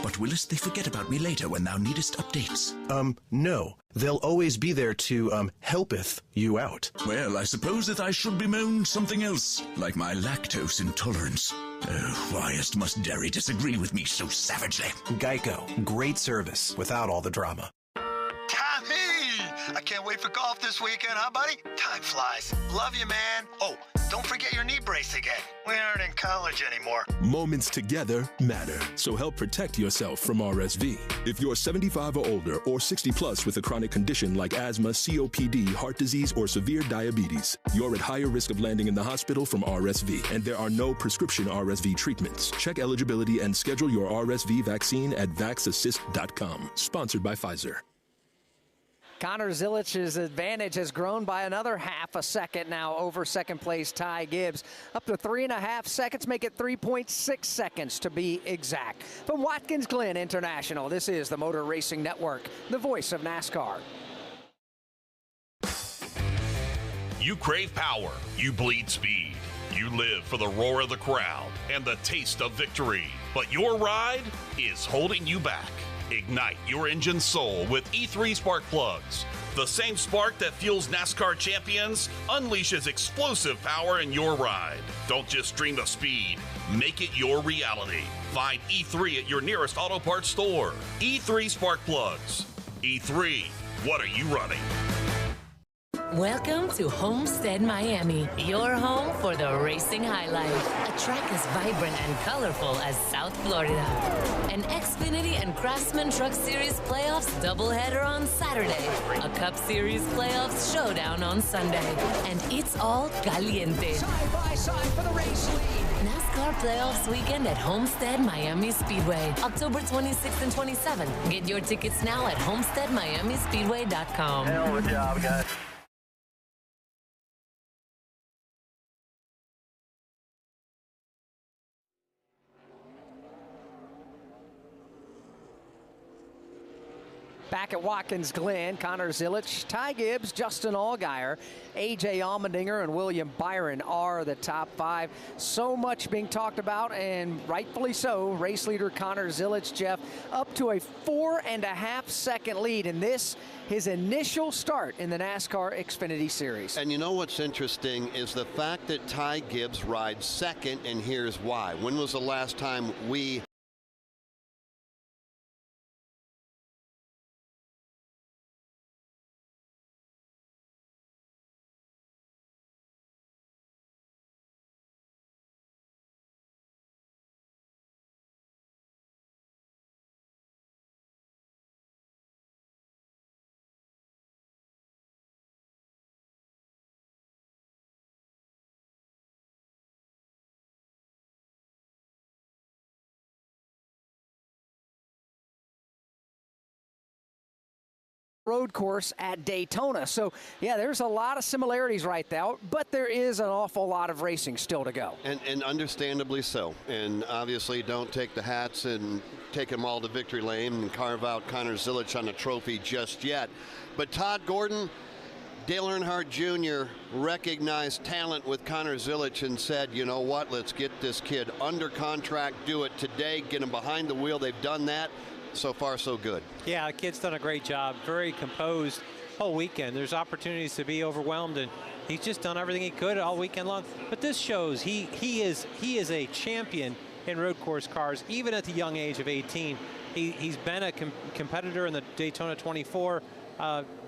But willest they forget about me later when thou needest updates? No. They'll always be there to, helpeth you out. Well, I suppose that I should bemoan something else, like my lactose intolerance. Oh, whyest must dairy disagree with me so savagely? Geico. Great service without all the drama. Tommy! I can't wait for golf this weekend, huh, buddy? Time flies. Love you, man. Oh, don't forget your knee brace again. We aren't in college anymore. Moments together matter, so help protect yourself from RSV. If you're 75 or older or 60 plus with a chronic condition like asthma, COPD, heart disease, or severe diabetes, you're at higher risk of landing in the hospital from RSV, and there are no prescription RSV treatments. Check eligibility and schedule your RSV vaccine at vaxassist.com. Sponsored by Pfizer. Connor Zilich's advantage has grown by another half a second now over second place Ty Gibbs. Up to 3.5 seconds, make it 3.6 seconds to be exact. From Watkins Glen International, this is the Motor Racing Network, the voice of NASCAR. You crave power, you bleed speed. You live for the roar of the crowd and the taste of victory. But your ride is holding you back. Ignite your engine's soul with E3 spark plugs. The same spark that fuels NASCAR champions unleashes explosive power in your ride. Don't just dream of speed, make it your reality. Find E3 at your nearest auto parts store. E3 spark plugs. E3, what are you running? Welcome to Homestead Miami, your home for the racing highlight. A track as vibrant and colorful as South Florida. An Xfinity and Craftsman Truck Series Playoffs doubleheader on Saturday. A Cup Series Playoffs showdown on Sunday. And it's all caliente. Side by side for the race lead. NASCAR Playoffs weekend at Homestead Miami Speedway, October 26th and 27th. Get your tickets now at homesteadmiamispeedway.com. Hell of a job, guys. Back at Watkins Glen, Connor Zilich, Ty Gibbs, Justin Allgaier, A.J. Allmendinger, and William Byron are the top five. So much being talked about, and rightfully so. Race leader Connor Zilich, Jeff, up to a 4.5 second lead in this, his initial start in the NASCAR Xfinity Series. And you know what's interesting is the fact that Ty Gibbs rides second, and here's why. When was the last time we road course at Daytona. So, yeah, there's a lot of similarities right there, but there is an awful lot of racing still to go. And understandably so. And obviously don't take the hats and take them all to victory lane and carve out Connor Zilich on a trophy just yet. But Todd Gordon, Dale Earnhardt Jr. recognized talent with Connor Zilich and said, you know what, let's get this kid under contract, do it today, get him behind the wheel. They've done that. So far, so good. Yeah, the kid's done a great job. Very composed whole weekend. There's opportunities to be overwhelmed, and he's just done everything he could all weekend long. But this shows he is a champion in road course cars, even at the young age of 18. He's been a competitor in the Daytona 24,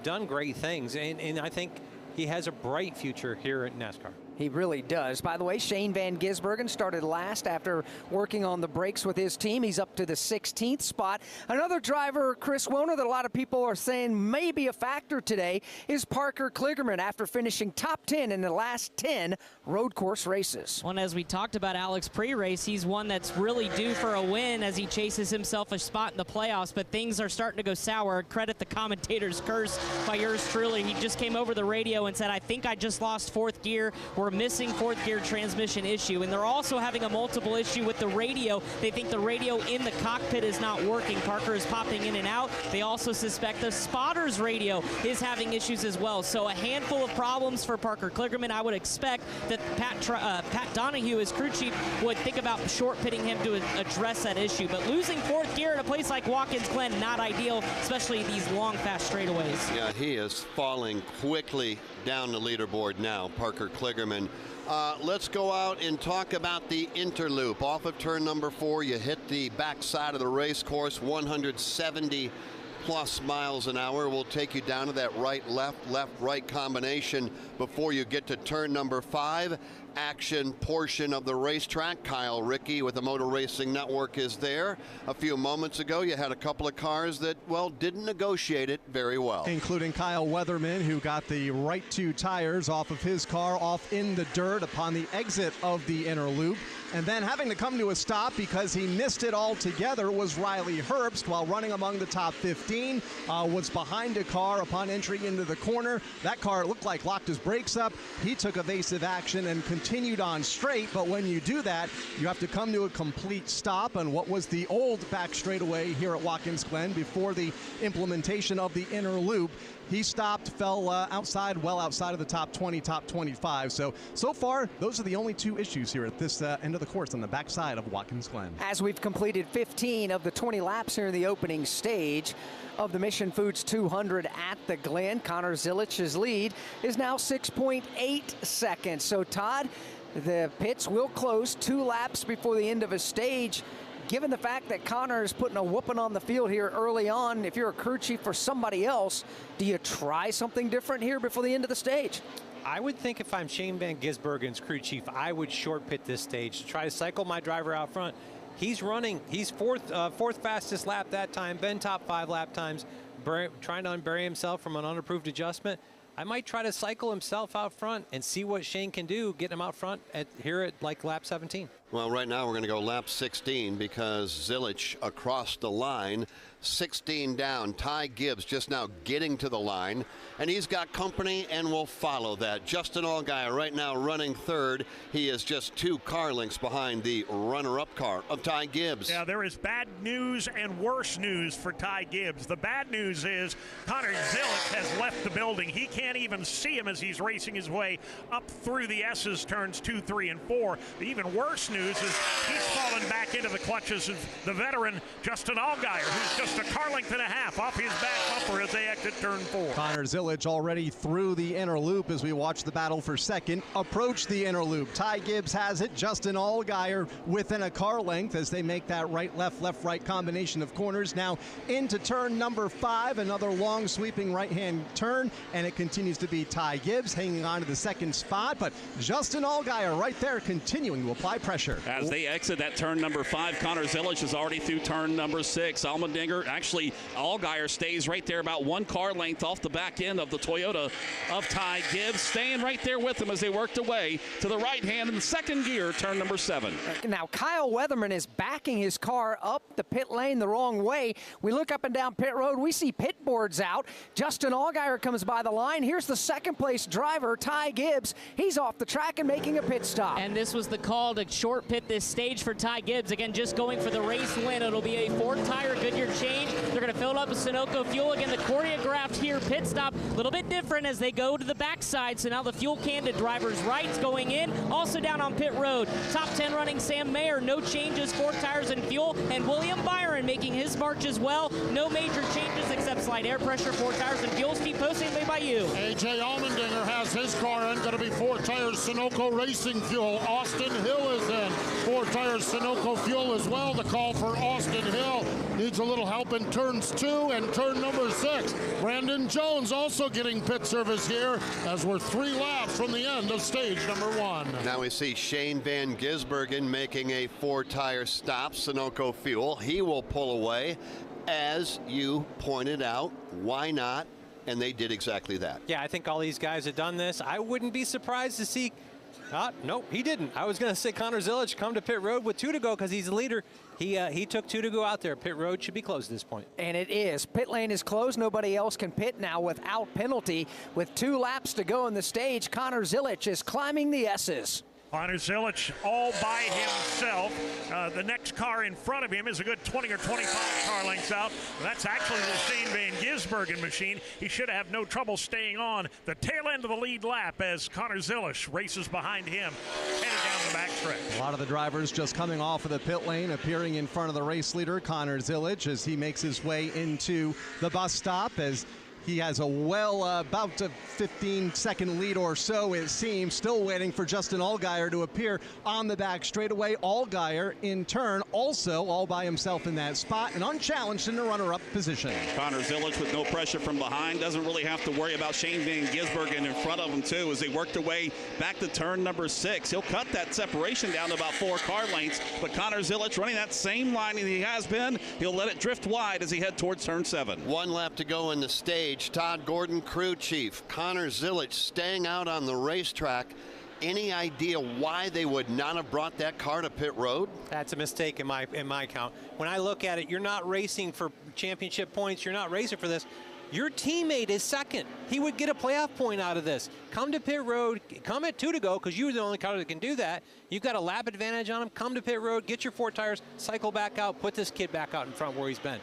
done great things, and I think he has a bright future here at NASCAR. He really does. By the way, Shane Van Gisbergen started last after working on the brakes with his team. He's up to the 16th spot. Another driver, Chris Wilner, that a lot of people are saying may be a factor today is Parker Kligerman after finishing top 10 in the last 10 road course races. Well, as we talked about Alex pre-race, he's one that's really due for a win as he chases himself a spot in the playoffs, but things are starting to go sour. Credit the commentator's curse by yours truly. He just came over the radio and said, I think I just lost fourth gear. We're for a missing fourth gear transmission issue. And they're also having a multiple issue with the radio. They think the radio in the cockpit is not working. Parker is popping in and out. They also suspect the spotter's radio is having issues as well. So a handful of problems for Parker Kligerman. I would expect that Pat Donahue, as crew chief, would think about short pitting him to address that issue. But losing fourth gear at a place like Watkins Glen, not ideal, especially these long, fast straightaways. Yeah, he is falling quickly down the leaderboard now, Parker Kligerman. Let's go out and talk about the interloop. Off of turn number 4, you hit the backside of the race course, 170 plus miles an hour will take you down to that right, left, right combination before you get to turn number 5. Action portion of the racetrack. Kyle Rickey with the Motor Racing Network is there. A few moments ago, you had a couple of cars that, well, didn't negotiate it very well. Including Kyle Weatherman, who got the right 2 tires off of his car off in the dirt upon the exit of the inner loop. And then having to come to a stop because he missed it altogether was Riley Herbst while running among the top 15. Was behind a car upon entry into the corner. That car looked like locked his brakes up. He took evasive action and continued on straight. But when you do that, you have to come to a complete stop on what was the old back straightaway here at Watkins Glen before the implementation of the inner loop. He stopped, fell outside of the top 20, top 25. So far, those are the only 2 issues here at this end of the course on the backside of Watkins Glen. As we've completed 15 of the 20 laps here in the opening stage of the Mission Foods 200 at the Glen, Connor Zilich's lead is now 6.8 seconds. So, Todd, the pits will close 2 laps before the end of a stage. Given the fact that Connor is putting a whooping on the field here early on, if you're a crew chief for somebody else, do you try something different here before the end of the stage? I would think if I'm Shane Van Gisbergen's crew chief, I would short pit this stage to try to cycle my driver out front. He's running. He's fourth fastest lap that time, been top 5 lap times, trying to unbury himself from an unapproved adjustment. I might try to cycle himself out front and see what Shane can do, getting him out front here at like lap 17. Well, right now we're going to go lap 16 because Zilich across the line, 16 down. Ty Gibbs just now getting to the line, and he's got company and will follow that. Justin Allgaier right now running third. He is just 2 car lengths behind the runner-up car of Ty Gibbs. Yeah, there is bad news and worse news for Ty Gibbs. The bad news is Connor Zilich has left the building. He can't even see him as he's racing his way up through the S's, turns 2, 3, and 4. The even worse news is he's fallen back into the clutches of the veteran Justin Allgaier, who's just a car length and a half off his back bumper as they exit turn 4. Connor Zilich already through the inner loop as we watch the battle for second approach the inner loop. Ty Gibbs has it. Justin Allgaier within a car length as they make that right, right combination of corners. Now into turn number 5, another long sweeping right-hand turn, and it continues to be Ty Gibbs hanging on to the second spot, but Justin Allgaier right there continuing to apply pressure. As they exit that turn number 5, Connor Zilich is already through turn number 6. Allmendinger, actually, Allgaier stays right there about 1 car length off the back end of the Toyota of Ty Gibbs, staying right there with him as they worked away to the right hand in the second gear, turn number 7. Now, Kyle Weatherman is backing his car up the pit lane the wrong way. We look up and down pit road. We see pit boards out. Justin Allgaier comes by the line. Here's the second place driver, Ty Gibbs. He's off the track and making a pit stop. And this was the call to short pit this stage for Ty Gibbs. Again, just going for the race win. It'll be a 4-tire Goodyear change. They're going to fill it up with Sunoco fuel. Again, the choreographed here pit stop, a little bit different as they go to the backside. So now the fuel can to driver's rights going in. Also down on pit road, top 10 running Sam Mayer, no changes, 4 tires and fuel. And William Byron making his march as well. No major changes except slight air pressure, 4 tires and fuel. Steve Posting made by you. A.J. Allmendinger has his car in, going to be 4 tires Sunoco Racing fuel. Austin Hill is in, 4 tires Sunoco fuel as well. The call for Austin Hill needs a little help in turns 2 and turn number 6. Brandon Jones also getting pit service here as we're 3 laps from the end of stage number 1. Now we see Shane Van Gisbergen making a 4-tire stop, Sunoco fuel. He will pull away, as you pointed out. Why not? And they did exactly that. Yeah, I think all these guys have done this. I wouldn't be surprised to see Nope, he didn't. I was going to say Connor Zilic come to pit road with 2 to go because he's the leader. He took 2 to go out there. Pit road should be closed at this point. And it is. Pit lane is closed. Nobody else can pit now without penalty. With 2 laps to go in the stage, Connor Zilic is climbing the S's. Connor Zilic all by himself. The next car in front of him is a good 20 or 25 car lengths out. That's actually the Shane Van Gisbergen machine. He should have no trouble staying on the tail end of the lead lap as Connor Zilic races behind him, headed down the backstretch. A lot of the drivers just coming off of the pit lane, appearing in front of the race leader, Connor Zilic, as he makes his way into the bus stop, as he has a about a 15-second lead or so, it seems. Still waiting for Justin Allgaier to appear on the back straightaway. Allgaier, in turn, also all by himself in that spot and unchallenged in the runner-up position. Connor Zilic with no pressure from behind. Doesn't really have to worry about Shane Van Gisbergen in front of him, too, as they work their way back to turn number 6. He'll cut that separation down to about 4 car lengths, but Connor Zilic running that same line that he has been. He'll let it drift wide as he head towards turn 7. 1 lap to go in the stage. Todd Gordon, crew chief. Connor Zilic staying out on the racetrack. Any idea why they would not have brought that car to pit road? That's a mistake in my count. When I look at it, you're not racing for championship points. You're not racing for this. Your teammate is second. He would get a playoff point out of this. Come to pit road, come at 2 to go, because you're the only car that can do that. You've got a lap advantage on him. Come to pit road, get your 4 tires, cycle back out, put this kid back out in front where he's been.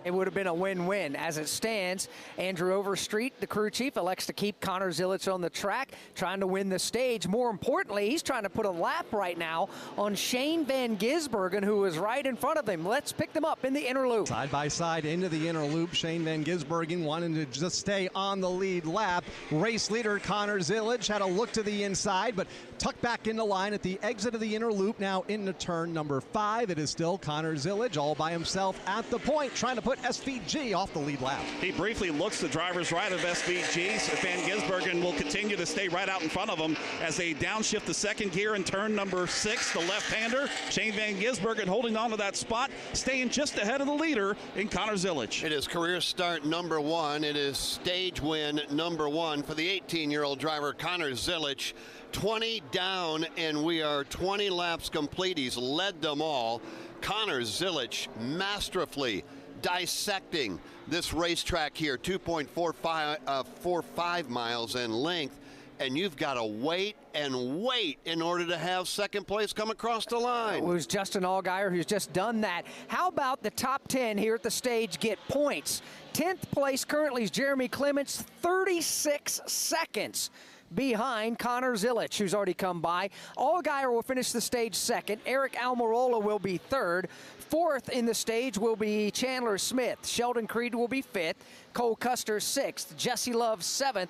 It would have been a win-win. As it stands, Andrew Overstreet, the crew chief, elects to keep Connor Zilic on the track, trying to win the stage. More importantly, he's trying to put a lap right now on Shane Van Gisbergen, who is right in front of him. Let's pick them up in the inner loop. Side by side into the inner loop. Shane Van Gisbergen wanting to just stay on the lead lap. Race leader Connor Zilic had a look to the inside, but tucked back into line at the exit of the inner loop. Now into turn number 5. It is still Connor Zilic all by himself at the point, trying to put SVG off the lead lap. He briefly looks the driver's right of SVG. Van Gisbergen will continue to stay right out in front of him as they downshift the second gear in turn number 6. The left-hander, Shane Van Gisbergen, holding on to that spot, staying just ahead of the leader in Connor Zilic. It is career start number 1. It is stage win number 1 for the 18-year-old driver Connor Zilic. 20 down, and we are 20 laps complete. He's led them all. Connor Zilic masterfully dissecting this racetrack here, 2.45 miles in length, and you've got to wait and wait in order to have second place come across the line. It was Justin Allgaier who's just done that. How about the top 10 here at the stage get points? 10th place currently is Jeremy Clements, 36 seconds behind Connor Zilic, who's already come by. Allgaier will finish the stage second. Eric Almirola will be third. 4th in the stage will be Chandler Smith. Sheldon Creed will be 5th. Cole Custer 6th. Jesse Love 7th.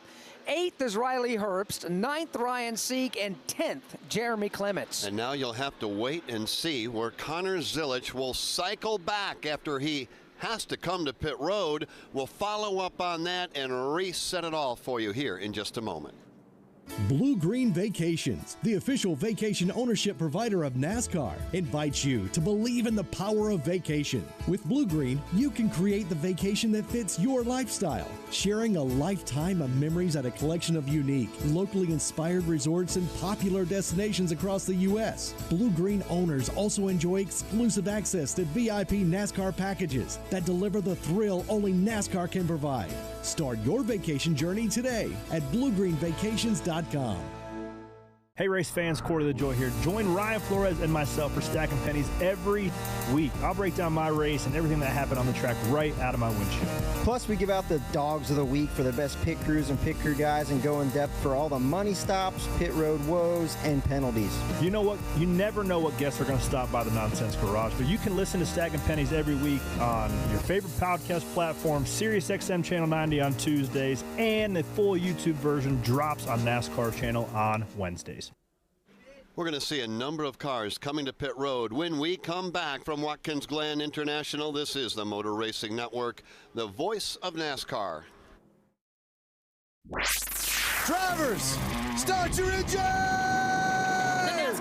8th is Riley Herbst. 9th, Ryan Sieg. And 10th, Jeremy Clements. And now you'll have to wait and see where Connor Zilic will cycle back after he has to come to pit road. We'll follow up on that and reset it all for you here in just a moment. Blue Green Vacations, the official vacation ownership provider of NASCAR, invites you to believe in the power of vacation. With Blue Green, you can create the vacation that fits your lifestyle, sharing a lifetime of memories at a collection of unique, locally inspired resorts and popular destinations across the U.S. Blue Green owners also enjoy exclusive access to VIP NASCAR packages that deliver the thrill only NASCAR can provide. Start your vacation journey today at bluegreenvacations.com. Hey race fans, Quarter of the Joy here. Join Ryan Flores and myself for Stacking Pennies every week. I'll break down my race and everything that happened on the track right out of my windshield. Plus, we give out the Dogs of the Week for the best pit crews and pit crew guys and go in depth for all the money stops, pit road woes, and penalties. You know what? You never know what guests are going to stop by the Nonsense Garage, but you can listen to Stacking Pennies every week on your favorite podcast platform, Sirius XM Channel 90 on Tuesdays, and the full YouTube version drops on NASCAR Channel on Wednesdays. We're going to see a number of cars coming to pit road when we come back from Watkins Glen International. This is the Motor Racing Network, the voice of NASCAR. Drivers, start your engine!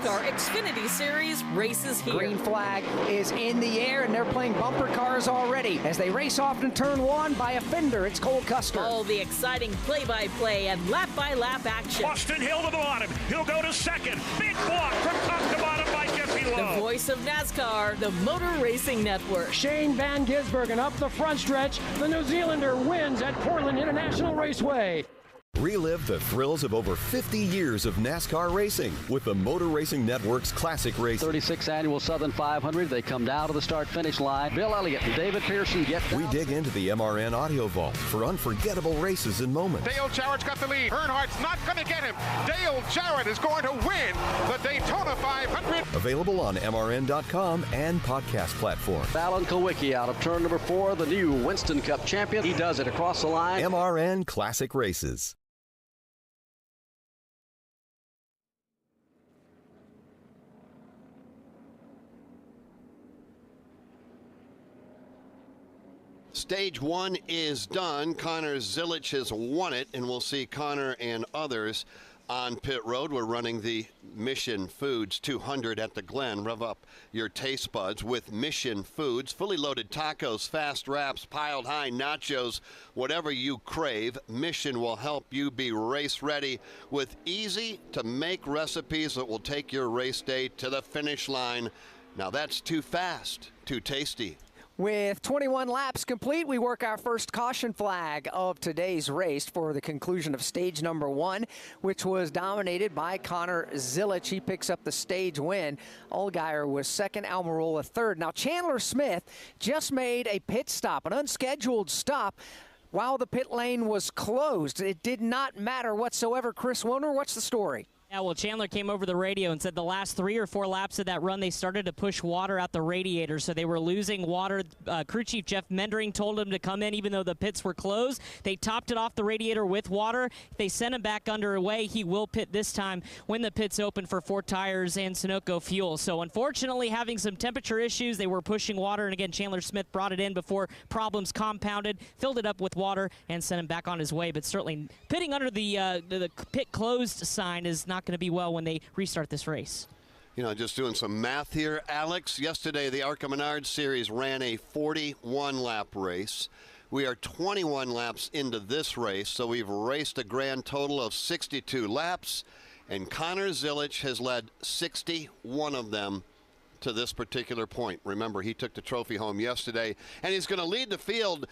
The NASCAR Xfinity Series races here. Green flag is in the air, and they're playing bumper cars already as they race off in turn 1 by a fender. It's Cole Custer. All the exciting play-by-play and lap-by-lap action. Austin Hill to the bottom. He'll go to second. Big block from top to bottom by Jesse Lowe. The voice of NASCAR, the Motor Racing Network. Shane Van Gisbergen up the front stretch. The New Zealander wins at Portland International Raceway. Relive the thrills of over 50 years of NASCAR racing with the Motor Racing Network's Classic Race. 36th Annual Southern 500. They come down to the start-finish line. Bill Elliott and David Pearson get down. We dig into the MRN audio vault for unforgettable races and moments. Dale Jarrett's got the lead. Earnhardt's not going to get him. Dale Jarrett is going to win the Daytona 500. Available on MRN.com and podcast platform. Alan Kulwicki out of turn number 4, the new Winston Cup champion. He does it across the line. MRN Classic Races. Stage 1 is done. Connor Zilic has won it, and we'll see Connor and others on pit road. We're running the Mission Foods 200 at the Glen. Rev up your taste buds with Mission Foods. Fully loaded tacos, fast wraps, piled high nachos, whatever you crave. Mission will help you be race ready with easy-to-make recipes that will take your race day to the finish line. Now that's too fast, too tasty. With 21 laps complete, we work our first caution flag of today's race for the conclusion of stage number 1, which was dominated by Connor Zilic. He picks up the stage win. Allgaier was second, Almirola third. Now, Chandler Smith just made a pit stop, an unscheduled stop, while the pit lane was closed. It did not matter whatsoever. Chris Wilner, what's the story? Yeah, well, Chandler came over the radio and said the last 3 or 4 laps of that run, they started to push water out the radiator, so they were losing water. Crew Chief Jeff Mendering told him to come in even though the pits were closed. They topped it off the radiator with water. They sent him back underway. He will pit this time when the pits open for 4 tires and Sunoco fuel. So unfortunately, having some temperature issues, they were pushing water, and again, Chandler Smith brought it in before problems compounded, filled it up with water, and sent him back on his way. But certainly, pitting under the pit closed sign is not going to be well when they restart this race. You know, just doing some math here, Alex. Yesterday, the ARCA Menard Series ran a 41-lap race. We are 21 laps into this race, so we've raced a grand total of 62 laps, and Connor Zilic has led 61 of them to this particular point. Remember, he took the trophy home yesterday, and he's going to lead the field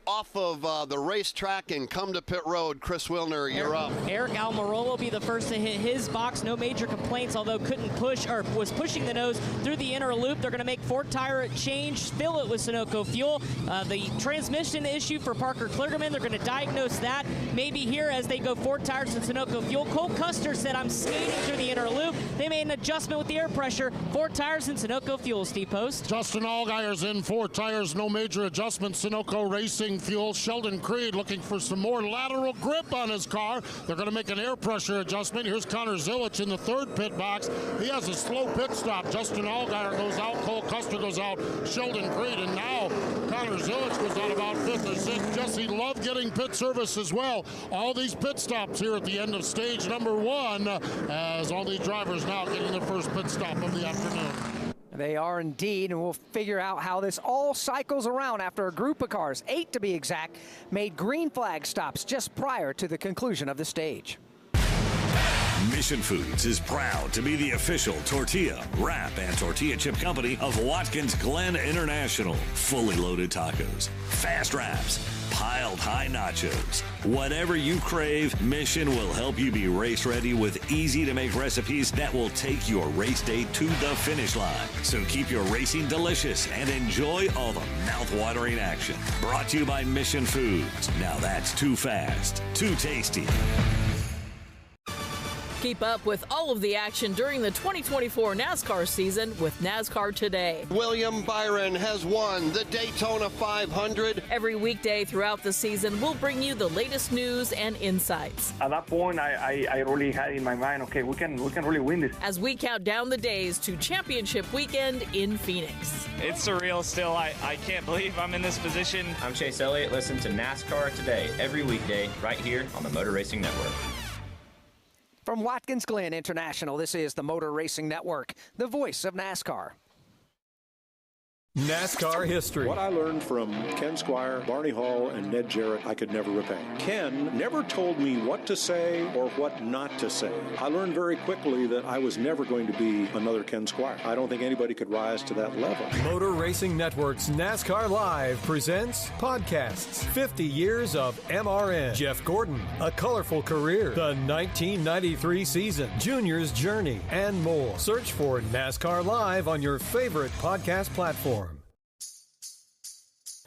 off of the racetrack and come to pit road. Chris Wilner, you're up. Eric Almirola will be the first to hit his box. No major complaints, although couldn't push, or was pushing the nose through the inner loop. They're going to make 4-tire change, fill it with Sunoco fuel. The transmission issue for Parker Kligerman, they're going to diagnose that maybe here as they go 4 tires and Sunoco fuel. Cole Custer said, I'm skating through the inner loop. They made an adjustment with the air pressure. 4 tires and Sunoco fuel, Steve Post. Justin Allgaier's in 4 tires, no major adjustments. Sunoco Racing fuel. Sheldon Creed looking for some more lateral grip on his car. They're going to make an air pressure adjustment. Here's Connor Zilic in the 3rd pit box. He has a slow pit stop. Justin Allgaier goes out. Cole Custer goes out. Sheldon Creed. And now Connor Zilic goes out about 5th or 6th. Jesse Love getting pit service as well. All these pit stops here at the end of stage number 1 as all these drivers now getting their first pit stop of the afternoon. They are indeed, and we'll figure out how this all cycles around after a group of cars, 8 to be exact, made green flag stops just prior to the conclusion of the stage. Mission Foods is proud to be the official tortilla, wrap, and tortilla chip company of Watkins Glen International. Fully loaded tacos, fast wraps, piled high nachos. Whatever you crave, Mission will help you be race ready with easy-to-make recipes that will take your race day to the finish line. So keep your racing delicious and enjoy all the mouth-watering action. Brought to you by Mission Foods. Now that's too fast, too tasty. Keep up with all of the action during the 2024 NASCAR season with NASCAR Today. William Byron has won the Daytona 500. Every weekday throughout the season, we'll bring you the latest news and insights. At that point, I really had in my mind, okay, we can really win this. As we count down the days to championship weekend in Phoenix. It's surreal still. I can't believe I'm in this position. I'm Chase Elliott. Listen to NASCAR Today every weekday right here on the Motor Racing Network. From Watkins Glen International, this is the Motor Racing Network, the voice of NASCAR. NASCAR history. What I learned from Ken Squire, Barney Hall, and Ned Jarrett, I could never repay. Ken never told me what to say or what not to say. I learned very quickly that I was never going to be another Ken Squire. I don't think anybody could rise to that level. Motor Racing Network's NASCAR Live presents podcasts. 50 years of MRN. Jeff Gordon, A Colorful Career, the 1993 season, Junior's Journey, and more. Search for NASCAR Live on your favorite podcast platform.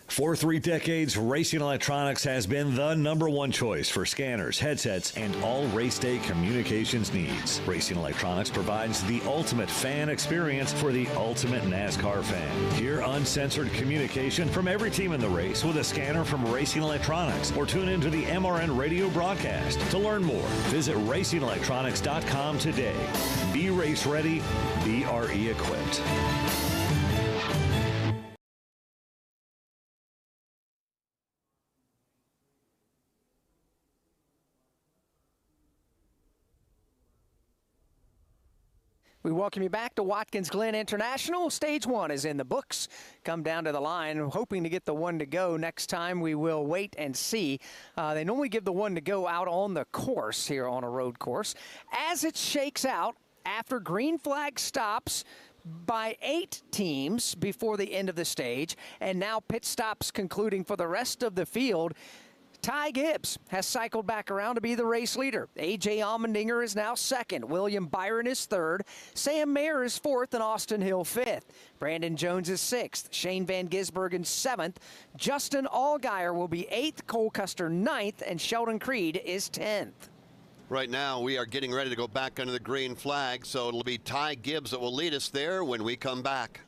For 3 decades, Racing Electronics has been the #1 choice for scanners, headsets, and all race day communications needs. Racing Electronics provides the ultimate fan experience for the ultimate NASCAR fan. Hear uncensored communication from every team in the race with a scanner from Racing Electronics, or tune into the MRN radio broadcast. To learn more, visit racingelectronics.com today. Be race ready, be RE equipped. We welcome you back to Watkins Glen International. Stage 1 is in the books. Come down to the line, hoping to get the one to go. Next time we will wait and see. They normally give the one to go out on the course here on a road course. As it shakes out, after green flag stops by 8 teams before the end of the stage, and now pit stops concluding for the rest of the field, Ty Gibbs has cycled back around to be the race leader. A.J. Allmendinger is now second. William Byron is third. Sam Mayer is fourth, and Austin Hill fifth. Brandon Jones is sixth. Shane Van Gisbergen seventh. Justin Allgaier will be eighth. Cole Custer ninth, and Sheldon Creed is 10th. Right now, we are getting ready to go back under the green flag, so it'll be Ty Gibbs that will lead us there when we come back.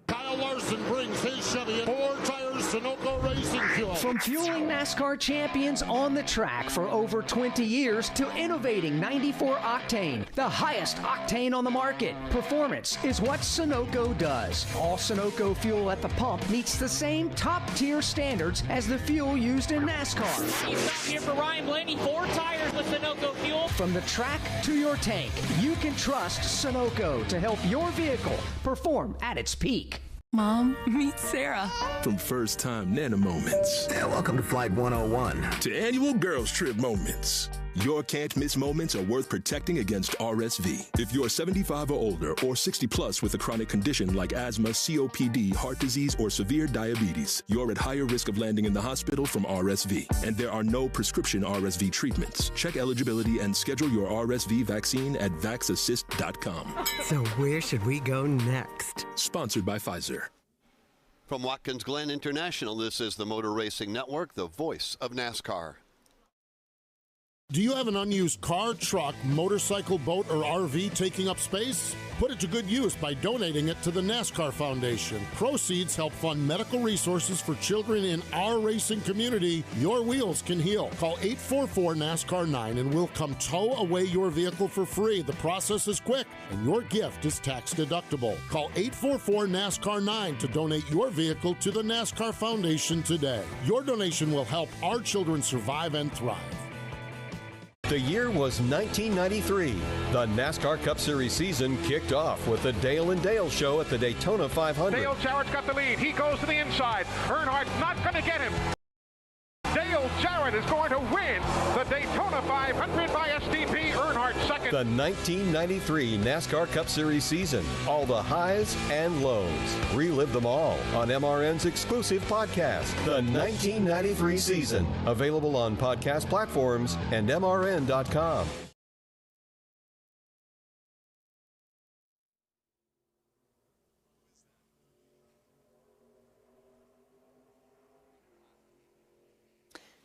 Kyle Larson brings his Chevy in 4 tires, Sunoco Racing Fuel. From fueling NASCAR champions on the track for over 20 years to innovating 94 octane, the highest octane on the market. Performance is what Sunoco does. All Sunoco fuel at the pump meets the same top-tier standards as the fuel used in NASCAR. He's back here for Ryan Blaney, 4 tires with Sunoco fuel. From the track to your tank, you can trust Sunoco to help your vehicle perform at its peak. Mom, meet Sarah. From first-time Nana moments. Yeah, welcome to Flight 101. To annual girls trip moments. Your can't-miss moments are worth protecting against RSV. If you're 75 or older or 60 plus with a chronic condition like asthma, COPD, heart disease, or severe diabetes, you're at higher risk of landing in the hospital from RSV. And there are no prescription RSV treatments. Check eligibility and schedule your RSV vaccine at vaxassist.com. So where should we go next? Sponsored by Pfizer. From Watkins Glen International, this is the Motor Racing Network, the voice of NASCAR. Do you have an unused car, truck, motorcycle, boat, or RV taking up space? Put it to good use by donating it to the NASCAR Foundation. Proceeds help fund medical resources for children in our racing community. Your wheels can heal. Call 844-NASCAR-9 and we'll come tow away your vehicle for free. The process is quick and your gift is tax deductible. Call 844-NASCAR-9 to donate your vehicle to the NASCAR Foundation today. Your donation will help our children survive and thrive. The year was 1993. The NASCAR Cup Series season kicked off with the Dale and Dale show at the Daytona 500. Dale Jarrett's got the lead. He goes to the inside. Earnhardt's not going to get him. Dale Jarrett is going to win the Daytona 500 by STP. Earnhardt second. The 1993 NASCAR Cup Series season. All the highs and lows. Relive them all on MRN's exclusive podcast, The 1993 Season. Available on podcast platforms and MRN.com.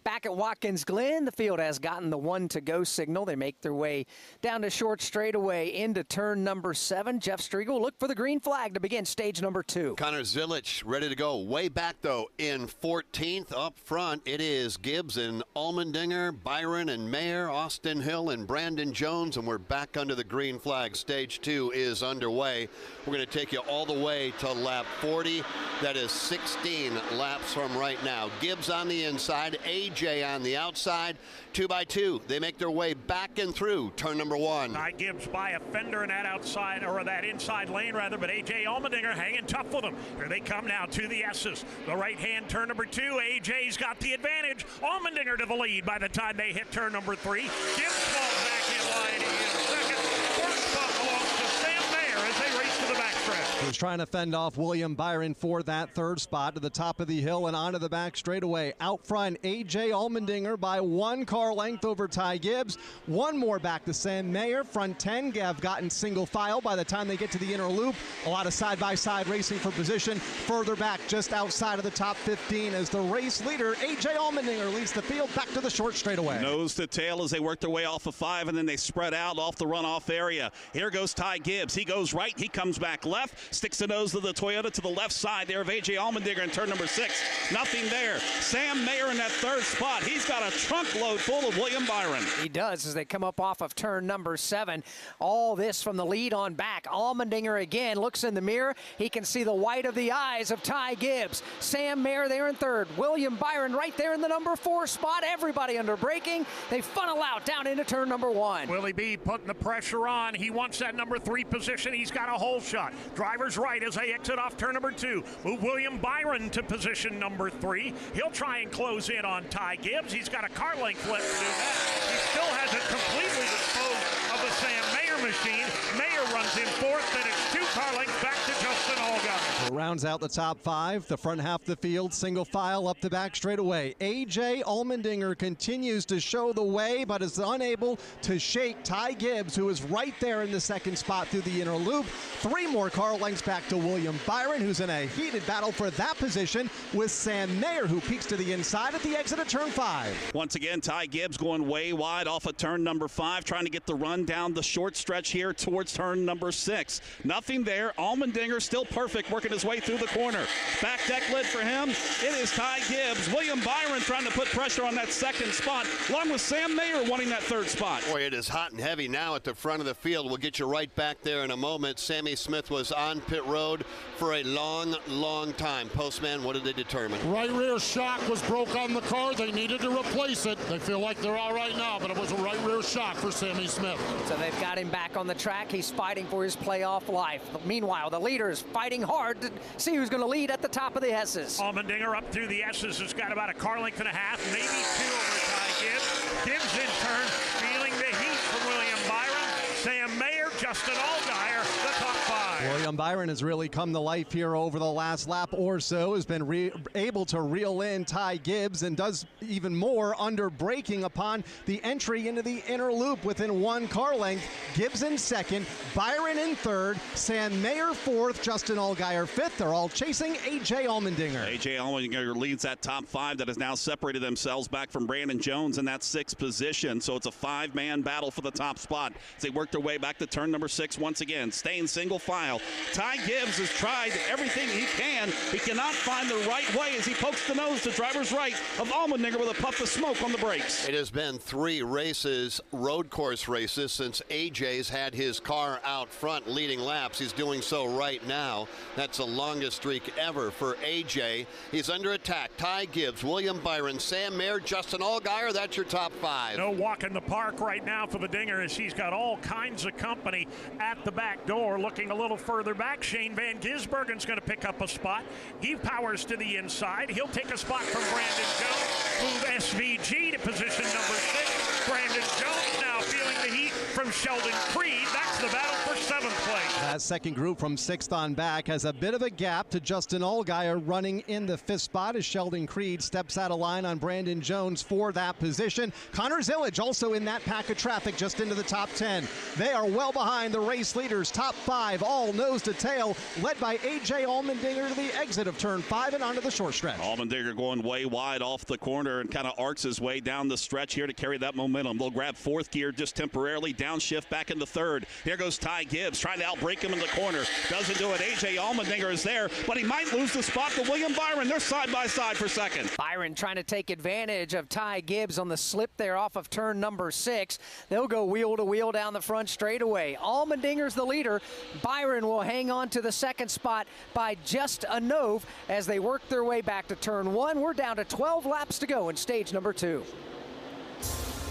Back at Watkins Glen, the field has gotten the one-to-go signal. They make their way down to short straightaway into turn number 7. Jeff Striegel look for the green flag to begin stage number 2. Connor Zilic ready to go. Way back, though, in 14th. Up front, it is Gibbs and Allmendinger, Byron and Mayer, Austin Hill and Brandon Jones, and we're back under the green flag. Stage 2 is underway. We're going to take you all the way to lap 40. That is 16 laps from right now. Gibbs on the inside. A.J. AJ on the outside. 2 by 2, they make their way back and through turn number 1. Ty Gibbs by a fender in that outside, or that inside lane rather, but AJ Allmendinger hanging tough with him. Here they come now to the S's. The right hand turn number 2. AJ's got the advantage. Allmendinger to the lead by the time they hit turn number 3. Gibbs falls back in line in second. First bump belongs to Sam Mayer as they race to the backstretch. He was trying to fend off William Byron for that third spot to the top of the hill and onto the back straightaway. Out front, A.J. Allmendinger by 1 car length over Ty Gibbs. One more back to Sam Mayer. Front 10 have gotten single file by the time they get to the inner loop. A lot of side-by-side racing for position. Further back, just outside of the top 15 as the race leader, A.J. Allmendinger, leads the field back to the short straightaway. Nose to tail as they work their way off of 5, and then they spread out off the runoff area. Here goes Ty Gibbs. He goes right. He comes back left. Sticks the nose of the Toyota to the left side there of A.J. Allmendinger in turn number 6. Nothing there. Sam Mayer in that third spot. He's got a trunk load full of William Byron. He does as they come up off of turn number 7. All this from the lead on back. Allmendinger again looks in the mirror. He can see the white of the eyes of Ty Gibbs. Sam Mayer there in third. William Byron right there in the number 4 spot. Everybody under braking. They funnel out down into turn number 1. Willie B putting the pressure on. He wants that number 3 position. He's got a hole shot. Driver's right as they exit off turn number 2. Move William Byron to position number 3. He'll try and close in on Ty Gibbs. He's got a car length left to do that. He still hasn't completely disposed of the Sam Mayer machine. Mayer runs in 4th, then it's 2 car lengths back to Justin Allgaier. Rounds out the top 5. The front half of the field, single file up the back straightaway. A.J. Allmendinger continues to show the way, but is unable to shake Ty Gibbs, who is right there in the second spot through the inner loop. 3 more car lengths back to William Byron, who's in a heated battle for that position with Sam Mayer, who peeks to the inside at the exit of turn 5. Once again, Ty Gibbs going way wide off of turn number 5, trying to get the run down the short stretch here towards turn number 6. Nothing there. Allmendinger still perfect, working his way through the corner. Back deck lid for him. It is Ty Gibbs. William Byron trying to put pressure on that second spot, along with Sam Mayer wanting that third spot. Boy, it is hot and heavy now at the front of the field. We'll get you right back there in a moment. Sammy Smith was on pit road for a long, long time. Postman, what did they determine? Right rear shock was broke on the car. They needed to replace it. They feel like they're all right now, but it was a right rear shock for Sammy Smith. So they've got him back on the track. He's fighting for his playoff life. Meanwhile, the leader is fighting hard to see who's going to lead at the top of the S's. Allmendinger up through the S's has got about a car length and a half, maybe 2 over Ty Gibbs. Gibbs in turn, feeling the heat from William Byron. Sam Mayer, Justin Allgaier, the top 5. William Byron has really come to life here over the last lap or so, has been able to reel in Ty Gibbs and does even more under braking upon the entry into the inner loop within 1 car length. Gibbs in second, Byron in third, Sam Mayer 4th, Justin Allgaier 5th. They're all chasing A.J. Allmendinger. A.J. Allmendinger leads that top 5 that has now separated themselves back from Brandon Jones in that 6th position. So it's a 5-man battle for the top spot as they work their way back to turn number 6 once again, staying single file. Ty Gibbs has tried everything he can. He cannot find the right way as he pokes the nose to driver's right of Allmendinger with a puff of smoke on the brakes. It has been 3 races, road course races, since AJ's had his car out front leading laps. He's doing so right now. That's the longest streak ever for AJ. He's under attack. Ty Gibbs, William Byron, Sam Mayer, Justin Allgaier. That's your top 5. No walk in the park right now for the Dinger as he's got all kinds of company at the back door. Looking a little further back, Shane Van Gisbergen's going to pick up a spot. He powers to the inside. He'll take a spot from Brandon Jones. Move SVG to position number 6. Brandon Jones now feeling the heat from Sheldon Creed. That's the battle for 7th place. That second group from 6th on back has a bit of a gap to Justin Allgaier running in the 5th spot as Sheldon Creed steps out of line on Brandon Jones for that position. Connor Zillage also in that pack of traffic just into the top 10. They are well behind the race leaders. Top 5 all nose to tail, led by A.J. Allmendinger to the exit of turn 5 and onto the short stretch. Allmendinger going way wide off the corner and kind of arcs his way down the stretch here to carry that momentum. They'll grab 4th gear just temporarily, downshift back into 3rd. Here goes Ty Gibbs trying to outbrake him in the corner. Doesn't do it. A.J. Allmendinger is there, but he might lose the spot to William Byron. They're side by side for second. Byron trying to take advantage of Ty Gibbs on the slip there off of turn number 6. They'll go wheel to wheel down the front straightaway. Allmendinger's the leader. Byron will hang on to the second spot by just a nove as they work their way back to turn 1. We're down to 12 laps to go in stage number 2.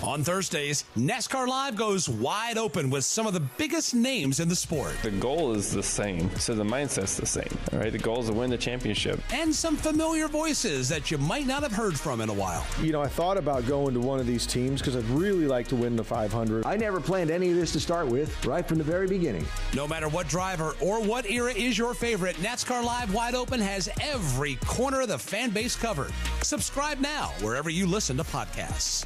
On Thursdays, NASCAR Live goes wide open with some of the biggest names in the sport. The goal is the same, so the mindset's the same, right? The goal is to win the championship. And some familiar voices that you might not have heard from in a while. You know, I thought about going to one of these teams because I'd really like to win the 500. I never planned any of this to start with, right from the very beginning. No matter what driver or what era is your favorite, NASCAR Live Wide Open has every corner of the fan base covered. Subscribe now wherever you listen to podcasts.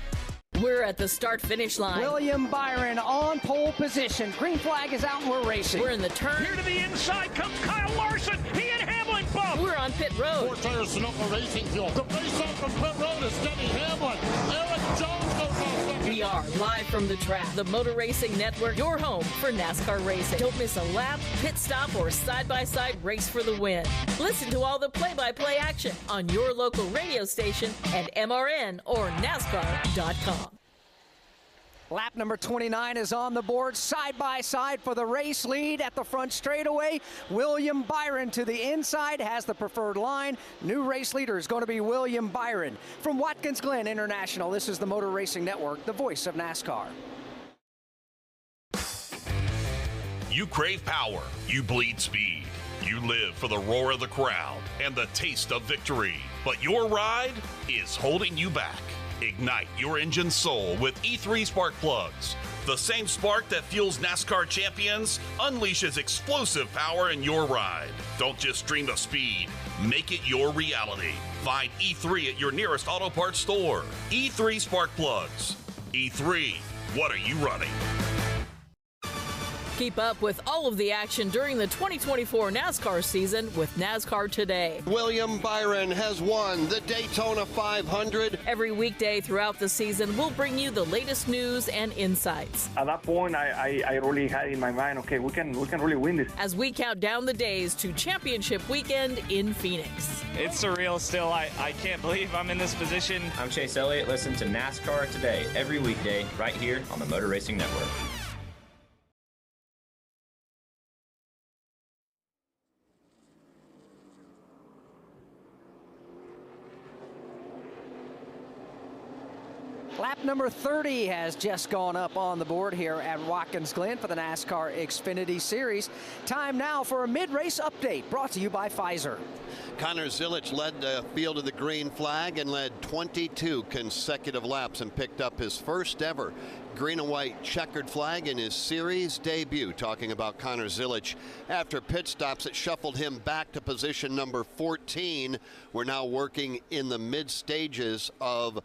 We're at the start-finish line. William Byron on pole position. Green flag is out and we're racing. We're in the turn. Here to the inside comes Kyle Larson. He and Hamlin bump. We're on pit road. 4 tires Sunoco Racing Fuel. The face off from pit road is Denny Hamlin. Eric Jones goes off second. We are live from the track. The Motor Racing Network, your home for NASCAR racing. Don't miss a lap, pit stop, or side-by-side race for the win. Listen to all the play-by-play action on your local radio station at MRN or NASCAR.com. Lap number 29 is on the board, side by side for the race lead at the front straightaway. William Byron to the inside has the preferred line. New race leader is going to be William Byron. From Watkins Glen International, this is the Motor Racing Network, the voice of NASCAR. You crave power, you bleed speed. You live for the roar of the crowd and the taste of victory. But your ride is holding you back. Ignite your engine's soul with E3 spark plugs. The same spark that fuels NASCAR champions unleashes explosive power in your ride. Don't just dream of speed, make it your reality. Find E3 at your nearest auto parts store. E3 spark plugs. E3, what are you running? Keep up with all of the action during the 2024 NASCAR season with NASCAR Today. William Byron has won the Daytona 500. Every weekday throughout the season, we'll bring you the latest news and insights. At that point, I really had in my mind, okay, we can really win this. As we count down the days to championship weekend in Phoenix. It's surreal still. I can't believe I'm in this position. I'm Chase Elliott. Listen to NASCAR Today every weekday right here on the Motor Racing Network. Lap number 30 has just gone up on the board here at Watkins Glen for the NASCAR Xfinity Series. Time now for a mid-race update brought to you by Pfizer. Connor Zilic led the field of the green flag and led 22 consecutive laps and picked up his first ever green and white checkered flag in his series debut. Talking about Connor Zilic after pit stops that shuffled him back to position number 14. We're now working in the mid stages of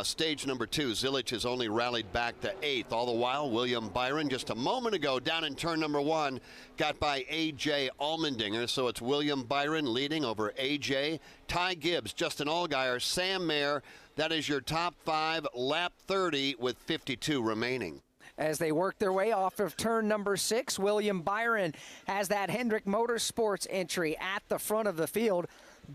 stage number 2. Zilic has only rallied back to 8th. All the while, William Byron just a moment ago down in turn number 1 got by A.J. Allmendinger. So it's William Byron leading over A.J. Ty Gibbs, Justin Allgaier, Sam Mayer. That is your top 5, lap 30 with 52 remaining. As they work their way off of turn number 6, William Byron has that Hendrick Motorsports entry at the front of the field.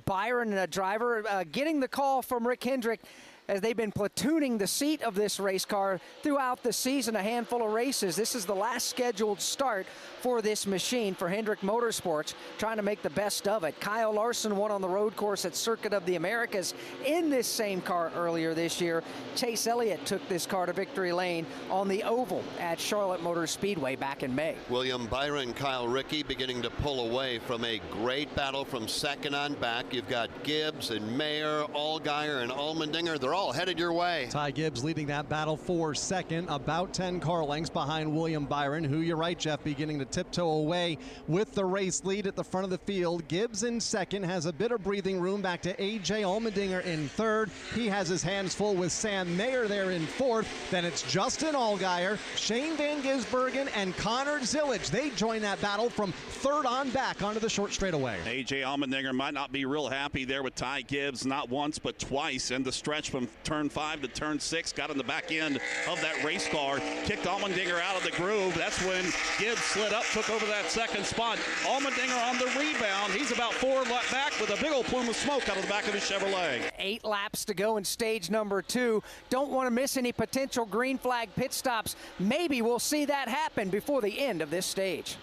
Byron, a driver, getting the call from Rick Hendrick as they've been platooning the seat of this race car throughout the season, a handful of races. This is the last scheduled start for this machine for Hendrick Motorsports, trying to make the best of it. Kyle Larson won on the road course at Circuit of the Americas in this same car earlier this year. Chase Elliott took this car to victory lane on the oval at Charlotte Motor Speedway back in May. William Byron, Kyle Rickey beginning to pull away from a great battle from second on back. You've got Gibbs and Mayer, Allgaier and Allmendinger. They're all headed your way. Ty Gibbs leading that battle for second, about 10 car lengths behind William Byron, who, you're right, Jeff, beginning to tiptoe away with the race lead at the front of the field. Gibbs in second, has a bit of breathing room back to A.J. Allmendinger in third. He has his hands full with Sam Mayer there in fourth. Then it's Justin Allgaier, Shane Van Gisbergen, and Connor Zilic. They join that battle from third on back onto the short straightaway. A.J. Allmendinger might not be real happy there with Ty Gibbs, not once but twice in the stretch from from turn 5 to turn 6, got on the back end of that race car, kicked Allmendinger out of the groove. That's when Gibbs slid up, took over that second spot. Allmendinger on the rebound. He's about 4 back with a big old plume of smoke out of the back of his Chevrolet. 8 laps to go in stage number 2. Don't want to miss any potential green flag pit stops. Maybe we'll see that happen before the end of this stage.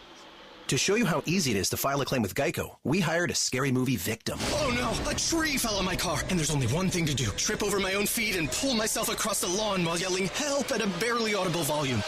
To show you how easy it is to file a claim with Geico, we hired a scary movie victim. Oh no, a tree fell on my car, and there's only one thing to do. Trip over my own feet and pull myself across the lawn while yelling help at a barely audible volume.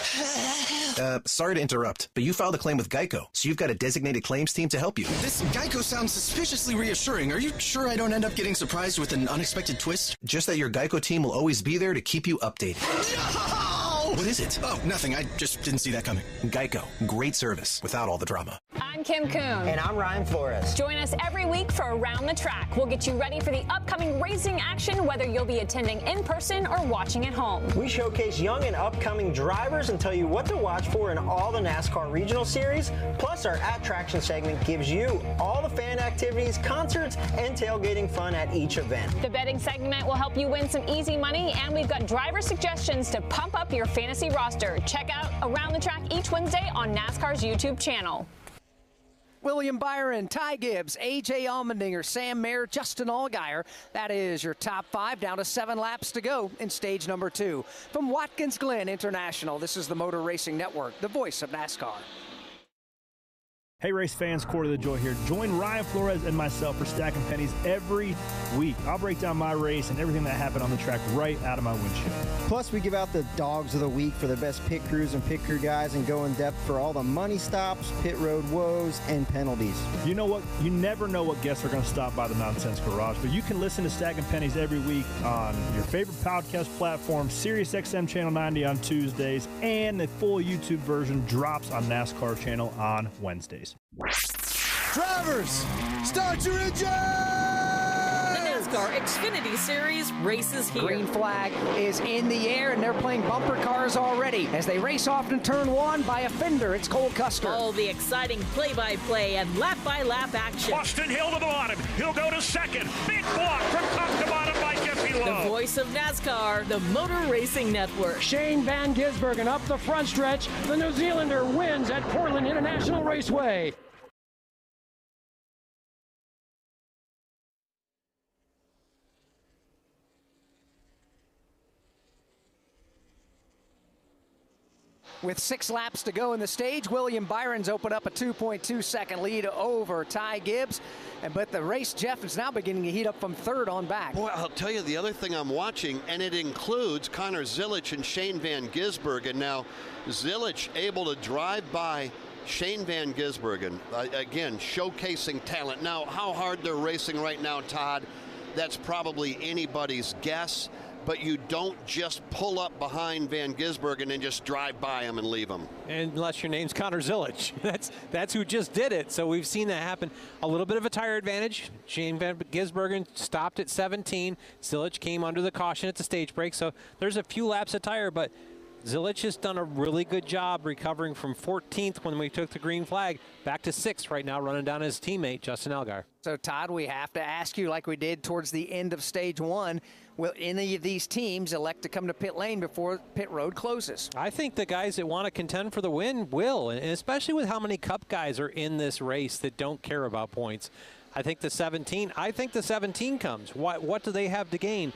Sorry to interrupt, but you filed a claim with Geico, so you've got a designated claims team to help you. This Geico sounds suspiciously reassuring. Are you sure I don't end up getting surprised with an unexpected twist? Just that your Geico team will always be there to keep you updated. No! What is it? Oh, nothing. I just didn't see that coming. Geico. Great service without all the drama. I'm Kim Coon. And I'm Ryan Flores. Join us every week for Around the Track. We'll get you ready for the upcoming racing action, whether you'll be attending in person or watching at home. We showcase young and upcoming drivers and tell you what to watch for in all the NASCAR regional series. Plus, our Attraction segment gives you all the fan activities, concerts, and tailgating fun at each event. The betting segment will help you win some easy money, and we've got driver suggestions to pump up your fantasy roster. Check out Around the Track each Wednesday on NASCAR's YouTube channel. William Byron, Ty Gibbs, A.J. Allmendinger, Sam Mayer, Justin Allgaier. That is your top 5, down to 7 laps to go in stage number 2. From Watkins Glen International, this is the Motor Racing Network, the voice of NASCAR. Hey race fans, Quarter of the Joy here. Join Ryan Flores and myself for Stacking Pennies every week. I'll break down my race and everything that happened on the track right out of my windshield. Plus, we give out the Dogs of the Week for the best pit crews and pit crew guys and go in depth for all the money stops, pit road woes, and penalties. You know what? You never know what guests are going to stop by the Nonsense Garage, but you can listen to Stacking Pennies every week on your favorite podcast platform, SiriusXM Channel 90 on Tuesdays, and the full YouTube version drops on NASCAR Channel on Wednesdays. Drivers, start your engine! The NASCAR Xfinity Series races here. Green flag is in the air, and they're playing bumper cars already as they race off in turn 1 by a fender. It's Cole Custer. All the exciting play-by-play and lap-by-lap action. Austin Hill to the bottom. He'll go to second. Big block from top to bottom by Jeffy Lowe. The voice of NASCAR, the Motor Racing Network. Shane Van Gisbergen up the front stretch. The New Zealander wins at Portland International Raceway. With 6 laps to go in the stage, William Byron's opened up a 2.2-second lead over Ty Gibbs. But the race, Jeff, is now beginning to heat up from 3rd on back. Boy, I'll tell you the other thing I'm watching, and it includes Connor Zilisch and Shane Van Gisbergen. Now, Zilisch able to drive by Shane Van Gisbergen, again, showcasing talent. Now, how hard they're racing right now, Todd, that's probably anybody's guess. But you don't just pull up behind Van Gisbergen and just drive by him and leave him. Unless your name's Connor Zilisch. That's who just did it. So we've seen that happen. A little bit of a tire advantage. Shane Van Gisbergen stopped at 17. Zilisch came under the caution at the stage break. So there's a few laps of tire, but Zilisch has done a really good job recovering from 14th when we took the green flag back to 6th right now, running down his teammate, Justin Allgaier. So, Todd, we have to ask you, like we did towards the end of stage 1, will any of these teams elect to come to pit lane before pit road closes? I think the guys that want to contend for the win will, and especially with how many Cup guys are in this race that don't care about points. I think the 17 comes. What do they have to gain?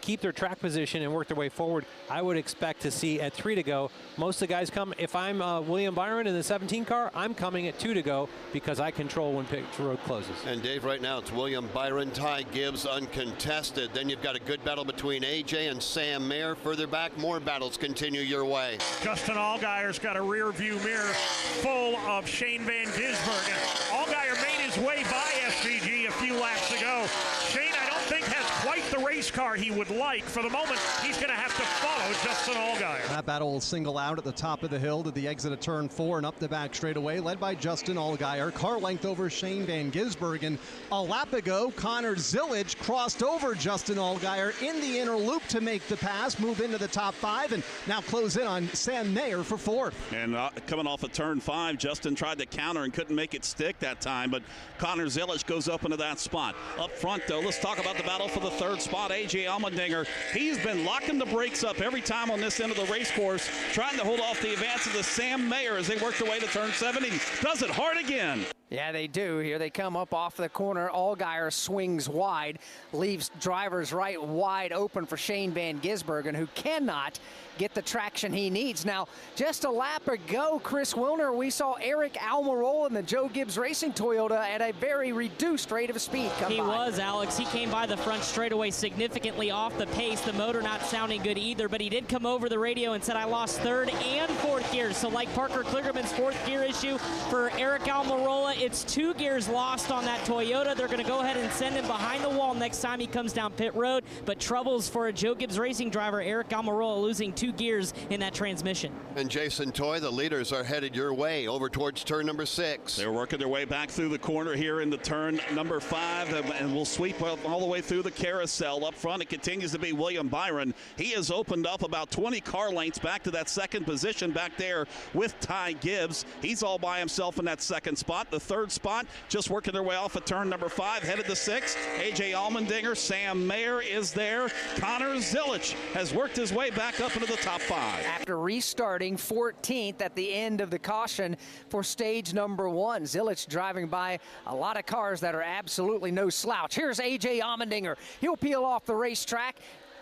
Keep their track position and work their way forward. I would expect to see at 3 to go. Most of the guys come. If I'm William Byron in the 17 car, I'm coming at 2 to go because I control when pit road closes. And Dave, right now it's William Byron, Ty Gibbs uncontested. Then you've got a good battle between AJ and Sam Mayer. Further back, more battles continue your way. Justin Allgaier's got a rear view mirror full of Shane Van Gisbergen. Allgaier made his way by SVG a few laps ago. Shane, I don't think, has quite the race car he would like. For the moment, he's going to have to follow Justin Allgaier. That battle will single out at the top of the hill to the exit of turn 4 and up the back straightaway, led by Justin Allgaier. Car length over Shane Van Gisbergen. A lap ago, Connor Zilisch crossed over Justin Allgaier in the inner loop to make the pass, move into the top 5, and now close in on Sam Mayer for 4th. And coming off of turn 5, Justin tried to counter and couldn't make it stick that time, but Connor Zilisch goes up into that spot. Up front, though, let's talk about the battle for the 3rd spot. A.J. Allmendinger. He's been locking the brakes up every time on this end of the race course, trying to hold off the advances of Sam Mayer as they work their way to turn 7. He does it hard again. Yeah, they do. Here they come up off the corner. Allgaier swings wide, leaves drivers right wide open for Shane Van Gisbergen, who cannot get the traction he needs. Now, just a lap ago, Chris Wilner, we saw Eric Almirola in the Joe Gibbs Racing Toyota at a very reduced rate of speed come by. He was, Alex. He came by the front straightaway significantly off the pace. The motor not sounding good either, but he did come over the radio and said, I lost 3rd and 4th gears. So like Parker Kligerman's 4th gear issue for Eric Almirola, it's 2 gears lost on that Toyota. They're going to go ahead and send him behind the wall next time he comes down pit road, but troubles for a Joe Gibbs Racing driver, Eric Almirola, losing 2 gears in that transmission. And Jason Toy, the leaders are headed your way over towards turn number 6. They're working their way back through the corner here into turn number 5, and we'll sweep all the way through the carousel. Up front, it continues to be William Byron. He has opened up about 20 car lengths back to that 2nd position back there with Ty Gibbs. He's all by himself in that 2nd spot. The 3rd spot, just working their way off of turn number 5, headed to 6. A.J. Allmendinger, Sam Mayer is there. Connor Zilich has worked his way back up into the top 5. After restarting 14th at the end of the caution for stage number 1. Zilich driving by a lot of cars that are absolutely no slouch. Here's A.J. Allmendinger. He'll peel off the racetrack.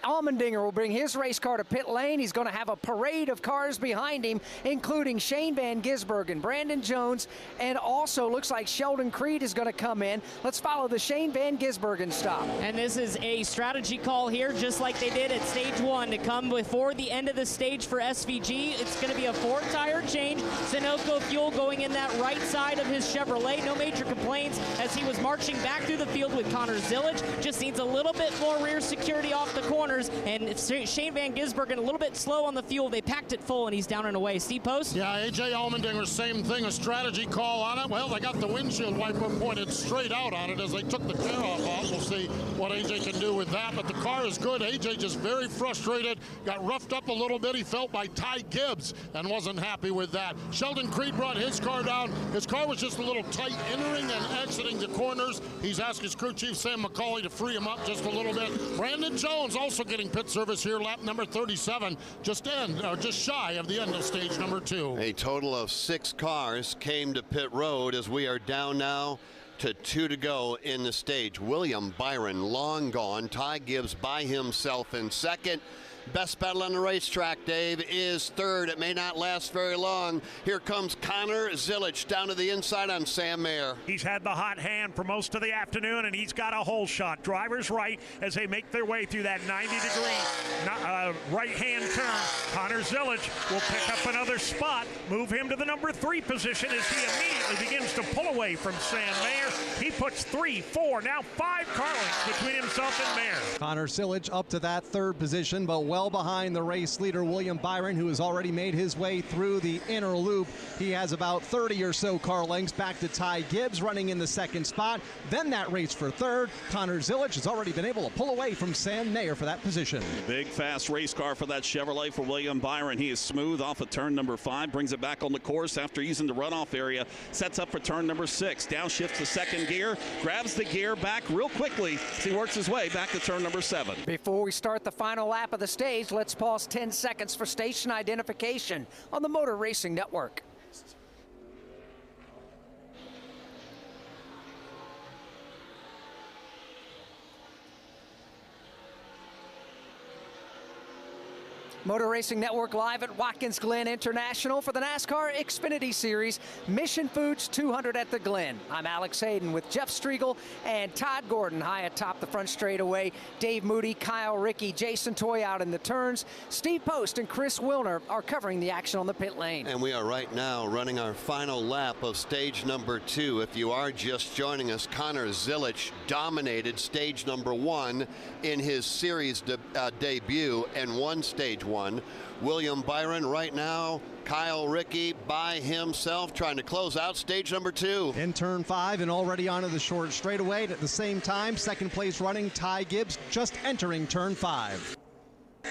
Allmendinger will bring his race car to pit lane. He's going to have a parade of cars behind him, including Shane Van Gisbergen, Brandon Jones, and also looks like Sheldon Creed is going to come in. Let's follow the Shane Van Gisbergen stop. And this is a strategy call here, just like they did at stage 1, to come before the end of the stage for SVG. It's going to be a 4-tire change. Sunoco fuel going in that right side of his Chevrolet. No major complaints as he was marching back through the field with Connor Zilich. Just needs a little bit more rear security off the corner. And Shane Van Gisbergen a little bit slow on the fuel. They packed it full, and he's down and away. Steve Post? Yeah, A.J. Allmendinger, same thing, a strategy call on it. Well, they got the windshield wiper pointed straight out on it as they took the care off. We'll see what A.J. can do with that, but the car is good. A.J. just very frustrated, got roughed up a little bit. He felt by Ty Gibbs and wasn't happy with that. Sheldon Creed brought his car down. His car was just a little tight entering and exiting the corners. He's asked his crew chief, Sam McCauley, to free him up just a little bit. Brandon Jones also getting pit service here, lap number 37, just shy of the end of stage number 2. A total of 6 cars came to pit road as we are down now to 2 to go in the stage. William Byron long gone. Ty Gibbs by himself in 2nd. Best battle on the racetrack, Dave, is 3rd. It may not last very long. Here comes Connor Zilich down to the inside on Sam Mayer. He's had the hot hand for most of the afternoon, and he's got a hole shot. Drivers right as they make their way through that 90-degree right-hand turn. Connor Zilich will pick up another spot, move him to the number 3 position as he immediately begins to pull away from Sam Mayer. He puts 3, 4, now 5 car lengths between himself and Mayer. Connor Zilich up to that 3rd position, but well behind the race leader, William Byron, who has already made his way through the inner loop. He has about 30 or so car lengths back to Ty Gibbs running in the 2nd spot. Then that race for 3rd. Connor Zilich has already been able to pull away from Sam Mayer for that position. Big, fast race car for that Chevrolet for William Byron. He is smooth off of turn number 5, brings it back on the course after using the runoff area, sets up for turn number 6, downshifts to 2nd gear, grabs the gear back real quickly as he works his way back to turn number 7. Before we start the final lap of the stage, let's pause 10 seconds for station identification on the Motor Racing Network. Motor Racing Network live at Watkins Glen International for the NASCAR Xfinity Series Mission Foods 200 at the Glen. I'm Alex Hayden with Jeff Striegel and Todd Gordon high atop the front straightaway. Dave Moody, Kyle Rickey, Jason Toy out in the turns. Steve Post and Chris Wilner are covering the action on the pit lane. And we are right now running our final lap of stage number 2. If you are just joining us, Connor Zilich dominated stage number 1 in his series debut and won stage 1. William Byron right now, Kyle Rickey by himself trying to close out stage number 2. In turn 5 and already onto the short straightaway. At the same time, 2nd place running Ty Gibbs just entering turn 5.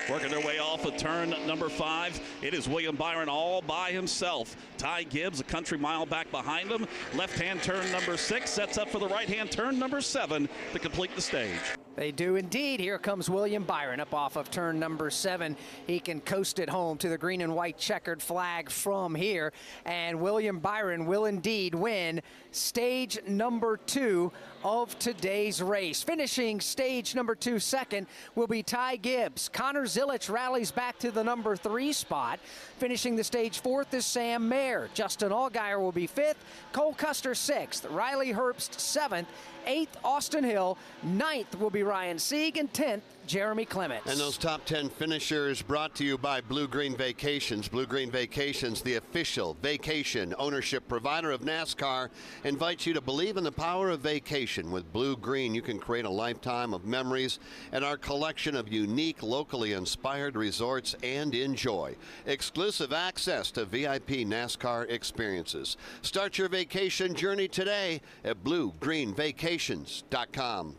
Working their way off of turn number 5. It is William Byron all by himself. Ty Gibbs a country mile back behind him. Left-hand turn number 6 sets up for the right-hand turn number 7 to complete the stage. They do indeed. Here comes William Byron up off of turn number 7. He can coast it home to the green and white checkered flag from here. And William Byron will indeed win stage number 2 of today's race. Finishing stage number 2 second will be Ty Gibbs. Connor Zilic rallies back to the number 3 spot. Finishing the stage 4th is Sam Mayer. Justin Allgaier will be 5th. Cole Custer 6th. Riley Herbst 7th. 8th, Austin Hill. 9th will be Ryan Sieg, and 10th, Jeremy Clements. And those top 10 finishers brought to you by Blue Green Vacations. Blue Green Vacations, the official vacation ownership provider of NASCAR, invites you to believe in the power of vacation. With Blue Green, you can create a lifetime of memories and our collection of unique, locally inspired resorts, and enjoy exclusive access to VIP NASCAR experiences. Start your vacation journey today at BlueGreenVacations.com.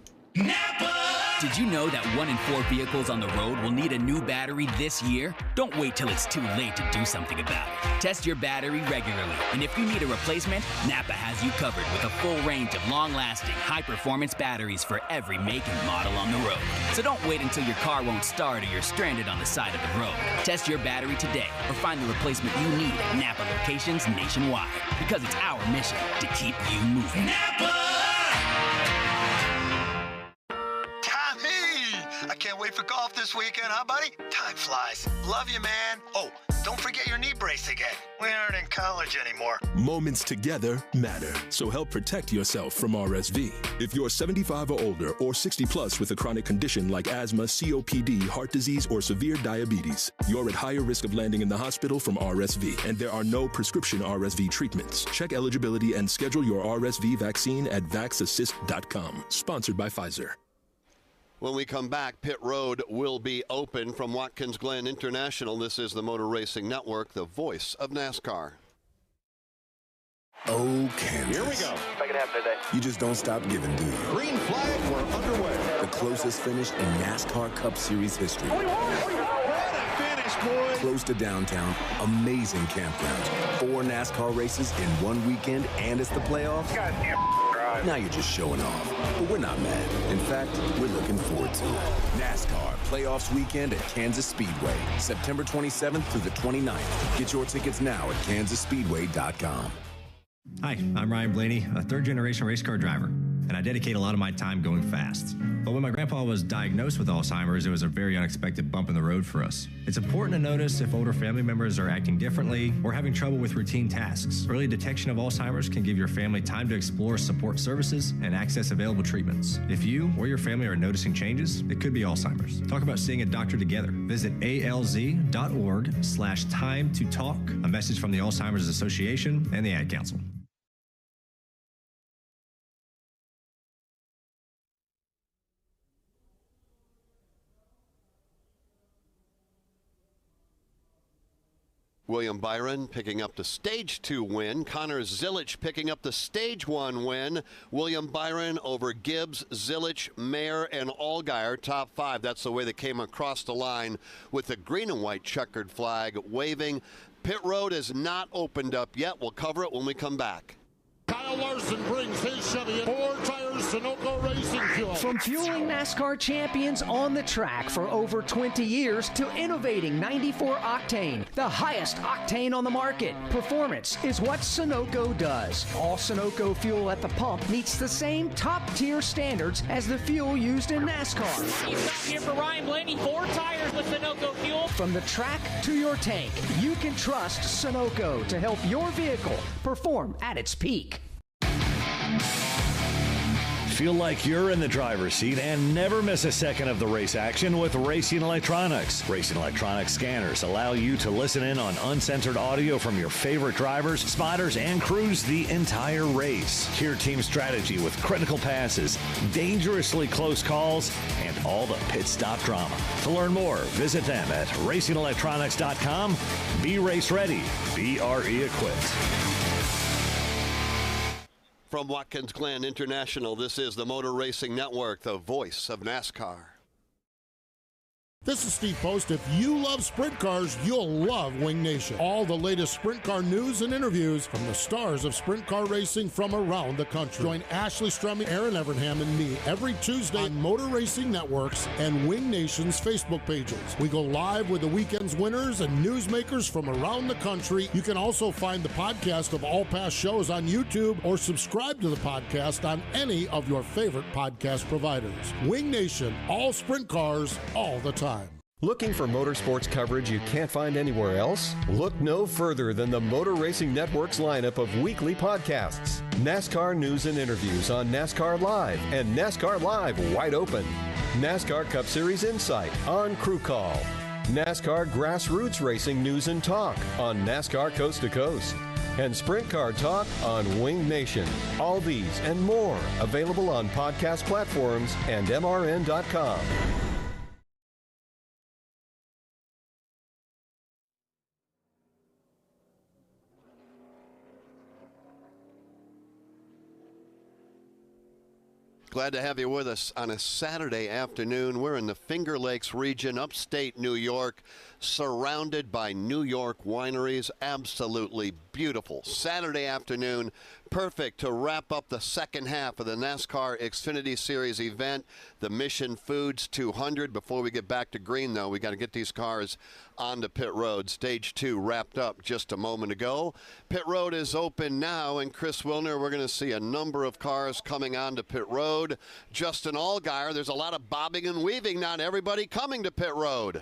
Did you know that 1 in 4 vehicles on the road will need a new battery this year? Don't wait till it's too late to do something about it. Test your battery regularly, and if you need a replacement, Napa has you covered with a full range of long-lasting, high-performance batteries for every make and model on the road. So don't wait until your car won't start or you're stranded on the side of the road. Test your battery today or find the replacement you need at Napa locations nationwide, because it's our mission to keep you moving. Napa! I can't wait for golf this weekend, huh, buddy? Time flies. Love you, man. Oh, don't forget your knee brace again. We aren't in college anymore. Moments together matter, so help protect yourself from RSV. If you're 75 or older or 60 plus with a chronic condition like asthma, COPD, heart disease, or severe diabetes, you're at higher risk of landing in the hospital from RSV, and there are no prescription RSV treatments. Check eligibility and schedule your RSV vaccine at vaxassist.com. Sponsored by Pfizer. When we come back, pit road will be open from Watkins Glen International. This is the Motor Racing Network, the voice of NASCAR. Oh, Kansas. Here we go. Second half today. You just don't stop giving, do you? Green flag, we're underway. The closest finish in NASCAR Cup Series history. What a finish, boys. Close to downtown, amazing campgrounds, 4 NASCAR races in one weekend, and it's the playoffs. Goddamn. Now you're just showing off. But we're not mad. In fact, we're looking forward to it. NASCAR Playoffs Weekend at Kansas Speedway, September 27th through the 29th. Get your tickets now at kansasspeedway.com. Hi, I'm Ryan Blaney, a third-generation race car driver, and I dedicate a lot of my time going fast. But when my grandpa was diagnosed with Alzheimer's, it was a very unexpected bump in the road for us. It's important to notice if older family members are acting differently or having trouble with routine tasks. Early detection of Alzheimer's can give your family time to explore support services and access available treatments. If you or your family are noticing changes, it could be Alzheimer's. Talk about seeing a doctor together. Visit alz.org/time to talk. A message from the Alzheimer's Association and the Ad Council. William Byron picking up the Stage 2 win. Connor Zilic picking up the Stage 1 win. William Byron over Gibbs, Zilic, Mayer, and Allgaier. Top 5. That's the way they came across the line with the green and white checkered flag waving. Pit road is not opened up yet. We'll cover it when we come back. Kyle Larson brings his Chevy in 4 tires Sunoco Racing Fuel. From fueling NASCAR champions on the track for over 20 years to innovating 94 octane, the highest octane on the market. Performance is what Sunoco does. All Sunoco fuel at the pump meets the same top-tier standards as the fuel used in NASCAR. You stop here for Ryan Blaney, 4 tires with Sunoco fuel. From the track to your tank, you can trust Sunoco to help your vehicle perform at its peak. Feel like you're in the driver's seat and never miss a second of the race action with Racing Electronics. Racing Electronics scanners allow you to listen in on uncensored audio from your favorite drivers, spotters, and crews the entire race. Hear team strategy with critical passes, dangerously close calls, and all the pit stop drama. To learn more, visit them at racingelectronics.com. Be race ready. Be RE equipped. From Watkins Glen International, this is the Motor Racing Network, the voice of NASCAR. This is Steve Post. If you love sprint cars, you'll love Wing Nation. All the latest sprint car news and interviews from the stars of sprint car racing from around the country. Join Ashley Strumming, Aaron Evernham, and me every Tuesday on Motor Racing Networks and Wing Nation's Facebook pages. We go live with the weekend's winners and newsmakers from around the country. You can also find the podcast of all past shows on YouTube or subscribe to the podcast on any of your favorite podcast providers. Wing Nation, all sprint cars, all the time. Looking for motorsports coverage you can't find anywhere else? Look no further than the Motor Racing Network's lineup of weekly podcasts. NASCAR news and interviews on NASCAR Live and NASCAR Live Wide Open. NASCAR Cup Series Insight on Crew Call. NASCAR Grassroots Racing News and Talk on NASCAR Coast to Coast. And Sprint Car Talk on Wing Nation. All these and more available on podcast platforms and MRN.com. Glad to have you with us on a Saturday afternoon. We're in the Finger Lakes region, upstate New York, surrounded by New York wineries. Absolutely beautiful Saturday afternoon. Perfect to wrap up the second half of the NASCAR Xfinity Series event, the Mission Foods 200. Before we get back to green, though, we got to get these cars onto pit road. Stage 2 wrapped up just a moment ago. Pit road is open now, and Chris Wilner, we're going to see a number of cars coming onto pit road. Justin Allgaier, there's a lot of bobbing and weaving, not everybody coming to pit road.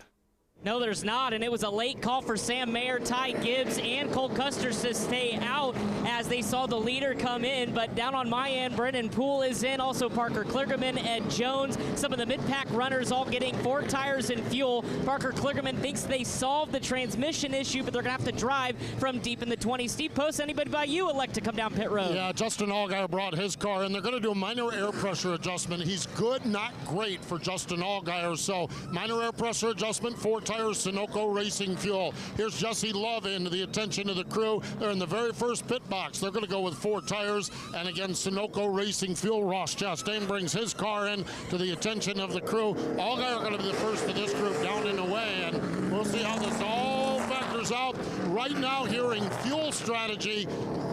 No, there's not, and it was a late call for Sam Mayer, Ty Gibbs, and Cole Custer to stay out as they saw the leader come in. But down on my end, Brendan Poole is in, also Parker Kligerman, Ed Jones. Some of the mid-pack runners all getting 4 tires and fuel. Parker Kligerman thinks they solved the transmission issue, but they're going to have to drive from deep in the 20s. Steve Post, anybody by you elect to come down pit road? Yeah, Justin Allgaier brought his car, and they're going to do a minor air pressure adjustment. He's good, not great for Justin Allgaier, so minor air pressure adjustment, 4 tires, Sunoco Racing Fuel. Here's Jesse Love in to the attention of the crew. They're in the very first pit box. They're going to go with 4 tires, and again, Sunoco Racing Fuel. Ross Chastain brings his car in to the attention of the crew. Allgaier are going to be the first of this group down and away, and we'll see how this all factors out. Right now, hearing fuel strategy,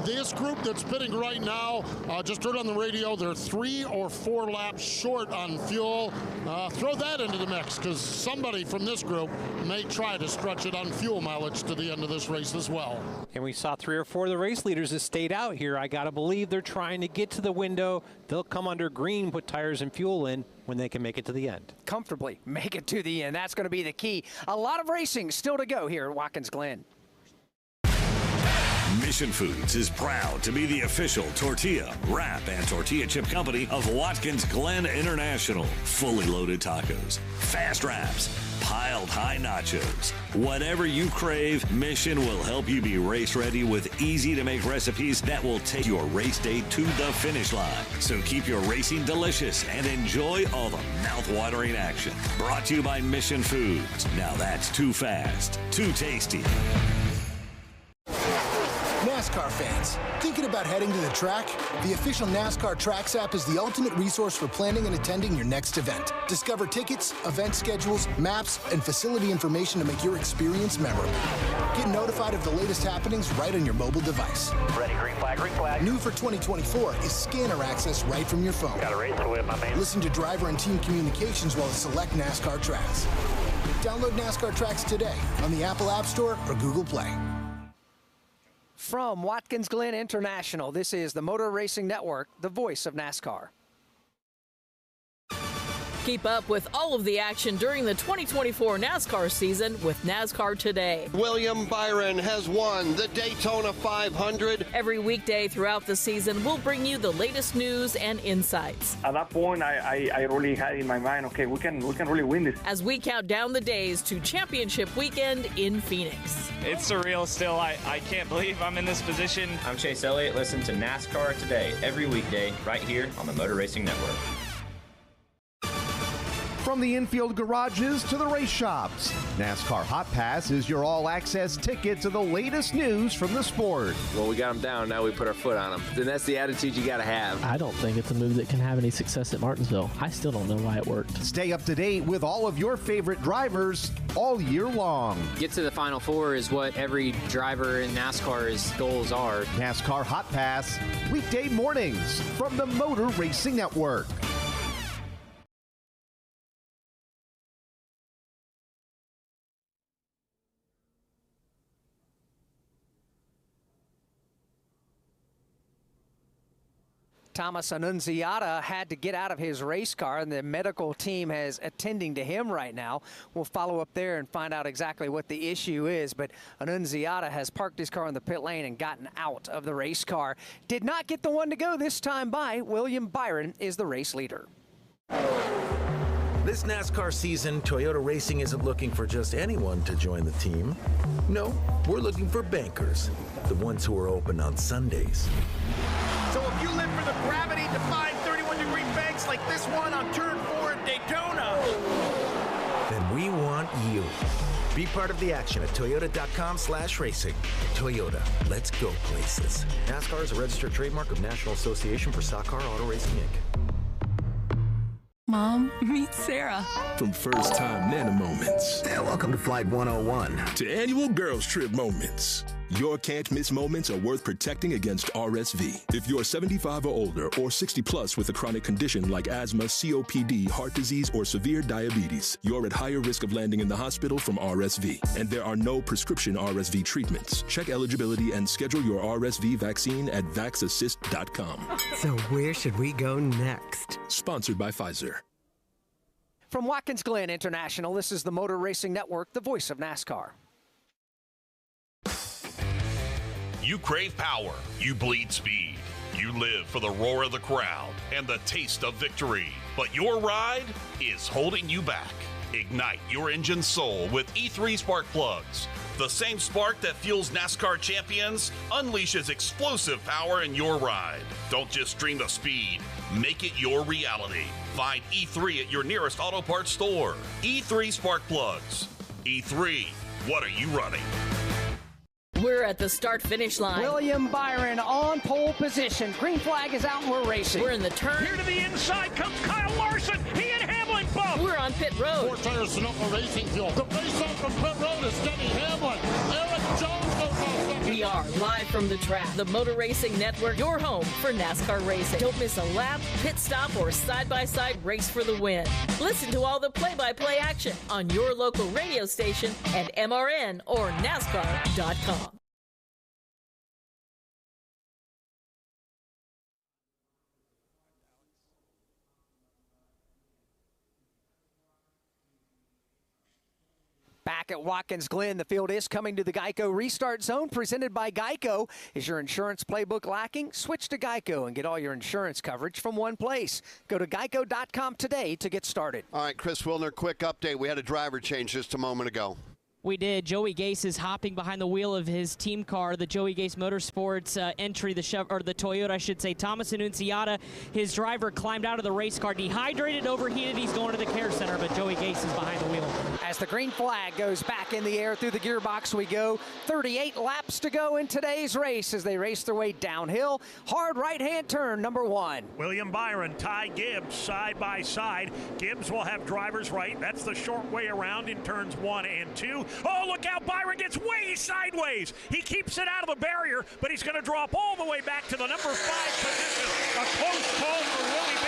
this group that's pitting right now, just heard on the radio, they're 3 or 4 laps short on fuel. Throw that into the mix, because somebody from this group may try to stretch it on fuel mileage to the end of this race as well. And we saw 3 or 4 of the race leaders that stayed out here. I got to believe they're trying to get to the window. They'll come under green, put tires and fuel in when they can make it to the end. Comfortably make it to the end. That's going to be the key. A lot of racing still to go here at Watkins Glen. Mission Foods is proud to be the official tortilla, wrap, and tortilla chip company of Watkins Glen International. Fully loaded tacos, fast wraps, piled high nachos. Whatever you crave, Mission will help you be race ready with easy to make recipes that will take your race day to the finish line. So keep your racing delicious and enjoy all the mouth-watering action. Brought to you by Mission Foods. Now that's too fast, too tasty. NASCAR fans, thinking about heading to the track? The official NASCAR Tracks app is the ultimate resource for planning and attending your next event. Discover tickets, event schedules, maps, and facility information to make your experience memorable. Get notified of the latest happenings right on your mobile device. Ready, green flag, green flag. New for 2024 is scanner access right from your phone. Got a race to win, my man. Listen to driver and team communications while at select NASCAR Tracks. Download NASCAR Tracks today on the Apple App Store or Google Play. From Watkins Glen International, this is the Motor Racing Network, the voice of NASCAR. Keep up with all of the action during the 2024 NASCAR season with NASCAR Today. William Byron has won the Daytona 500. Every weekday throughout the season, we'll bring you the latest news and insights. At that point, I really had in my mind, okay, we can really win this. As we count down the days to championship weekend in Phoenix. It's surreal still. I can't believe I'm in this position. I'm Chase Elliott. Listen to NASCAR Today every weekday right here on the Motor Racing Network. From the infield garages to the race shops, NASCAR Hot Pass is your all-access ticket to the latest news from the sport. Well, we got them down, now we put our foot on them. And that's the attitude you got to have. I don't think it's a move that can have any success at Martinsville. I still don't know why it worked. Stay up to date with all of your favorite drivers all year long. Get to the Final Four is what every driver in NASCAR's goals are. NASCAR Hot Pass, weekday mornings from the Motor Racing Network. Thomas Annunziata had to get out of his race car, and the medical team is attending to him right now. We'll follow up there and find out exactly what the issue is, but Annunziata has parked his car in the pit lane and gotten out of the race car. Did not get the one to go this time by. William Byron is the race leader. This NASCAR season, Toyota Racing isn't looking for just anyone to join the team. No, we're looking for bankers, the ones who are open on Sundays. So if you live for the gravity-defying 31-degree banks like this one on Turn 4 at Daytona, then we want you. Be part of the action at toyota.com/racing. Toyota, let's go places. NASCAR is a registered trademark of National Association for Stock Car Auto Racing, Inc. Mom, meet Sarah. From first-time Nana moments. Yeah, welcome to Flight 101. To annual girls trip moments. Your can't-miss moments are worth protecting against RSV. If you're 75 or older or 60 plus with a chronic condition like asthma, COPD, heart disease, or severe diabetes, you're at higher risk of landing in the hospital from RSV. And there are no prescription RSV treatments. Check eligibility and schedule your RSV vaccine at vaxassist.com. So where should we go next? Sponsored by Pfizer. From Watkins Glen International, this is the Motor Racing Network, the voice of NASCAR. You crave power, you bleed speed. You live for the roar of the crowd and the taste of victory. But your ride is holding you back. Ignite your engine's soul with E3 spark plugs. The same spark that fuels NASCAR champions unleashes explosive power in your ride. Don't just dream of speed, make it your reality. Find E3 at your nearest auto parts store. E3 spark plugs. E3, what are you running? We're at the start-finish line. William Byron on pole position. Green flag is out and we're racing. We're in the turn. Here to the inside comes Kyle Larson. He and Hamlin both. We're on pit road. 4 tires Sunoco Racing Fuel. The face off from pit road is Denny Hamlin. Eric Jones goes off second. We are live from the track. The Motor Racing Network, your home for NASCAR racing. Don't miss a lap, pit stop, or side-by-side race for the win. Listen to all the play-by-play action on your local radio station at MRN or NASCAR.com. Back at Watkins Glen, the field is coming to the Geico Restart Zone, presented by Geico. Is your insurance playbook lacking? Switch to Geico and get all your insurance coverage from one place. Go to geico.com today to get started. All right, Chris Wilner, quick update. We had a driver change just a moment ago. We did. Joey Gase is hopping behind the wheel of his team car, the Joey Gase Motorsports entry, the Toyota, I should say. Thomas Annunziata, his driver, climbed out of the race car, dehydrated, overheated. He's going to the care center, but Joey Gase is behind the wheel. As the green flag goes back in the air through the gearbox, we go. 38 laps to go in today's race as they race their way downhill. Hard right-hand turn, number 1. William Byron, Ty Gibbs, side by side. Gibbs will have driver's right. That's the short way around in turns 1 and 2. Oh, look out, Byron gets way sideways. He keeps it out of the barrier, but he's going to drop all the way back to the number 5 position. A close call for Willie B,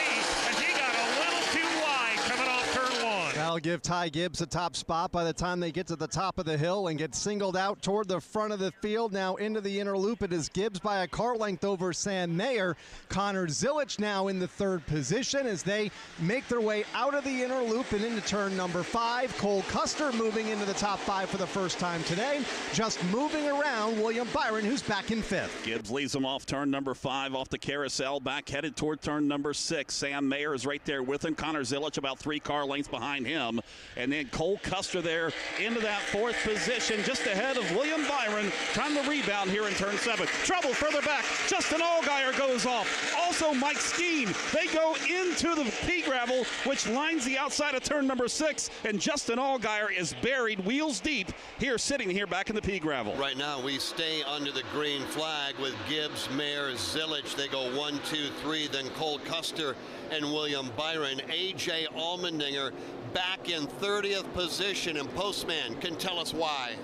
as he got a little too wide coming off turn 1. That'll give Ty Gibbs a top spot by the time they get to the top of the hill and get singled out toward the front of the field. Now into the inner loop. It is Gibbs by a car length over Sam Mayer. Connor Zilic now in the 3rd position as they make their way out of the inner loop and into turn number 5. Cole Custer moving into the top 5 for the first time today. Just moving around William Byron, who's back in 5th. Gibbs leads him off turn number 5 off the carousel, back headed toward turn number 6. Sam Mayer is right there with him. Connor Zilic about 3 car lengths behind him. him. And then Cole Custer there into that 4th position, just ahead of William Byron, trying to rebound here in turn 7. Trouble further back. Justin Allgaier goes off. Also Mike Skeen. They go into the pea gravel, which lines the outside of turn number 6, and Justin Allgaier is buried wheels deep here, sitting here back in the pea gravel. Right now we stay under the green flag with Gibbs, Mayer, Zilich. They go 1, 2, 3, then Cole Custer and William Byron. A.J. Allmendinger back in 30th position, and Postman can tell us why.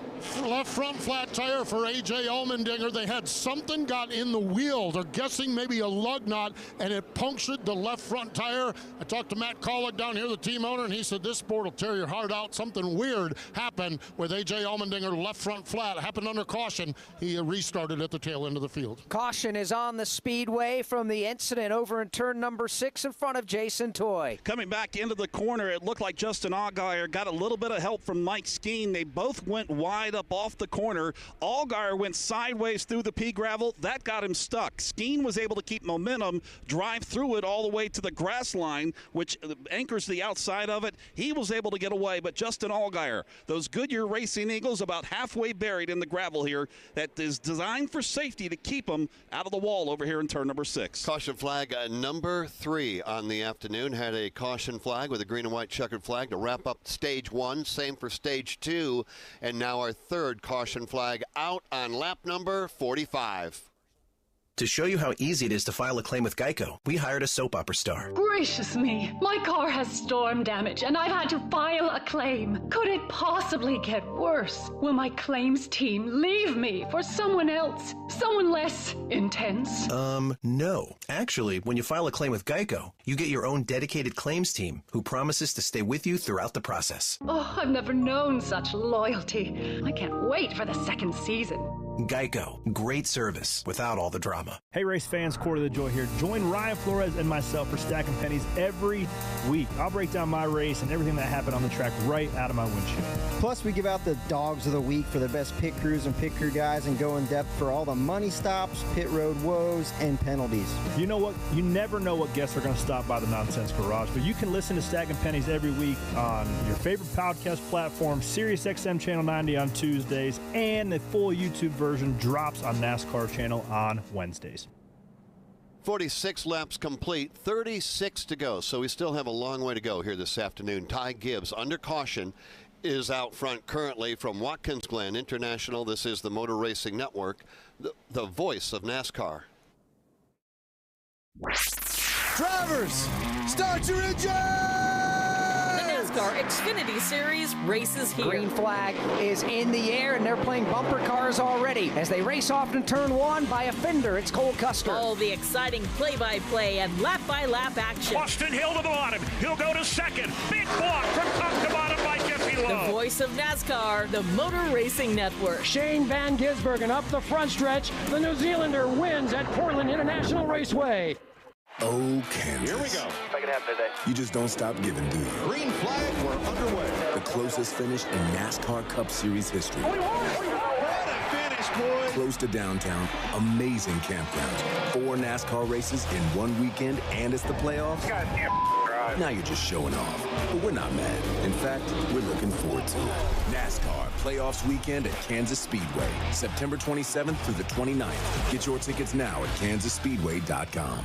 Left front flat tire for A.J. Allmendinger. They had something got in the wheel. They're guessing maybe a lug knot, and it punctured the left front tire. I talked to Matt Kollick down here, the team owner, and he said this sport will tear your heart out. Something weird happened with A.J. Allmendinger left front flat. Happened under caution. He restarted at the tail end of the field. Caution is on the speedway from the incident over in turn number 6 in front of Jason Toy. Coming back into the corner, it looked like Justin Allgaier got a little bit of help from Mike Skeen. They both went wide up off the corner. Allgaier went sideways through the pea gravel. That got him stuck. Skeen was able to keep momentum, drive through it all the way to the grass line, which anchors the outside of it. He was able to get away, but Justin Allgaier, those Goodyear Racing Eagles, about halfway buried in the gravel here, that is designed for safety to keep them out of the wall over here in turn number 6. Caution flag number 3 on the afternoon. Had a caution flag with a green and white checkered flag to wrap up stage 1. Same for stage 2. And now our 3rd caution flag out on lap number 45. To show you how easy it is to file a claim with Geico, we hired a soap opera star. Gracious me, my car has storm damage and I've had to file a claim. Could it possibly get worse? Will my claims team leave me for someone else? Someone less intense? No. Actually, when you file a claim with Geico, you get your own dedicated claims team who promises to stay with you throughout the process. Oh, I've never known such loyalty. I can't wait for the 2nd season. Geico. Great service without all the drama. Hey, race fans, Quarter of the Joy here. Join Ryan Flores and myself for Stacking Pennies every week. I'll break down my race and everything that happened on the track right out of my windshield. Plus, we give out the Dogs of the Week for the best pit crews and pit crew guys and go in depth for all the money stops, pit road woes, and penalties. You know what? You never know what guests are going to stop by the Nonsense Garage, but you can listen to Stacking Pennies every week on your favorite podcast platform, SiriusXM Channel 90 on Tuesdays, and the full YouTube version drops on NASCAR Channel on Wednesdays. 46 laps complete, 36 to go, so we still have a long way to go here this afternoon. Ty Gibbs, under caution, is out front currently from Watkins Glen International. This is the Motor Racing Network, the voice of NASCAR. Drivers, start your engine! NASCAR Xfinity Series races here. Green flag is in the air, and they're playing bumper cars already as they race off in turn 1 by a fender. It's Cole Custer. All the exciting play-by-play and lap-by-lap action. Austin Hill to the bottom. He'll go to 2nd. Big block from top to bottom by Jeffy Lowe. The voice of NASCAR, the Motor Racing Network. Shane Van Gisbergen up the front stretch. The New Zealander wins at Portland International Raceway. Oh, Kansas. Here we go. If I can have today. You just don't stop giving, do you? Green flag, we're underway. The closest finish in NASCAR Cup Series history. What a finish, boys. Close to downtown, amazing campgrounds, 4 NASCAR races in one weekend, and it's the playoffs. Goddamn right. Now you're just showing off. But we're not mad. In fact, we're looking forward to it. NASCAR Playoffs Weekend at Kansas Speedway, September 27th through the 29th. Get your tickets now at kansasspeedway.com.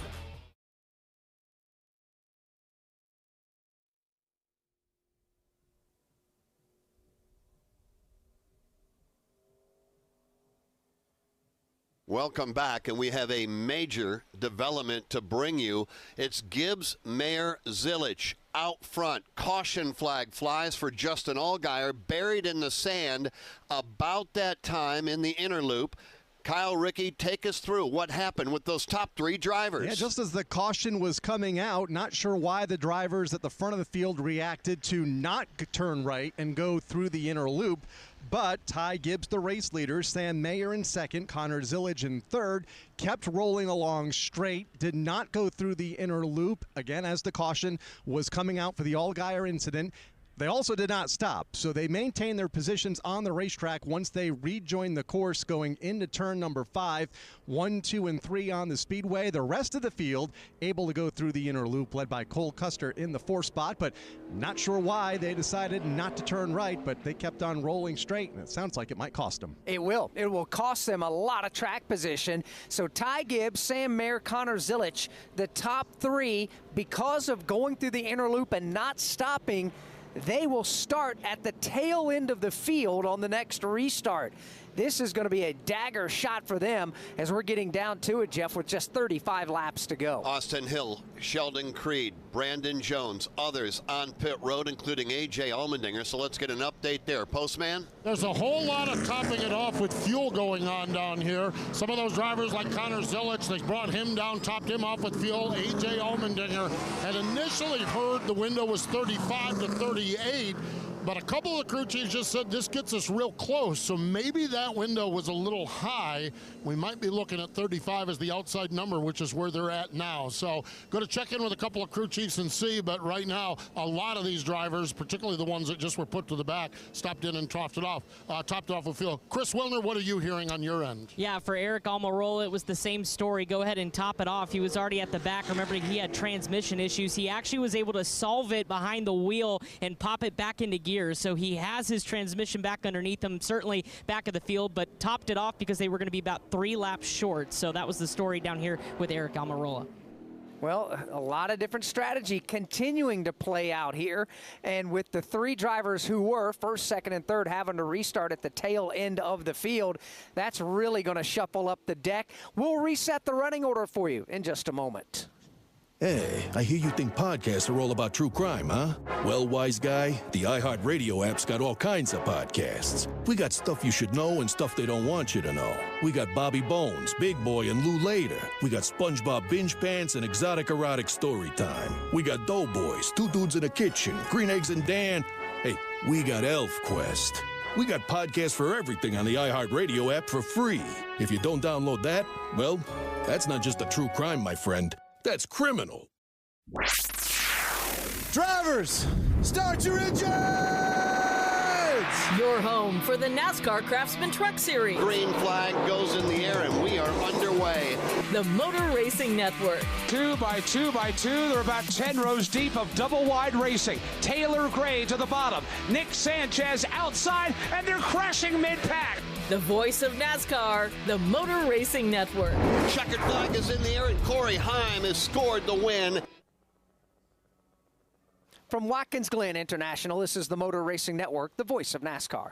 Welcome back, and we have a major development to bring you. It's Gibbs, Mayer, Zilich out front. Caution flag flies for Justin Allgaier, buried in the sand about that time in the inner loop. Kyle Rickey, take us through what happened with those top 3 drivers. Yeah, just as the caution was coming out, not sure why the drivers at the front of the field reacted to not turn right and go through the inner loop. But Ty Gibbs, the race leader, Sam Mayer in 2nd, Connor Zilich in 3rd, kept rolling along straight, did not go through the inner loop, again, as the caution was coming out for the Allgaier incident. They also did not stop, so they maintained their positions on the racetrack once they rejoined the course going into turn number 5. 1, 2, and 3 on the speedway. The rest of the field able to go through the inner loop, led by Cole Custer in the 4th spot, but not sure why they decided not to turn right, but they kept on rolling straight, and it sounds like it might cost them. It will. It will cost them a lot of track position. So Ty Gibbs, Sam Mayer, Connor Zilich, the top 3, because of going through the inner loop and not stopping, they will start at the tail end of the field on the next restart. This is going to be a dagger shot for them as we're getting down to it, Jeff, with just 35 laps to go. Austin Hill, Sheldon Creed, Brandon Jones, others on pit road, including A.J. Allmendinger. So let's get an update there. Postman? There's a whole lot of topping it off with fuel going on down here. Some of those drivers like Connor Zilich, they brought him down, topped him off with fuel. A.J. Allmendinger had initially heard the window was 35 to 38. But a couple of crew chiefs just said this gets us real close, so maybe that window was a little high. We might be looking at 35 as the outside number, which is where they're at now. So going to check in with a couple of crew chiefs and see, but right now a lot of these drivers, particularly the ones that just were put to the back, stopped in and topped it off with fuel. Chris Wilner, what are you hearing on your end? Yeah, for Eric Almirola, it was the same story. Go ahead and top it off. He was already at the back. Remember, he had transmission issues. He actually was able to solve it behind the wheel and pop it back into gear. So he has his transmission back underneath him, certainly back of the field, but topped it off because they were going to be about 3 laps short. So that was the story down here with Eric Almirola. Well, a lot of different strategy continuing to play out here. And with the 3 drivers who were first, second, and third having to restart at the tail end of the field, that's really going to shuffle up the deck. We'll reset the running order for you in just a moment. Hey, I hear you think podcasts are all about true crime, huh? Well, wise guy, the iHeartRadio app's got all kinds of podcasts. We got stuff you should know and stuff they don't want you to know. We got Bobby Bones, Big Boy, and Lou Later. We got SpongeBob Binge Pants and Exotic Erotic Story Time. We got Doughboys, Two Dudes in the Kitchen, Green Eggs and Dan. Hey, we got Elf Quest. We got podcasts for everything on the iHeartRadio app for free. If you don't download that, well, that's not just a true crime, my friend. That's criminal. Drivers, start your engines! Your home for the NASCAR Craftsman Truck Series. Green flag goes in the air and we are underway. The Motor Racing Network. 2 by 2 by 2. They're about 10 rows deep of double wide racing. Taylor Gray to the bottom. Nick Sanchez outside, and they're crashing mid-pack. The voice of NASCAR, the Motor Racing Network. Checkered flag is in the air and Corey Heim has scored the win. From Watkins Glen International, this is the Motor Racing Network, the voice of NASCAR.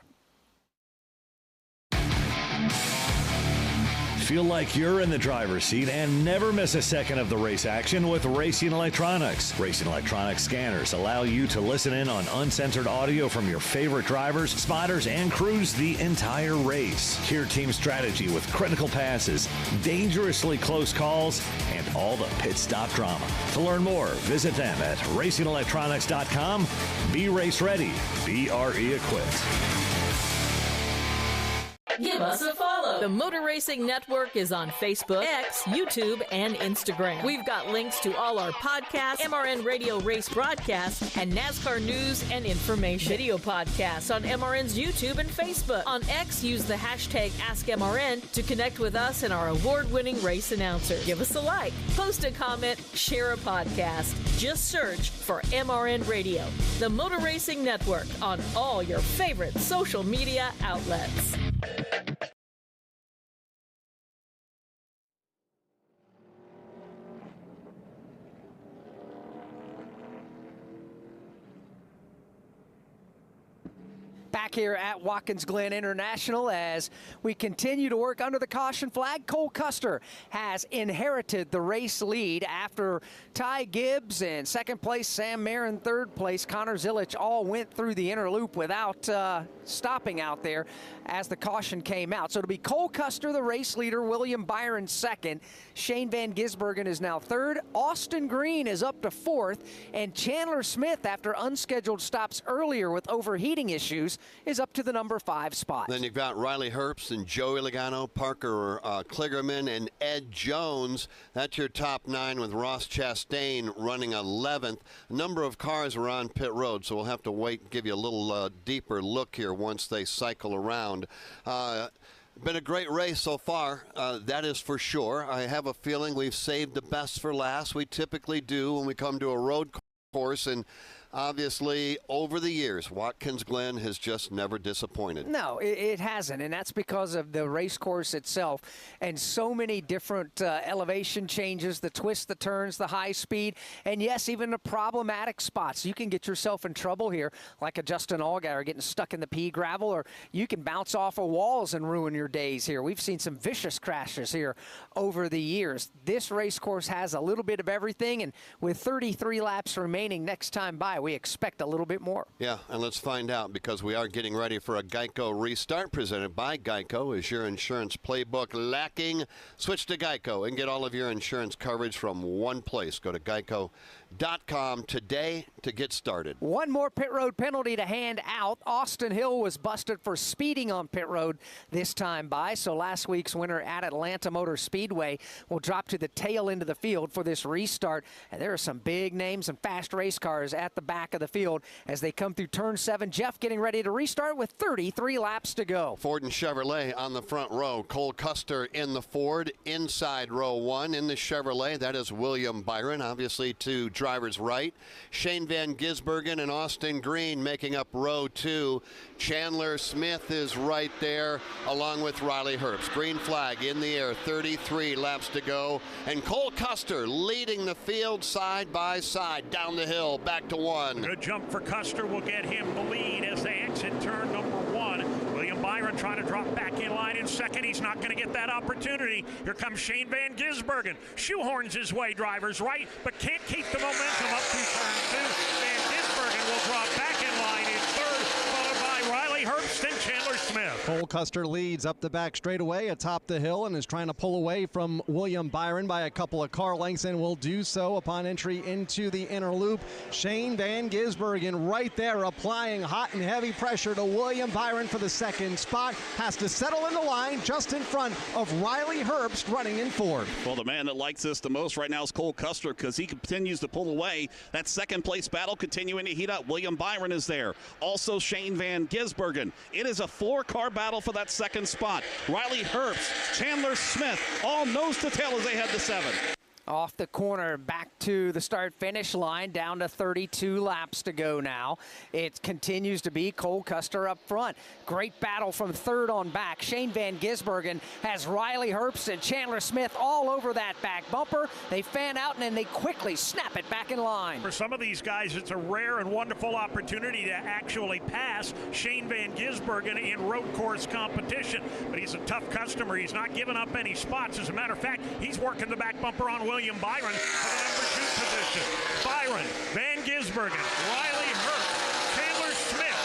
Feel like you're in the driver's seat and never miss a second of the race action with Racing Electronics. Racing Electronics scanners allow you to listen in on uncensored audio from your favorite drivers, spotters, and crews the entire race. Hear team strategy with critical passes, dangerously close calls, and all the pit stop drama. To learn more, visit them at racingelectronics.com. Be race ready. Be RE equipped. Give us a follow. The Motor Racing Network is on Facebook, X, YouTube, and Instagram. We've got links to all our podcasts, MRN Radio race broadcasts, and NASCAR news and information. Video podcasts on MRN's YouTube and Facebook. On X, use the hashtag AskMRN to connect with us and our award-winning race announcers. Give us a like, post a comment, share a podcast. Just search for MRN Radio. The Motor Racing Network on all your favorite social media outlets. Back here at Watkins Glen International as we continue to work under the caution flag. Cole Custer has inherited the race lead after Ty Gibbs in second place, Sam Mayer in third place. Connor Zilich all went through the inner loop without stopping out there as the caution came out. So it'll be Cole Custer, the race leader, William Byron second. Shane Van Gisbergen is now third. Austin Green is up to fourth. And Chandler Smith, after unscheduled stops earlier with overheating issues, is up to the number 5 spot. Then you've got Riley Herbst and Joey Logano, Parker Kligerman, and Ed Jones. That's your top 9 with Ross Chastain running 11th. A number of cars are on pit road, so we'll have to wait and give you a little deeper look here once they cycle around. Been a great race so far, that is for sure. I have a feeling we've saved the best for last. We typically do when we come to a road course, and obviously, over the years, Watkins Glen has just never disappointed. No, it hasn't, and that's because of the race course itself and so many different elevation changes, the twists, the turns, the high speed, and yes, even the problematic spots. You can get yourself in trouble here, like a Justin Allgaier getting stuck in the pea gravel, or you can bounce off of walls and ruin your days here. We've seen some vicious crashes here over the years. This race course has a little bit of everything, and with 33 laps remaining next time by, we expect a little bit more. Yeah, and let's find out, because we are getting ready for a Geico restart presented by Geico. Is your insurance playbook lacking? Switch to Geico and get all of your insurance coverage from one place. Go to geico.com today to get started. One more pit road penalty to hand out. Austin Hill was busted for speeding on pit road this time by, so last week's winner at Atlanta Motor Speedway will drop to the tail end of the field for this restart. And there are some big names and fast race cars at the back of the field as they come through turn 7. Jeff getting ready to restart with 33 laps to go. Ford and Chevrolet on the front row. Cole Custer in the Ford. Inside row 1 in the Chevrolet, that is William Byron, obviously to driver's right. Shane Van Gisbergen and Austin Green making up row 2. Chandler Smith is right there along with Riley Herbst. Green flag in the air, 33 laps to go. And Cole Custer leading the field side by side down the hill, back to 1. Good jump for Custer will get him the lead as they exit turn number 1. William Byron trying to drop back in line in second. He's not going to get that opportunity. Here comes Shane Van Gisbergen. Shoehorns his way, driver's right, but can't keep the momentum up through turn 2. Van Gisbergen will drop back in line in third, followed by Riley Herbst and Chandler Smith. Cole Custer leads up the back straightaway atop the hill and is trying to pull away from William Byron by a couple of car lengths, and will do so upon entry into the inner loop. Shane Van Gisbergen right there applying hot and heavy pressure to William Byron for the second spot. Has to settle in the line just in front of Riley Herbst running in Ford. Well, the man that likes this the most right now is Cole Custer, because he continues to pull away. That second place battle continuing to heat up. William Byron is there. Also Shane Van Gisbergen. It is a 4-car battle for that second spot. Riley Herbst, Chandler Smith, all nose to tail as they head to 7. Off the corner, back to the start-finish line, down to 32 laps to go now. It continues to be Cole Custer up front. Great battle from third on back. Shane Van Gisbergen has Riley Herbst and Chandler Smith all over that back bumper. They fan out, and then they quickly snap it back in line. For some of these guys, it's a rare and wonderful opportunity to actually pass Shane Van Gisbergen in road course competition. But he's a tough customer. He's not giving up any spots. As a matter of fact, he's working the back bumper on William Byron for the number 2 position. Byron, Van Gisbergen, Riley Herbst, Chandler Smith,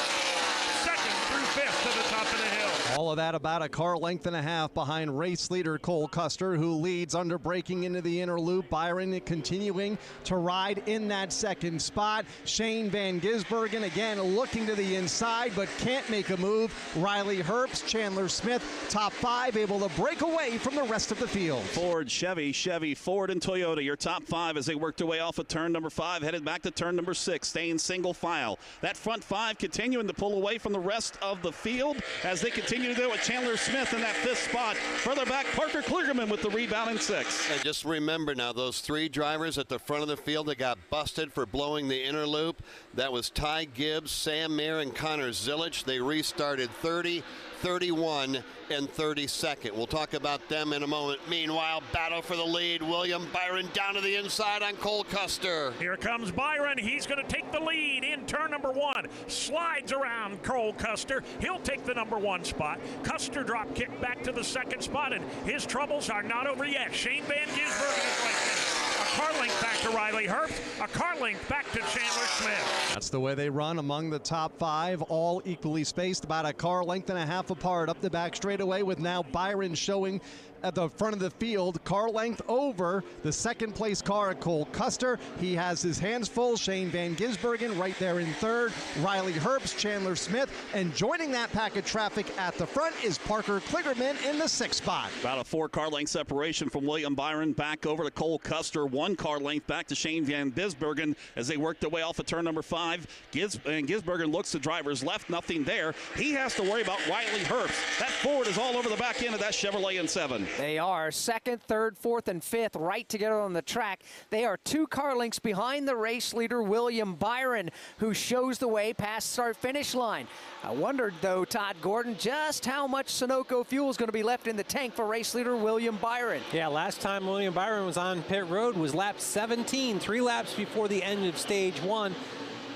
2nd through 5th to the top of the hill. All of that about a car length and a half behind race leader Cole Custer, who leads under braking into the inner loop. Byron continuing to ride in that second spot. Shane Van Gisbergen again looking to the inside but can't make a move. Riley Herbst, Chandler Smith, top 5, able to break away from the rest of the field. Ford, Chevy, Ford, and Toyota, your top 5 as they work their way off of turn number 5, headed back to turn number 6, staying single file. That front 5 continuing to pull away from the rest of the field as they continue to do it with Chandler Smith in that 5th spot. Further back, Parker Kligerman with the rebound in 6. And just remember now, those 3 drivers at the front of the field that got busted for blowing the inner loop, that was Ty Gibbs, Sam Mayer, and Connor Zilich. They restarted 30, 31, and 32nd. We'll talk about them in a moment. Meanwhile, battle for the lead. William Byron down to the inside on Cole Custer. Here comes Byron. He's going to take the lead in turn number 1. Slides around Cole Custer. He'll take the number 1 spot. Custer drop kick back to the 2nd spot, and his troubles are not over yet. Shane Van Gisbergen is right there. car length back to Riley Herbst, a car length back to Chandler Smith. That's the way they run among the top 5, all equally spaced, about a car length and a half apart up the back straightaway, with now Byron showing at the front of the field, car length over the second place car at Cole Custer. He has his hands full. Shane Van Gisbergen right there in third. Riley Herbst, Chandler Smith, and joining that pack of traffic at the front is Parker Kligerman in the 6th spot. About a 4 car length separation from William Byron back over to Cole Custer. 1 car length back to Shane Van Gisbergen as they work their way off of turn number 5. Gisbergen looks to driver's left, nothing there. He has to worry about Riley Herbst. That Ford is all over the back end of that Chevrolet in 7. They are 2nd, 3rd, 4th, and 5th right together on the track. They are 2 car lengths behind the race leader, William Byron, who shows the way past start finish line. I wondered, though, Todd Gordon, just how much Sunoco fuel is going to be left in the tank for race leader William Byron. Yeah, last time William Byron was on pit road was lap 17, 3 laps before the end of stage 1.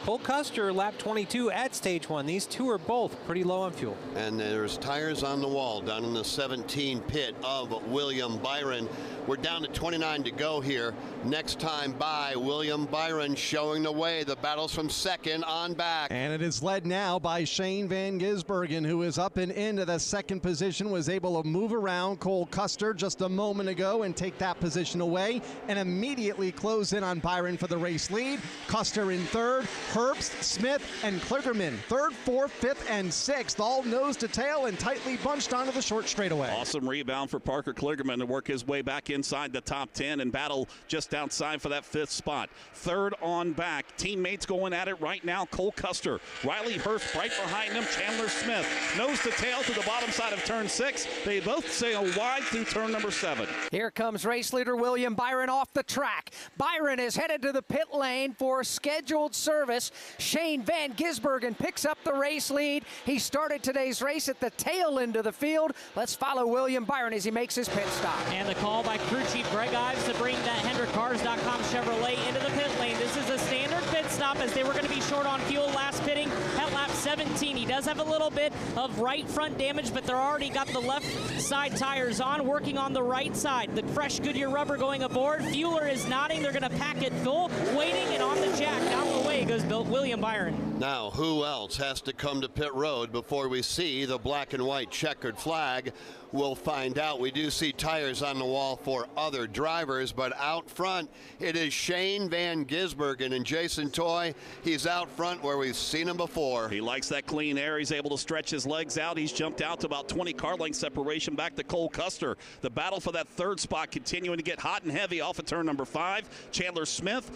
Cole Custer, lap 22 at stage 1. These two are both pretty low on fuel. And there's tires on the wall down in the 17 pit of William Byron. We're down to 29 to go here. Next time by, William Byron showing the way. The battle's from 2nd on back. And it is led now by Shane Van Gisbergen, who is up and into the 2nd position, was able to move around Cole Custer just a moment ago and take that position away, and immediately close in on Byron for the race lead. Custer in 3rd, Herbst, Smith, and Kligerman 3rd, 4th, 5th, and 6th, all nose to tail and tightly bunched onto the short straightaway. Awesome rebound for Parker Kligerman to work his way back inside the top 10 and battle just outside for that 5th spot. 3rd on back. Teammates going at it right now. Cole Custer, Riley Herbst right behind him. Chandler Smith, nose to tail to the bottom side of turn 6. They both sail wide through turn number 7. Here comes race leader William Byron off the track. Byron is headed to the pit lane for scheduled service. Shane Van Gisbergen picks up the race lead. He started today's race at the tail end of the field. Let's follow William Byron as he makes his pit stop. And the call by crew chief Greg Ives to bring that HendrickCars.com Chevrolet into the pit lane. This is a standard pit stop as they were going to be short on fuel last pitting at lap 17. He does have a little bit of right front damage, but they're already got the left side tires on, working on the right side. The fresh Goodyear rubber going aboard. Fueler is nodding. They're going to pack it full, waiting, and on the jack. Down the way goes William Byron. Now, who else has to come to pit road before we see the black and white checkered flag? We'll find out. We do see tires on the wall for other drivers, but out front, it is Shane Van Gisbergen. And Jason Toy, he's out front where we've seen him before. He likes that clean air. He's able to stretch his legs out. He's jumped out to about 20 car length separation back to Cole Custer. The battle for that 3rd spot continuing to get hot and heavy off of turn number 5. Chandler Smith,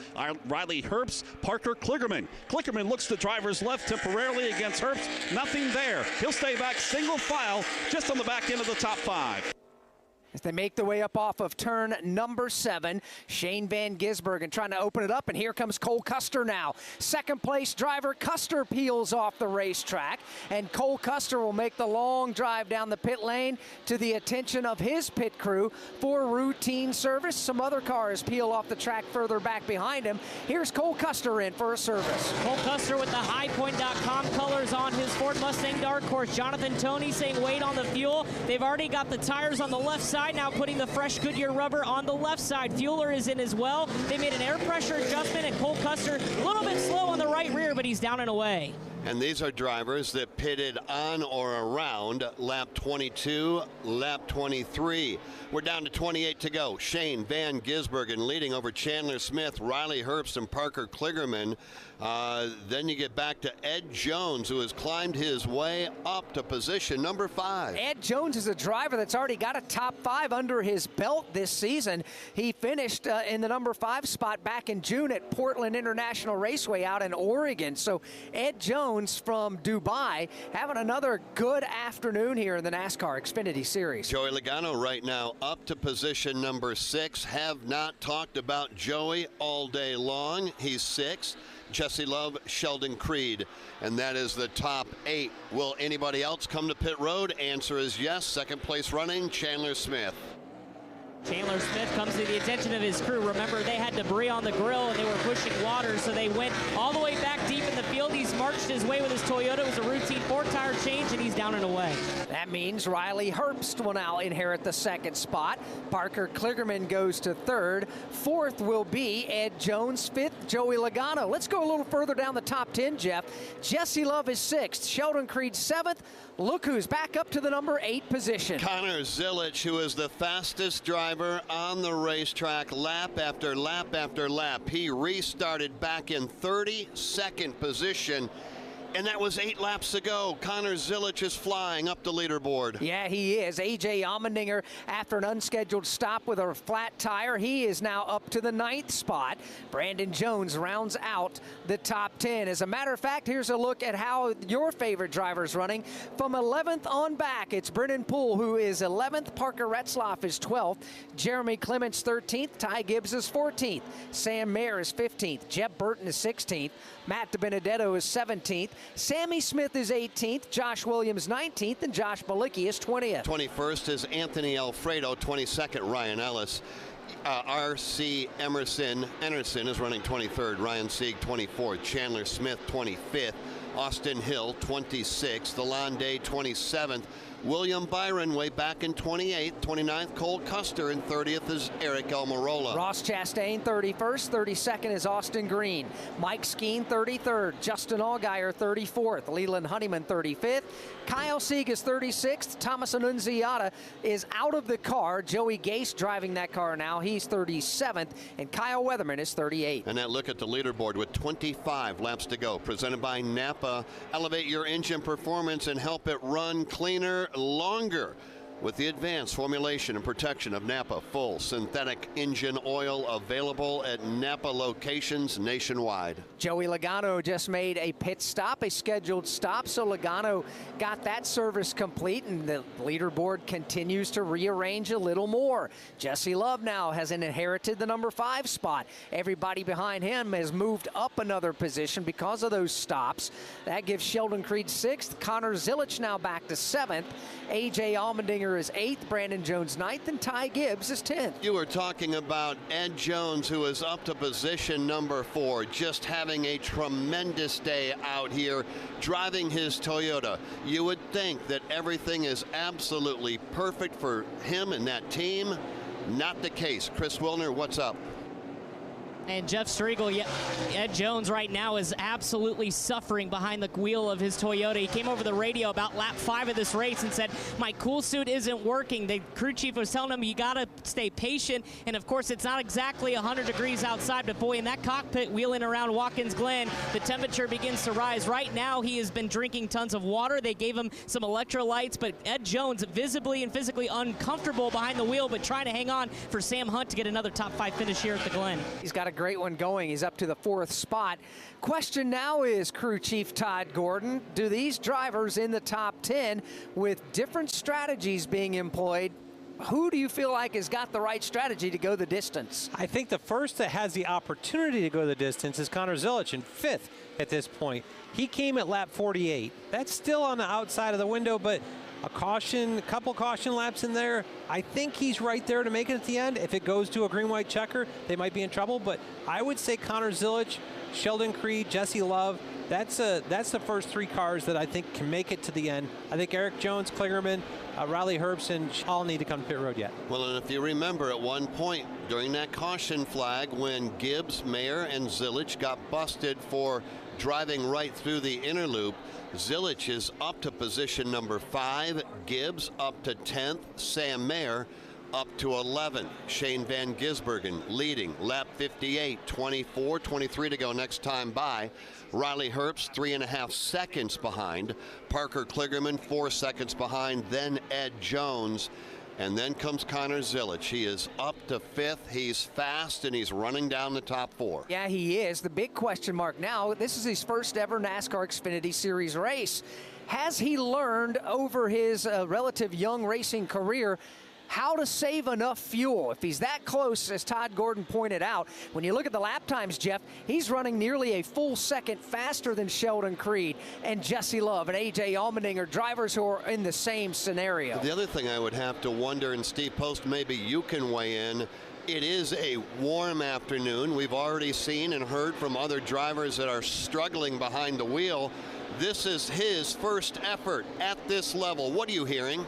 Riley Herbst, Parker Kligerman. Kligerman looks to driver's left temporarily against Herbst. Nothing there. He'll stay back single file just on the back end of the top 5. As they make their way up off of turn number 7, Shane Van Gisbergen trying to open it up, and here comes Cole Custer now. 2nd place driver Custer peels off the racetrack, and Cole Custer will make the long drive down the pit lane to the attention of his pit crew for routine service. Some other cars peel off the track further back behind him. Here's Cole Custer in for a service. Cole Custer with the highpoint.com colors on his Ford Mustang Dark Horse. Jonathan Toney saying wait on the fuel. They've already got the tires on the left side, now putting the fresh Goodyear rubber on the left side. Fueler is in as well. They made an air pressure adjustment, and Cole Custer a little bit slow on the right rear, but he's down and away. And these are drivers that pitted on or around lap 22, lap 23. We're down to 28 to go. Shane Van Gisbergen leading over Chandler Smith, Riley Herbst, and Parker Kligerman. Then you get back to Ed Jones, who has climbed his way up to position number 5. Ed Jones is a driver that's already got a top 5 under his belt this season. He finished in the number 5 spot back in June at Portland International Raceway out in Oregon. So Ed Jones from Dubai having another good afternoon here in the NASCAR Xfinity Series. Joey Logano right now up to position number 6. Have not talked about Joey all day long. He's 6th. Jesse Love, Sheldon Creed, and that is the top 8. Will anybody else come to pit road? Answer is yes. 2nd place running, Chandler Smith. Chandler Smith comes to the attention of his crew. Remember, they had debris on the grill and they were pushing water, so they went all the way back deep in the field. He's marched his way with his Toyota. It was a routine 4-tire change, and he's down and away. That means Riley Herbst will now inherit the second spot. Parker Kligerman goes to third. Fourth will be Ed Jones. Fifth, Joey Logano. Let's go a little further down the top 10, Jeff. Jesse Love is sixth. Sheldon Creed seventh. Look who's back up to the number 8 position. Connor Zilich, who is the fastest driver on the racetrack lap after lap after lap. He restarted back in 32nd position, and that was 8 laps ago. Connor Zilich is flying up the leaderboard. Yeah, he is. A.J. Allmendinger, after an unscheduled stop with a flat tire, he is now up to the 9th spot. Brandon Jones rounds out the top 10. As a matter of fact, here's a look at how your favorite driver's running. From 11th on back, it's Brennan Poole, who is 11th. Parker Retzlaff is 12th. Jeremy Clements 13th. Ty Gibbs is 14th. Sam Mayer is 15th. Jeb Burton is 16th. Matt DiBenedetto is 17th. Sammy Smith is 18th. Josh Williams 19th. And Josh Malicki is 20th. 21st is Anthony Alfredo. 22nd, Ryan Ellis. R.C. Emerson is running 23rd. Ryan Sieg 24th. Chandler Smith 25th. Austin Hill 26th. Alon Day 27th. William Byron way back in 28th. 29th, Cole Custer, and 30th is Eric Almirola. Ross Chastain 31st. 32nd is Austin Green. Mike Skeen 33rd. Justin Allgaier 34th. Leland Honeyman 35th. Kyle Sieg is 36th. Thomas Annunziata is out of the car. Joey Gase driving that car now. He's 37th. And Kyle Weatherman is 38th. And that look at the leaderboard with 25 laps to go. Presented by Napa. Elevate your engine performance and help it run cleaner longer with the advanced formulation and protection of Napa full synthetic engine oil, available at Napa locations nationwide. Joey Logano just made a pit stop, a scheduled stop, so Logano got that service complete, and the leaderboard continues to rearrange a little more. Jesse Love now has inherited the number 5 spot. Everybody behind him has moved up another position because of those stops. That gives Sheldon Creed 6th. Connor Zilich now back to 7th. A.J. Allmendinger is 8th, Brandon Jones 9th, and Ty Gibbs is 10th. You were talking about Ed Jones, who is up to position number 4, just having a tremendous day out here driving his Toyota. You would think that everything is absolutely perfect for him and that team. Not the case. Chris Wilner, what's up? And Jeff Striegel, Ed Jones right now is absolutely suffering behind the wheel of his Toyota. He came over the radio about lap 5 of this race and said, my cool suit isn't working. The crew chief was telling him, you got to stay patient. And of course, it's not exactly 100 degrees outside, but boy, in that cockpit wheeling around Watkins Glen, the temperature begins to rise. Right now, he has been drinking tons of water. They gave him some electrolytes, but Ed Jones visibly and physically uncomfortable behind the wheel, but trying to hang on for Sam Hunt to get another top 5 finish here at the Glen. He's got a great one going. He's up to the 4th spot. Question now is, crew chief Todd Gordon, do these drivers in the top 10 with different strategies being employed, who do you feel like has got the right strategy to go the distance? I think the first that has the opportunity to go the distance is Connor Zilich in 5th at this point. He came at lap 48. That's still on the outside of the window, but a couple caution laps in there. I think he's right there to make it at the end. If it goes to a green-white checker, they might be in trouble. But I would say Connor Zilich, Sheldon Creed, Jesse Love, that's the first 3 cars that I think can make it to the end. I think Eric Jones, Kligerman, Riley Herbst all need to come to pit road yet. Well, and if you remember at one point during that caution flag when Gibbs, Mayer, and Zilich got busted for driving right through the inner loop, Zilich is up to position number 5, Gibbs up to 10th, Sam Mayer up to 11th. Shane Van Gisbergen leading lap 58, 23 to go next time by. Riley Herbst 3.5 seconds behind. Parker Kligerman 4 seconds behind, then Ed Jones. And then comes Connor Zilich. He is up to 5th. He's fast, and he's running down the top 4. Yeah, he is. The big question mark now, this is his first ever NASCAR Xfinity Series race. Has he learned over his relative young racing career how to save enough fuel. If he's that close, as Todd Gordon pointed out, when you look at the lap times, Jeff, he's running nearly a full second faster than Sheldon Creed and Jesse Love and A.J. Allmendinger, drivers who are in the same scenario. The other thing I would have to wonder, and Steve Post, maybe you can weigh in, it is a warm afternoon. We've already seen and heard from other drivers that are struggling behind the wheel. This is his first effort at this level. What are you hearing?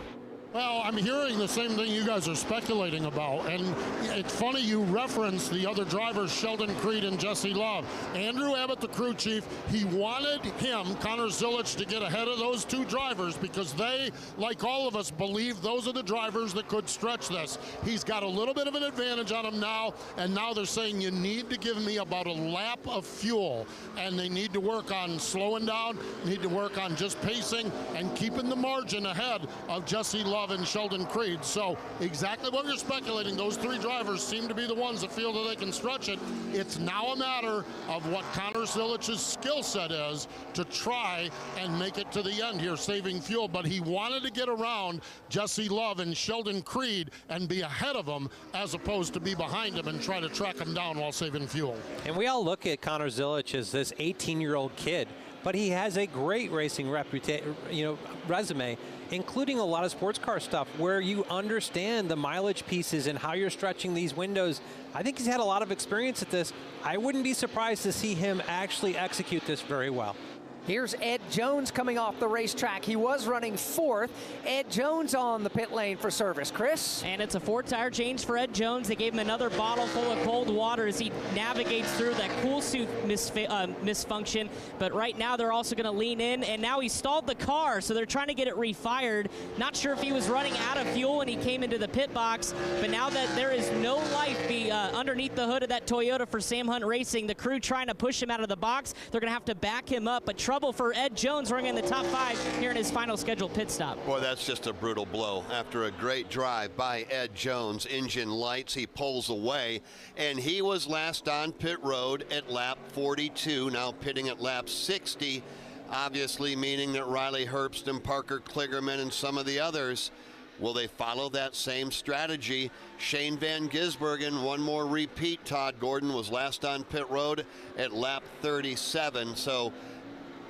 Well, I'm hearing the same thing you guys are speculating about, and it's funny you reference the other drivers, Sheldon Creed and Jesse Love. Andrew Abbott, the crew chief, he wanted him, Connor Zilich, to get ahead of those two drivers because they, like all of us, believe those are the drivers that could stretch this. He's got a little bit of an advantage on him now, and now they're saying you need to give me about a lap of fuel, and they need to work on slowing down, need to work on just pacing and keeping the margin ahead of Jesse Love and Sheldon Creed. So exactly what you're speculating, those three drivers seem to be the ones that feel that they can stretch it. It's now a matter of what Connor Zilich's skill set is to try and make it to the end here, saving fuel. But he wanted to get around Jesse Love and Sheldon Creed and be ahead of them as opposed to be behind him and try to track him down while saving fuel. And we all look at Connor Zilich as this 18-year-old kid, but he has a great racing resume, including a lot of sports car stuff where you understand the mileage pieces and how you're stretching these windows. I think he's had a lot of experience at this. I wouldn't be surprised to see him actually execute this very well. Here's Ed Jones coming off the racetrack. He was running fourth. Ed Jones on the pit lane for service. Chris? And it's a 4-tire change for Ed Jones. They gave him another bottle full of cold water as he navigates through that cool suit misfunction. But right now they're also going to lean in, and now he stalled the car, so they're trying to get it refired. Not sure if he was running out of fuel when he came into the pit box, but now that there is no life underneath the hood of that Toyota for Sam Hunt Racing, the crew trying to push him out of the box. They're going to have to back him up, but trouble for Ed Jones running in the top 5 here in his final scheduled pit stop. Boy, that's just a brutal blow. After a great drive by Ed Jones, engine lights, he pulls away, and he was last on pit road at lap 42, now pitting at lap 60, obviously meaning that Riley Herbst and Parker Kligerman and some of the others, will they follow that same strategy? Shane Van Gisbergen, one more repeat. Todd Gordon was last on pit road at lap 37, so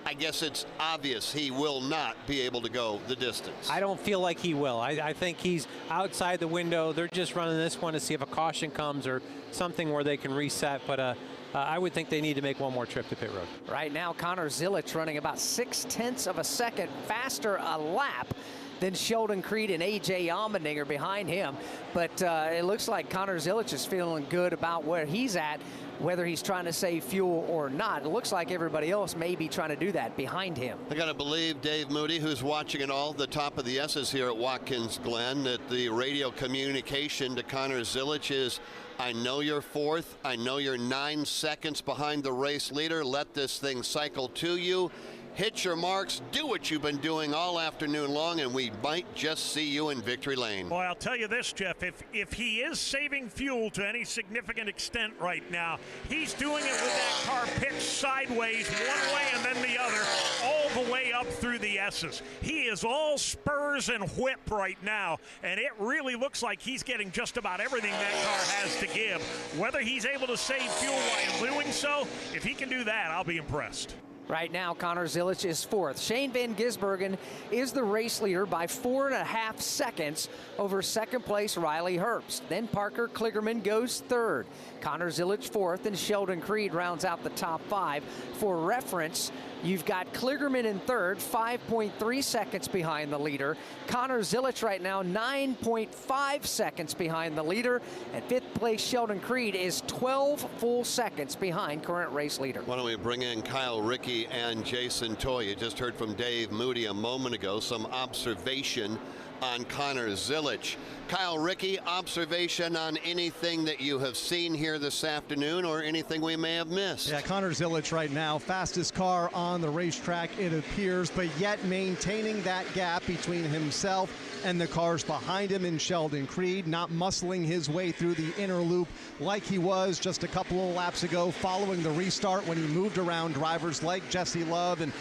I guess it's obvious he will not be able to go the distance. I don't feel like he will. I think he's outside the window. They're just running this one to see if a caution comes or something where they can reset. But I would think they need to make one more trip to pit road. Right now, Connor Zilich running about 0.6 of a second faster a lap than Sheldon Creed and A.J. Allmendinger behind him. But it looks like Connor Zilich is feeling good about where he's at, whether he's trying to save fuel or not. It looks like everybody else may be trying to do that behind him. I got to believe Dave Moody, who's watching it all, the top of the S's here at Watkins Glen, that the radio communication to Connor Zilich is, I know you're fourth. I know you're 9 seconds behind the race leader. Let this thing cycle to you. Hit your marks, do what you've been doing all afternoon long, and we might just see you in victory lane. Well, I'll tell you this, Jeff, if he is saving fuel to any significant extent right now, he's doing it with that car pitched sideways one way and then the other, all the way up through the S's. He is all spurs and whip right now, and it really looks like he's getting just about everything that car has to give. Whether he's able to save fuel while doing so, if he can do that, I'll be impressed. Right now, Connor Zilich is fourth. Shane Van Gisbergen is the race leader by 4.5 seconds over second place Riley Herbst. Then Parker Kligerman goes third. Connor Zilich fourth, and Sheldon Creed rounds out the top 5. For reference, you've got Kligerman in third, 5.3 seconds behind the leader. Connor Zilich right now, 9.5 seconds behind the leader. And fifth place Sheldon Creed is 12 full seconds behind current race leader. Why don't we bring in Kyle Rickey and Jason Toy. You just heard from Dave Moody a moment ago, some observation on Connor Zilich. Kyle Rickey, observation on anything that you have seen here this afternoon or anything we may have missed? Yeah, Connor Zilich right now, fastest car on the racetrack, it appears, but yet maintaining that gap between himself and the cars behind him in Sheldon Creed, not muscling his way through the inner loop like he was just a couple of laps ago following the restart when he moved around drivers like Jesse Love and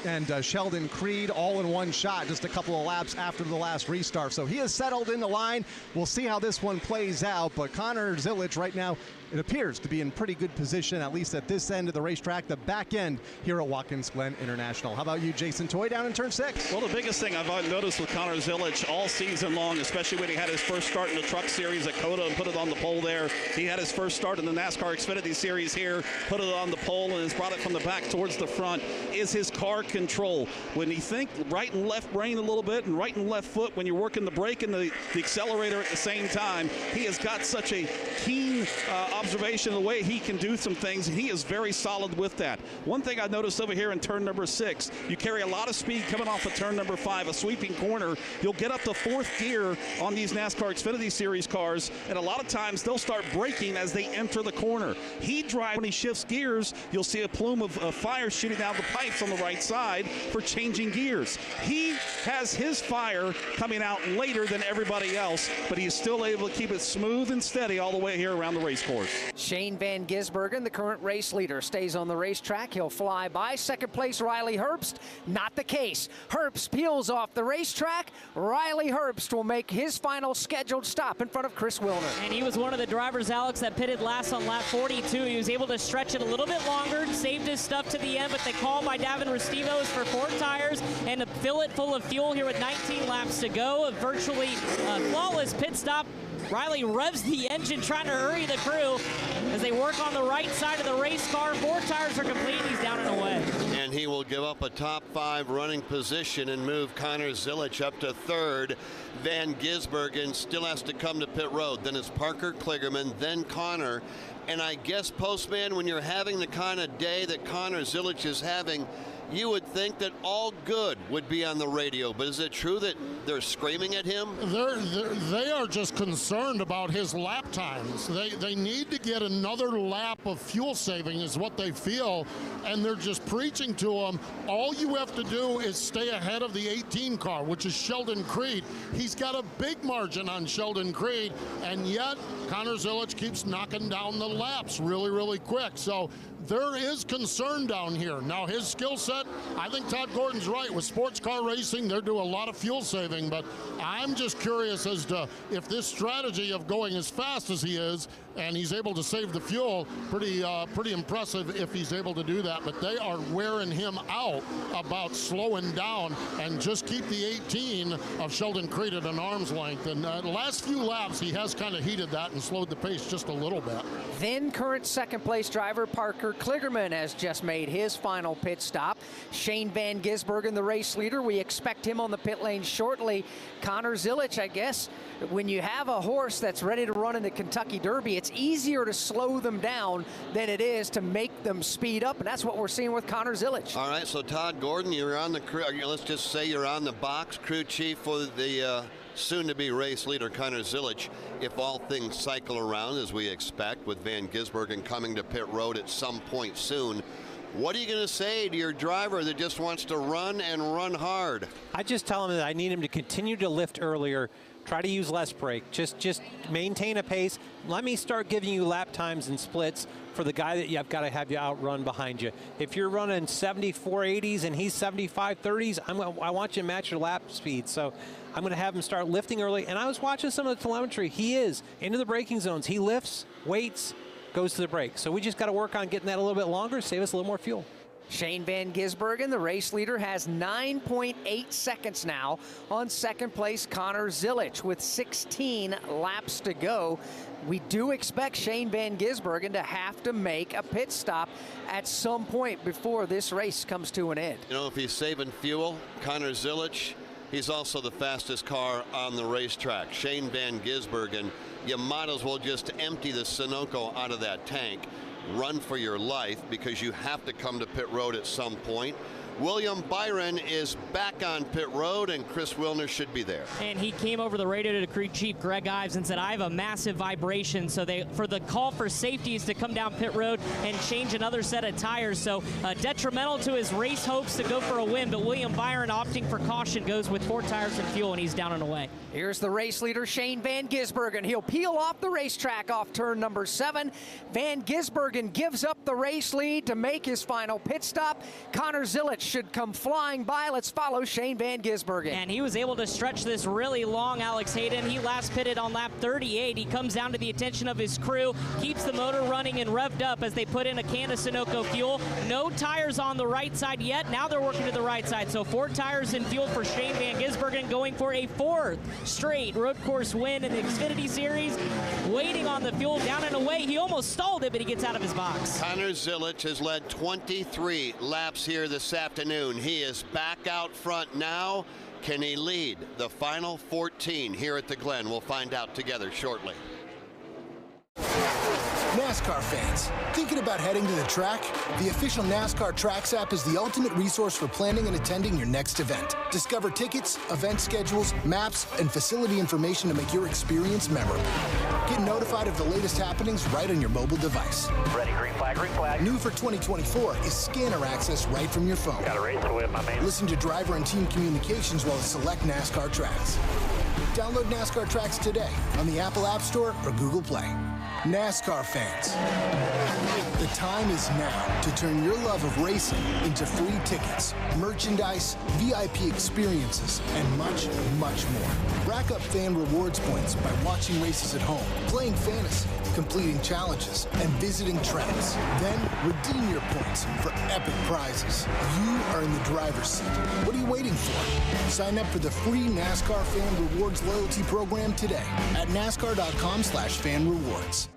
and Sheldon Creed all in one shot just a couple of laps after the last restart. So he has settled in the line. We'll see how this one plays out, but Connor Zilic right now, it appears to be in pretty good position, at least at this end of the racetrack, the back end here at Watkins Glen International. How about you, Jason Toy, down in turn 6? Well, the biggest thing I've noticed with Connor Zilic all season long, especially when he had his first start in the Truck Series at COTA and put it on the pole there. He had his first start in the NASCAR Xfinity Series here, put it on the pole, and has brought it from the back towards the front, is his car control. When you think right and left brain a little bit and right and left foot when you're working the brake and the accelerator at the same time, he has got such a keen observation of the way he can do some things, and he is very solid with that. One thing I noticed over here in turn number 6, you carry a lot of speed coming off of turn number 5, a sweeping corner. You'll get up to 4th gear on these NASCAR Xfinity Series cars, and a lot of times they'll start braking as they enter the corner. He drives, when he shifts gears, you'll see a plume of fire shooting out the pipes on the right side for changing gears. He has his fire coming out later than everybody else, but he's still able to keep it smooth and steady all the way here around the race course. Shane Van Gisbergen, the current race leader, stays on the racetrack. He'll fly by. Second place, Riley Herbst. Not the case. Herbst peels off the racetrack. Riley Herbst will make his final scheduled stop in front of Chris Wilner. And he was one of the drivers, Alex, that pitted last on lap 42. He was able to stretch it a little bit longer, saved his stuff to the end, but the call by Davin Restivos for 4 tires and to fill it full of fuel here with 19 laps to go. A virtually flawless pit stop. Riley revs the engine trying to hurry the crew as they work on the right side of the race car. 4 tires are complete. He's down and away. And he will give up a top 5 running position and move Connor Zilic up to 3rd. Van Gisbergen still has to come to pit road. Then it's Parker Kligerman, then Connor. And I guess, Postman, when you're having the kind of day that Connor Zilic is having, you would think that all good would be on the radio, but is it true that they're screaming at him? They are just concerned about his lap times. They need to get another lap of fuel saving is what they feel, and they're just preaching to him. All you have to do is stay ahead of the 18 car, which is Sheldon Creed. He's got a big margin on Sheldon Creed, and yet Connor Zilic keeps knocking down the laps really, really quick. So there is concern down here. Now, his skill set, I think Todd Gordon's right. With sports car racing, they're doing a lot of fuel saving, but I'm just curious as to if this strategy of going as fast as he is and he's able to save the fuel, pretty impressive if he's able to do that. But they are wearing him out about slowing down and just keep the 18 of Sheldon Creed at an arm's length. And the last few laps, he has kind of heated that and slowed the pace just a little bit. Then current second place driver Parker Kligerman has just made his final pit stop. Shane Van Gisbergen, the race leader, we expect him on the pit lane shortly. Connor Zilic, I guess, when you have a horse that's ready to run in the Kentucky Derby, it's easier to slow them down than it is to make them speed up, and that's what we're seeing with Connor Zilic. All right, so Todd Gordon, you're on the crew. Let's just say you're on the box crew chief for the soon-to-be race leader Connor Zilic. If all things cycle around as we expect, with Van Gisbergen coming to pit road at some point soon, what are you going to say to your driver that just wants to run and run hard? I just tell him that I need him to continue to lift earlier, try to use less brake, just maintain a pace. Let me start giving you lap times and splits for the guy that I've got to have you outrun behind you. If you're running 74.80s and he's 75.30s, I want you to match your lap speed. So I'm going to have him start lifting early. And I was watching some of the telemetry. He is into the braking zones. He lifts, waits, goes to the brake. So we just got to work on getting that a little bit longer, save us a little more fuel. Shane Van Gisbergen, the race leader, has 9.8 seconds now on second place Connor Zilic with 16 laps to go. We do expect Shane Van Gisbergen to have to make a pit stop at some point before this race comes to an end. You know, if he's saving fuel, Connor Zilic, he's also the fastest car on the racetrack. Shane Van Gisbergen, you might as well just empty the Sunoco out of that tank. Run for your life because you have to come to pit road at some point. William Byron is back on pit road, and Chris Wilner should be there. And he came over the radio to crew chief Greg Ives and said, I have a massive vibration. So for the call for safety is to come down pit road and change another set of tires. So detrimental to his race hopes to go for a win. But William Byron, opting for caution, goes with 4 tires and fuel, and he's down and away. Here's the race leader, Shane Van Gisbergen. He'll peel off the racetrack off turn number 7. Van Gisbergen gives up the race lead to make his final pit stop. Connor Zilic should come flying by. Let's follow Shane Van Gisbergen. And he was able to stretch this really long, Alex Hayden. He last pitted on lap 38. He comes down to the attention of his crew, keeps the motor running and revved up as they put in a can of Sunoco fuel. No tires on the right side yet. Now they're working to the right side. So 4 tires in fuel for Shane Van Gisbergen, going for a 4th straight road course win in the Xfinity Series. Waiting on the fuel, down and away. He almost stalled it, but he gets out of his box. Connor Zilic has led 23 laps here this afternoon. He is back out front now. Can he lead the final 14 here at the Glen? We'll find out together shortly. NASCAR fans, thinking about heading to the track? The official NASCAR Tracks app is the ultimate resource for planning and attending your next event. Discover tickets, event schedules, maps, and facility information to make your experience memorable. Get notified of the latest happenings right on your mobile device. Ready, green flag, green flag. New for 2024 is scanner access right from your phone. Got a race to win, my man. Listen to driver and team communications while at select NASCAR tracks. Download NASCAR Tracks today on the Apple App Store or Google Play. NASCAR fans, the time is now to turn your love of racing into free tickets, merchandise, VIP experiences, and much, much more. Rack up fan rewards points by watching races at home, playing fantasy, completing challenges, and visiting tracks. Then redeem your points for epic prizes. You are in the driver's seat. What are you waiting for? Sign up for the free NASCAR Fan Rewards loyalty program today at NASCAR.com/fan rewards.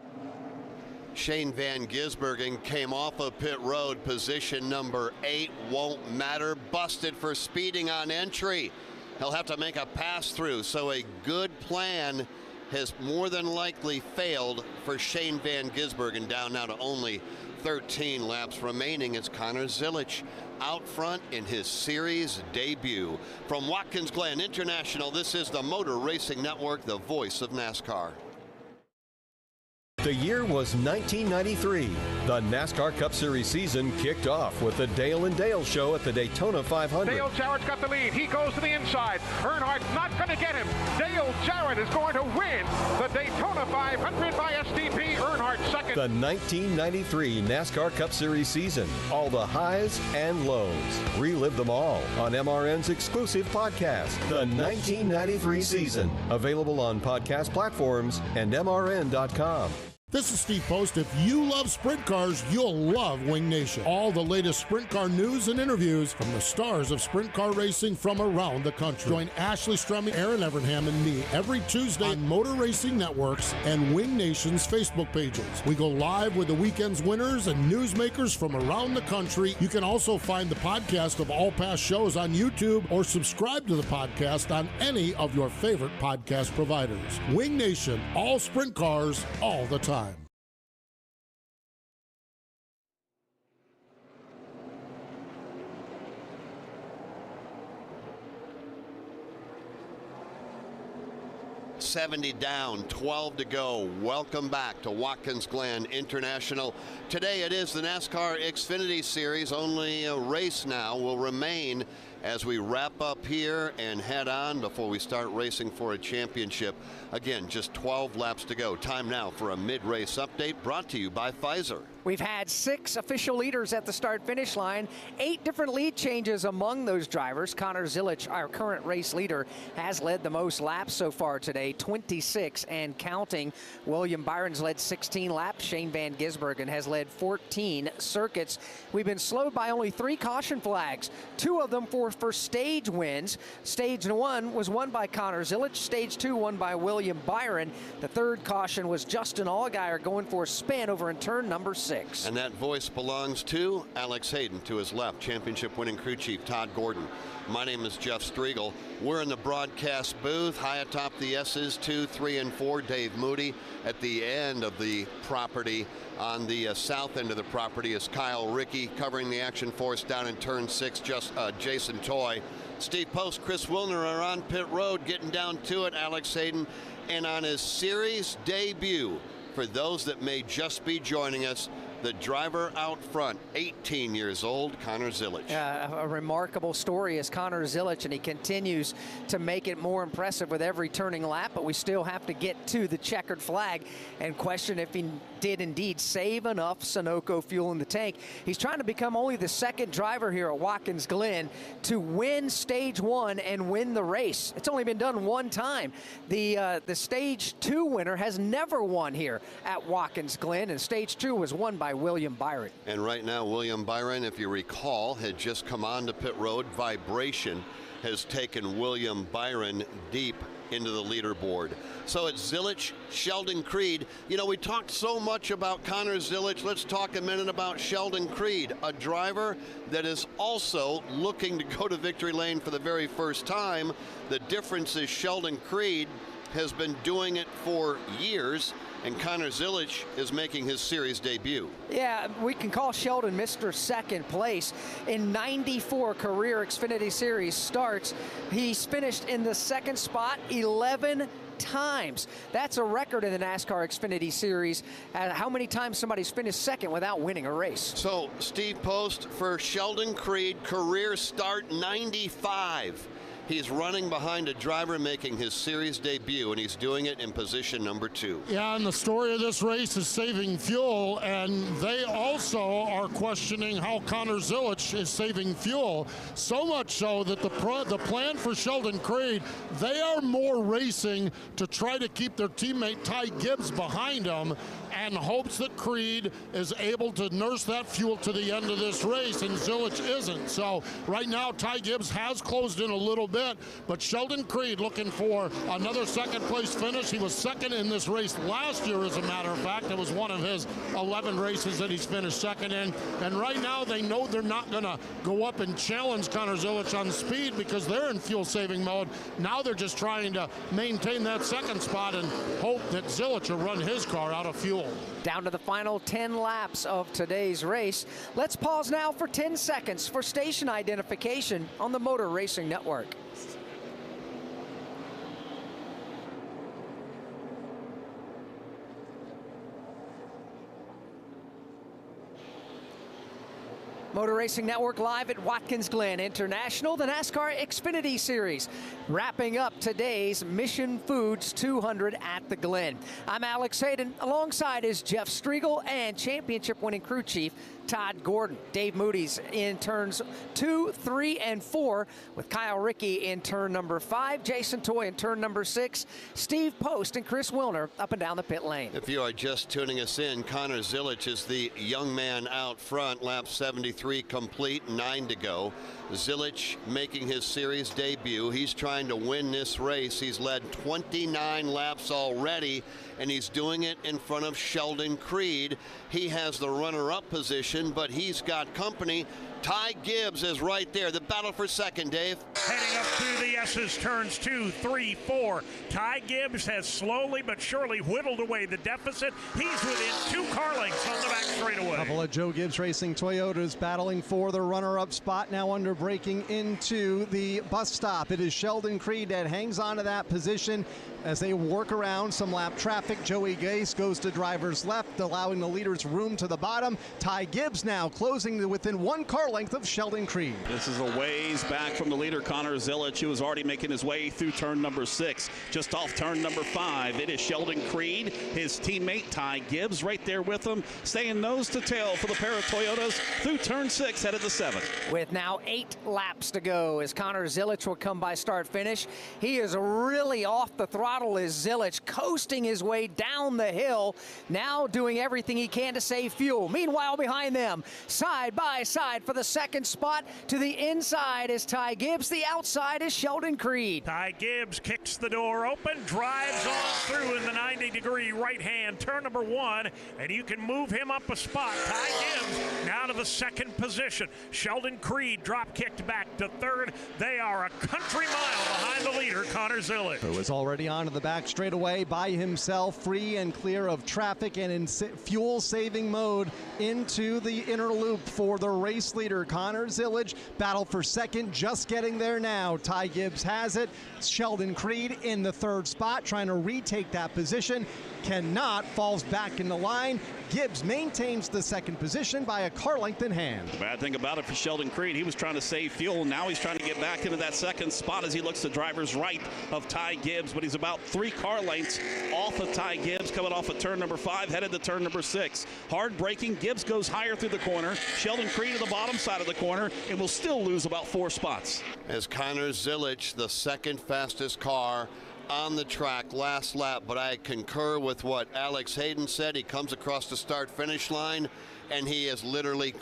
Shane Van Gisbergen came off of pit road, position number 8, won't matter, busted for speeding on entry. He'll have to make a pass through, so a good plan has more than likely failed for Shane Van Gisbergen, down now to only 13 laps remaining as Connor Zilic out front in his series debut. From Watkins Glen International, this is the Motor Racing Network, the voice of NASCAR. The year was 1993. The NASCAR Cup Series season kicked off with the Dale and Dale show at the Daytona 500. Dale Jarrett's got the lead. He goes to the inside. Earnhardt's not going to get him. Dale Jarrett is going to win the Daytona 500 by STP. Earnhardt second. The 1993 NASCAR Cup Series season. All the highs and lows. Relive them all on MRN's exclusive podcast, The 1993 Season. Available on podcast platforms and MRN.com. This is Steve Post. If you love sprint cars, you'll love Wing Nation. All the latest sprint car news and interviews from the stars of sprint car racing from around the country. Join Ashley Strumming, Aaron Evernham, and me every Tuesday on Motor Racing Networks and Wing Nation's Facebook pages. We go live with the weekend's winners and newsmakers from around the country. You can also find the podcast of all past shows on YouTube or subscribe to the podcast on any of your favorite podcast providers. Wing Nation, all sprint cars, all the time. .70 down, 12 to go. Welcome back to Watkins Glen International. Today it is the NASCAR Xfinity Series. Only a race now will remain as we wrap up here and head on before we start racing for a championship. Again, just 12 laps to go. Time now for a mid-race update brought to you by Pfizer. We've had 6 official leaders at the start-finish line, 8 different lead changes among those drivers. Connor Zilic, our current race leader, has led the most laps so far today, 26 and counting. William Byron's led 16 laps. Shane Van Gisbergen has led 14 circuits. We've been slowed by only 3 caution flags, 2 of them for stage wins. Stage 1 was won by Connor Zilic. Stage 2 won by William Byron. The 3rd caution was Justin Allgaier going for a spin over in turn number 6. And that voice belongs to Alex Hayden. To his left, championship winning crew chief Todd Gordon. My name is Jeff Striegel. We're in the broadcast booth high atop the S's 2, 3, and 4. Dave Moody at the end of the property. On the south end of the property is Kyle Rickey covering the action for us down in turn 6. Jason Toy. Steve Post, Chris Wilner are on pit road getting down to it. Alex Hayden, and on his series debut, for those that may just be joining us, The driver out front, 18 years old, Connor Zilic. A remarkable story is Connor Zilic, and he continues to make it more impressive with every turning lap, but we still have to get to the checkered flag and question if he did indeed save enough Sunoco fuel in the tank. He's trying to become only the second driver here at Watkins Glen to win Stage 1 and win the race. It's only been done one time. The Stage 2 winner has never won here at Watkins Glen, and Stage 2 was won by William Byron. And right now, William Byron, if you recall, had just come onto pit road. Vibration has taken William Byron deep into the leaderboard. So it's Zilic, Sheldon Creed. You know, we talked so much about Connor Zilic. Let's talk a minute about Sheldon Creed, a driver that is also looking to go to victory lane for the very first time. The difference is Sheldon Creed has been doing it for years, and Connor Zilic is making his series debut. Yeah, we can call Sheldon Mr. Second Place. In 94 career Xfinity Series starts, he's finished in the second spot 11 times. That's a record in the NASCAR Xfinity Series. How many times somebody's finished second without winning a race? So, Steve Post, for Sheldon Creed, career start 95. He's running behind a driver making his series debut, and he's doing it in position number 2. Yeah, and the story of this race is saving fuel, and they also are questioning how Connor Zilic is saving fuel. So much so that the plan for Sheldon Creed, they are more racing to try to keep their teammate Ty Gibbs behind them, and hopes that Creed is able to nurse that fuel to the end of this race, and Zilic isn't. So right now, Ty Gibbs has closed in a little bit, but Sheldon Creed looking for another second place finish. He was second in this race last year, as a matter of fact. It was one of his 11 races that he's finished second in. And right now, they know they're not going to go up and challenge Connor Zilic on speed because they're in fuel-saving mode. Now they're just trying to maintain that second spot and hope that Zilic will run his car out of fuel. Down to the final 10 laps of today's race. Let's pause now for 10 seconds for station identification on the Motor Racing Network. Motor Racing Network live at Watkins Glen International, the NASCAR Xfinity Series, wrapping up today's Mission Foods 200 at the Glen. I'm Alex Hayden, alongside is Jeff Striegel and championship-winning crew chief Todd Gordon. Dave Moody's in turns 2, 3, and 4, with Kyle Rickey in turn number 5, Jason Toy in turn number 6, Steve Post and Chris Wilner up and down the pit lane. If you are just tuning us in, Connor Zilic is the young man out front, lap 73 complete, 9 to go. Zilic making his series debut. He's trying to win this race. He's led 29 laps already, and he's doing it in front of Sheldon Creed. He has the runner-up position, but he's got company. Ty Gibbs is right there. The battle for second, Dave. Heading up through the S's, turns 2, 3, 4. Ty Gibbs has slowly but surely whittled away the deficit. He's within 2 car lengths on the back straightaway. A couple of Joe Gibbs Racing Toyotas battling for the runner-up spot, now under braking into the bus stop. It is Sheldon Creed that hangs on to that position as they work around some lap traffic. Joey Gase goes to driver's left, allowing the leaders room to the bottom. Ty Gibbs now closing to within 1 car length of Sheldon Creed. This is a ways back from the leader, Connor Zilic, who is already making his way through turn number 6. Just off turn number 5, it is Sheldon Creed, his teammate Ty Gibbs right there with him, staying nose to tail for the pair of Toyotas through turn 6, headed to 7. With now 8 laps to go as Connor Zilic will come by start-finish. He is really off the throttle as Zilic coasting his way down the hill, now doing everything he can to save fuel. Meanwhile, behind them, side by side for the second spot, to the inside is Ty Gibbs, the outside is Sheldon Creed. Ty Gibbs kicks the door open, drives on through in the 90-degree right-hand turn number 1, and you can move him up a spot. Ty Gibbs now to the second position. Sheldon Creed drop-kicked back to third. They are a country mile behind the leader, Connor Zilic. Who is already onto the back straightaway by himself, free and clear of traffic and in fuel-saving mode into the inner loop for the race leader, Connor Zilic. Battle for second, just getting there now. Ty Gibbs has it. Sheldon Creed in the third spot, trying to retake that position. cannot, falls back in the line. Gibbs maintains the second position by a car length in hand. The bad thing about it for Sheldon Creed, he was trying to save fuel. Now he's trying to get back into that second spot as he looks to driver's right of Ty Gibbs, but he's about 3 car lengths off of Ty Gibbs, coming off of turn number 5, headed to turn number 6. Hard braking. Gibbs goes higher through the corner. Sheldon Creed to the bottom side of the corner, and will still lose about 4 spots. As Connor Zilic, the second fastest car on the track last lap, but I concur with what Alex Hayden said. He comes across the start-finish line, and he is literally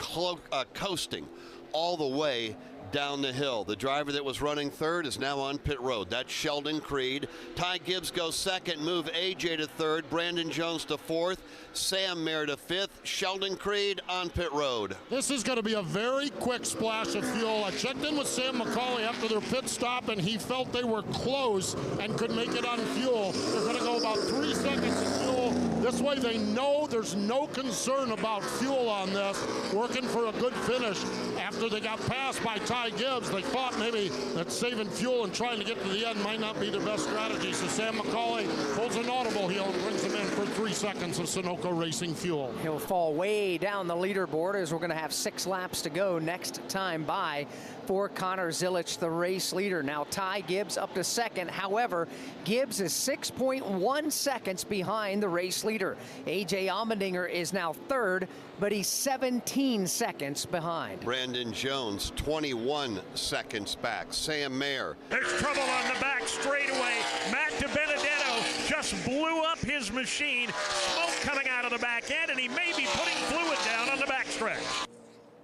coasting all the way down the hill. The driver that was running third is now on pit road. That's Sheldon Creed. Ty Gibbs goes second, move AJ to third, Brandon Jones to fourth, Sam Mayer to fifth, Sheldon Creed on pit road. This is going to be a very quick splash of fuel. I checked in with Sam McCauley after their pit stop, and he felt they were close and could make it on fuel. They're going to go about 3 seconds of fuel. This way they know there's no concern about fuel on this, working for a good finish. After they got passed by Ty Gibbs, they thought maybe that saving fuel and trying to get to the end might not be the best strategy. So Sam McCauley pulls an audible heel and brings him in for 3 seconds of Sunoco Racing fuel. He'll fall way down the leaderboard as we're going to have 6 laps to go next time by for Connor Zilic, the race leader. Now Ty Gibbs up to second. However, Gibbs is 6.1 seconds behind the race leader. AJ Allmendinger is now third, but he's 17 seconds behind. Brandon Jones, 21 seconds back. Sam Mayer. There's trouble on the back straightaway. Matt DiBenedetto just blew up his machine. Smoke coming out of the back end, and he may be putting fluid down on the backstretch.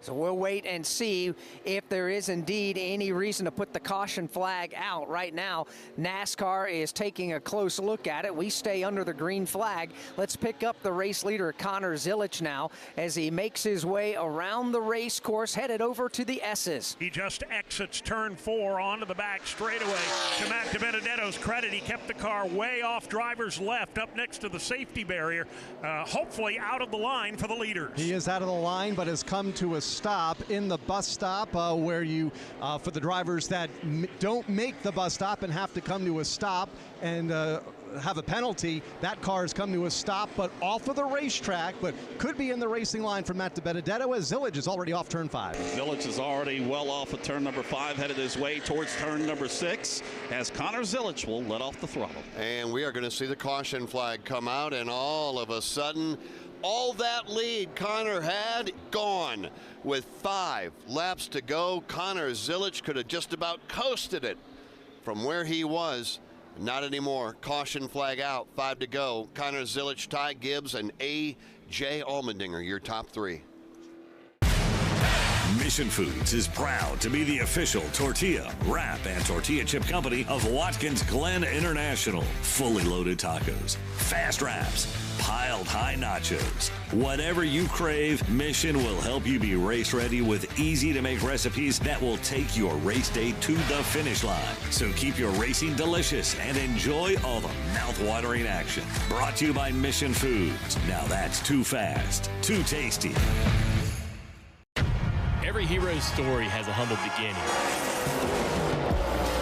So we'll wait and see if there is indeed any reason to put the caution flag out. Right now, NASCAR is taking a close look at it. We stay under the green flag. Let's pick up the race leader, Connor Zilic, now as he makes his way around the race course, headed over to the S's. He just exits turn 4 onto the back straightaway. To Matt DiBenedetto's credit, he kept the car way off driver's left, up next to the safety barrier, hopefully out of the line for the leaders. He is out of the line, but has come to a stop in the bus stop where you, for the drivers that don't make the bus stop and have to come to a stop and have a penalty, that car has come to a stop, but off of the racetrack, but could be in the racing line for Matt DiBenedetto as Zilic is already off turn 5. Zilic is already well off of turn number 5, headed his way towards turn number 6, as Connor Zilic will let off the throttle. And we are going to see the caution flag come out, and all of a sudden, all that lead Connor had, gone. With 5 laps to go, Connor Zilic could have just about coasted it from where he was. Not anymore. Caution flag out. 5 to go. Connor Zilic, Ty Gibbs, and A.J. Allmendinger, your top 3. Mission Foods is proud to be the official tortilla, wrap, and tortilla chip company of Watkins Glen International. Fully loaded tacos, fast wraps, piled high nachos. Whatever you crave, Mission will help you be race ready with easy to make recipes that will take your race day to the finish line. So keep your racing delicious and enjoy all the mouth-watering action. Brought to you by Mission Foods. Now that's too fast, too tasty. Every hero's story has a humble beginning.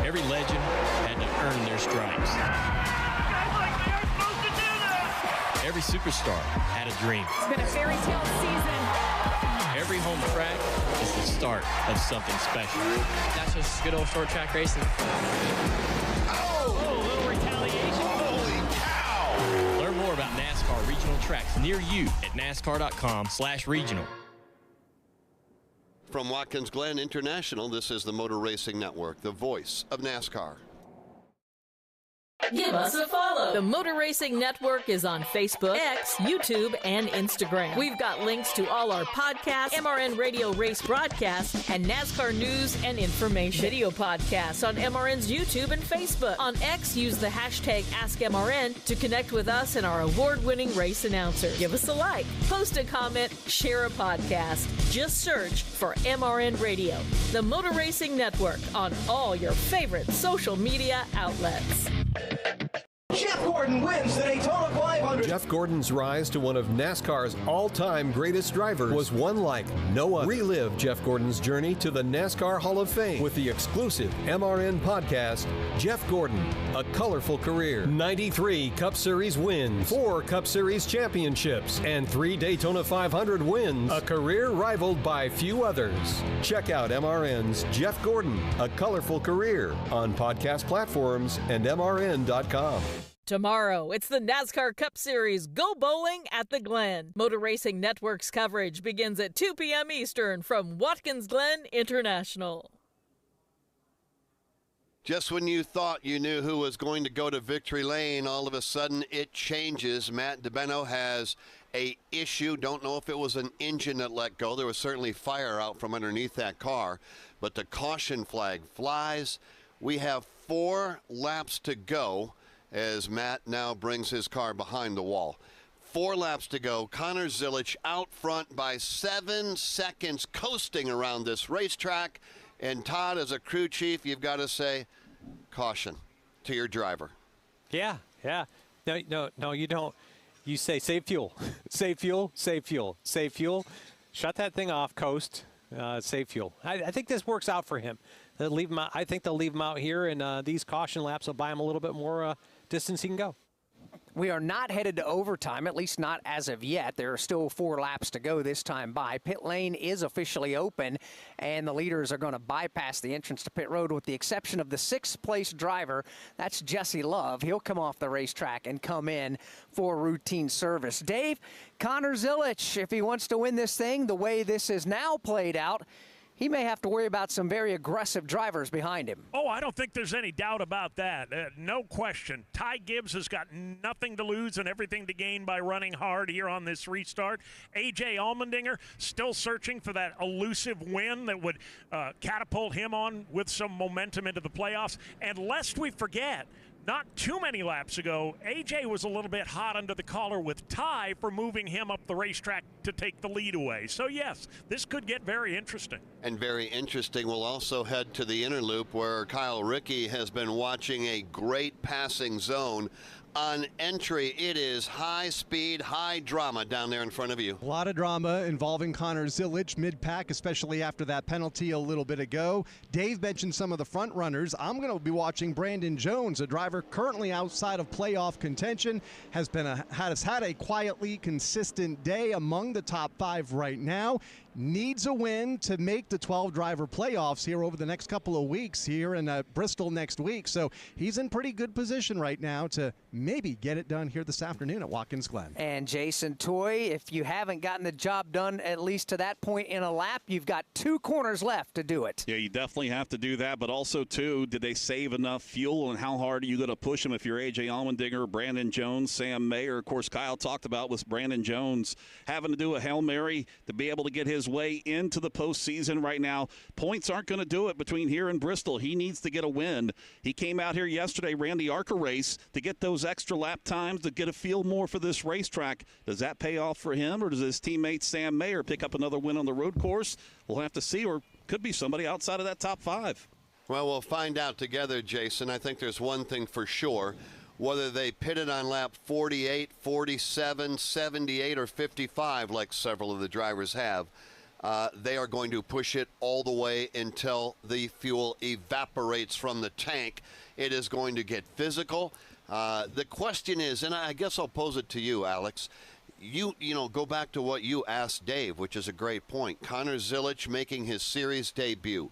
Every legend had to earn their stripes. Every superstar had a dream. It's been a fairy tale season. Every home track is the start of something special. That's just good old short track racing. Oh, a little retaliation. Holy cow! Learn more about NASCAR regional tracks near you at NASCAR.com/regional. From Watkins Glen International, this is the Motor Racing Network, the voice of NASCAR. Give us a follow. The Motor Racing Network is on Facebook, X, YouTube, and Instagram. We've got links to all our podcasts, MRN Radio race broadcasts, and NASCAR news and information. Video podcasts on MRN's YouTube and Facebook. On X, use the hashtag AskMRN to connect with us and our award-winning race announcers. Give us a like, post a comment, share a podcast. Just search for MRN Radio. The Motor Racing Network on all your favorite social media outlets. Jeff Gordon wins the Daytona 500. Jeff Gordon's rise to one of NASCAR's all-time greatest drivers was one like no other. Relive Jeff Gordon's journey to the NASCAR Hall of Fame with the exclusive MRN podcast, Jeff Gordon, A Colorful Career. 93 Cup Series wins, 4 Cup Series championships, and 3 Daytona 500 wins. A career rivaled by few others. Check out MRN's Jeff Gordon, A Colorful Career on podcast platforms and MRN.com. Tomorrow, it's the NASCAR Cup Series Go Bowling at the Glen. Motor Racing Network's coverage begins at 2 p.m. Eastern from Watkins Glen International. Just when you thought you knew who was going to go to victory lane, all of a sudden it changes. Matt DiBenno has a issue. Don't know if it was an engine that let go. There was certainly fire out from underneath that car, but the caution flag flies. We have 4 laps to go as Matt now brings his car behind the wall. 4 laps to go. Connor Zilisch out front by 7 seconds, coasting around this racetrack. And Todd, as a crew chief, you've got to say caution to your driver. Yeah. No, you don't. You say save fuel, save fuel, save fuel, save fuel. Shut that thing off, coast, save fuel. I think this works out for him. They'll leave him out. I think they'll leave him out here, and these caution laps will buy him a little bit more distance he can go. We are not headed to overtime, at least not as of yet. There are still 4 laps to go this time by. Pit lane is officially open, and the leaders are going to bypass the entrance to pit road with the exception of the 6th-place driver. That's Jesse Love. He'll come off the racetrack and come in for routine service. Dave, Connor Zilisch, if he wants to win this thing the way this is now played out, he may have to worry about some very aggressive drivers behind him. Oh, I don't think there's any doubt about that. No question. Ty Gibbs has got nothing to lose and everything to gain by running hard here on this restart. A.J. Allmendinger still searching for that elusive win that would catapult him on with some momentum into the playoffs. And lest we forget, not too many laps ago, A.J. was a little bit hot under the collar with Ty for moving him up the racetrack to take the lead away. So, yes, this could get very interesting. And very interesting, we'll also head to the inner loop where Kyle Rickey has been watching a great passing zone. On entry, it is high speed, high drama down there in front of you. A lot of drama involving Connor Zilisch mid-pack, especially after that penalty a little bit ago. Dave mentioned some of the front runners. I'm going to be watching Brandon Jones, a driver currently outside of playoff contention, has had a quietly consistent day among the top 5 right now. Needs a win to make the 12-driver playoffs here over the next couple of weeks here in Bristol next week. So he's in pretty good position right now to maybe get it done here this afternoon at Watkins Glen. And Jason Toy, if you haven't gotten the job done at least to that point in a lap, you've got 2 corners left to do it. Yeah, you definitely have to do that. But also, too, did they save enough fuel, and how hard are you going to push them if you're A.J. Allmendinger, Brandon Jones, Sam Mayer? Of course, Kyle talked about with Brandon Jones having to do a Hail Mary to be able to get his way into the postseason right now. Points aren't going to do it between here and Bristol. He needs to get a win. He came out here yesterday, ran the ARCA race to get those extra lap times to get a feel more for this racetrack. Does that pay off for him, or does his teammate Sam Mayer pick up another win on the road course? We'll have to see, or could be somebody outside of that top 5. Well, we'll find out together, Jason. I think there's one thing for sure. Whether they pitted on lap 48, 47, 78, or 55, like several of the drivers have, they are going to push it all the way until the fuel evaporates from the tank. It is going to get physical. The question is, and I guess I'll pose it to you, Alex. You know, go back to what you asked Dave, which is a great point. Connor Zilisch making his series debut.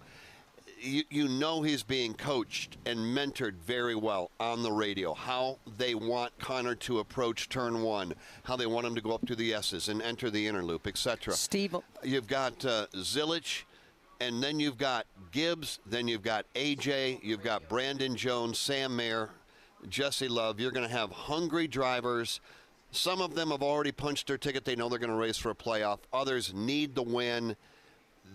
You know he's being coached and mentored very well on the radio, how they want Connor to approach turn 1, how they want him to go up to the S's and enter the inner loop, etc. Steve, you've got Zilisch, and then you've got Gibbs, then you've got AJ, you've got Brandon Jones, Sam Mayer, Jesse Love. You're going to have hungry drivers. Some of them have already punched their ticket. They know they're going to race for a playoff. Others need the win.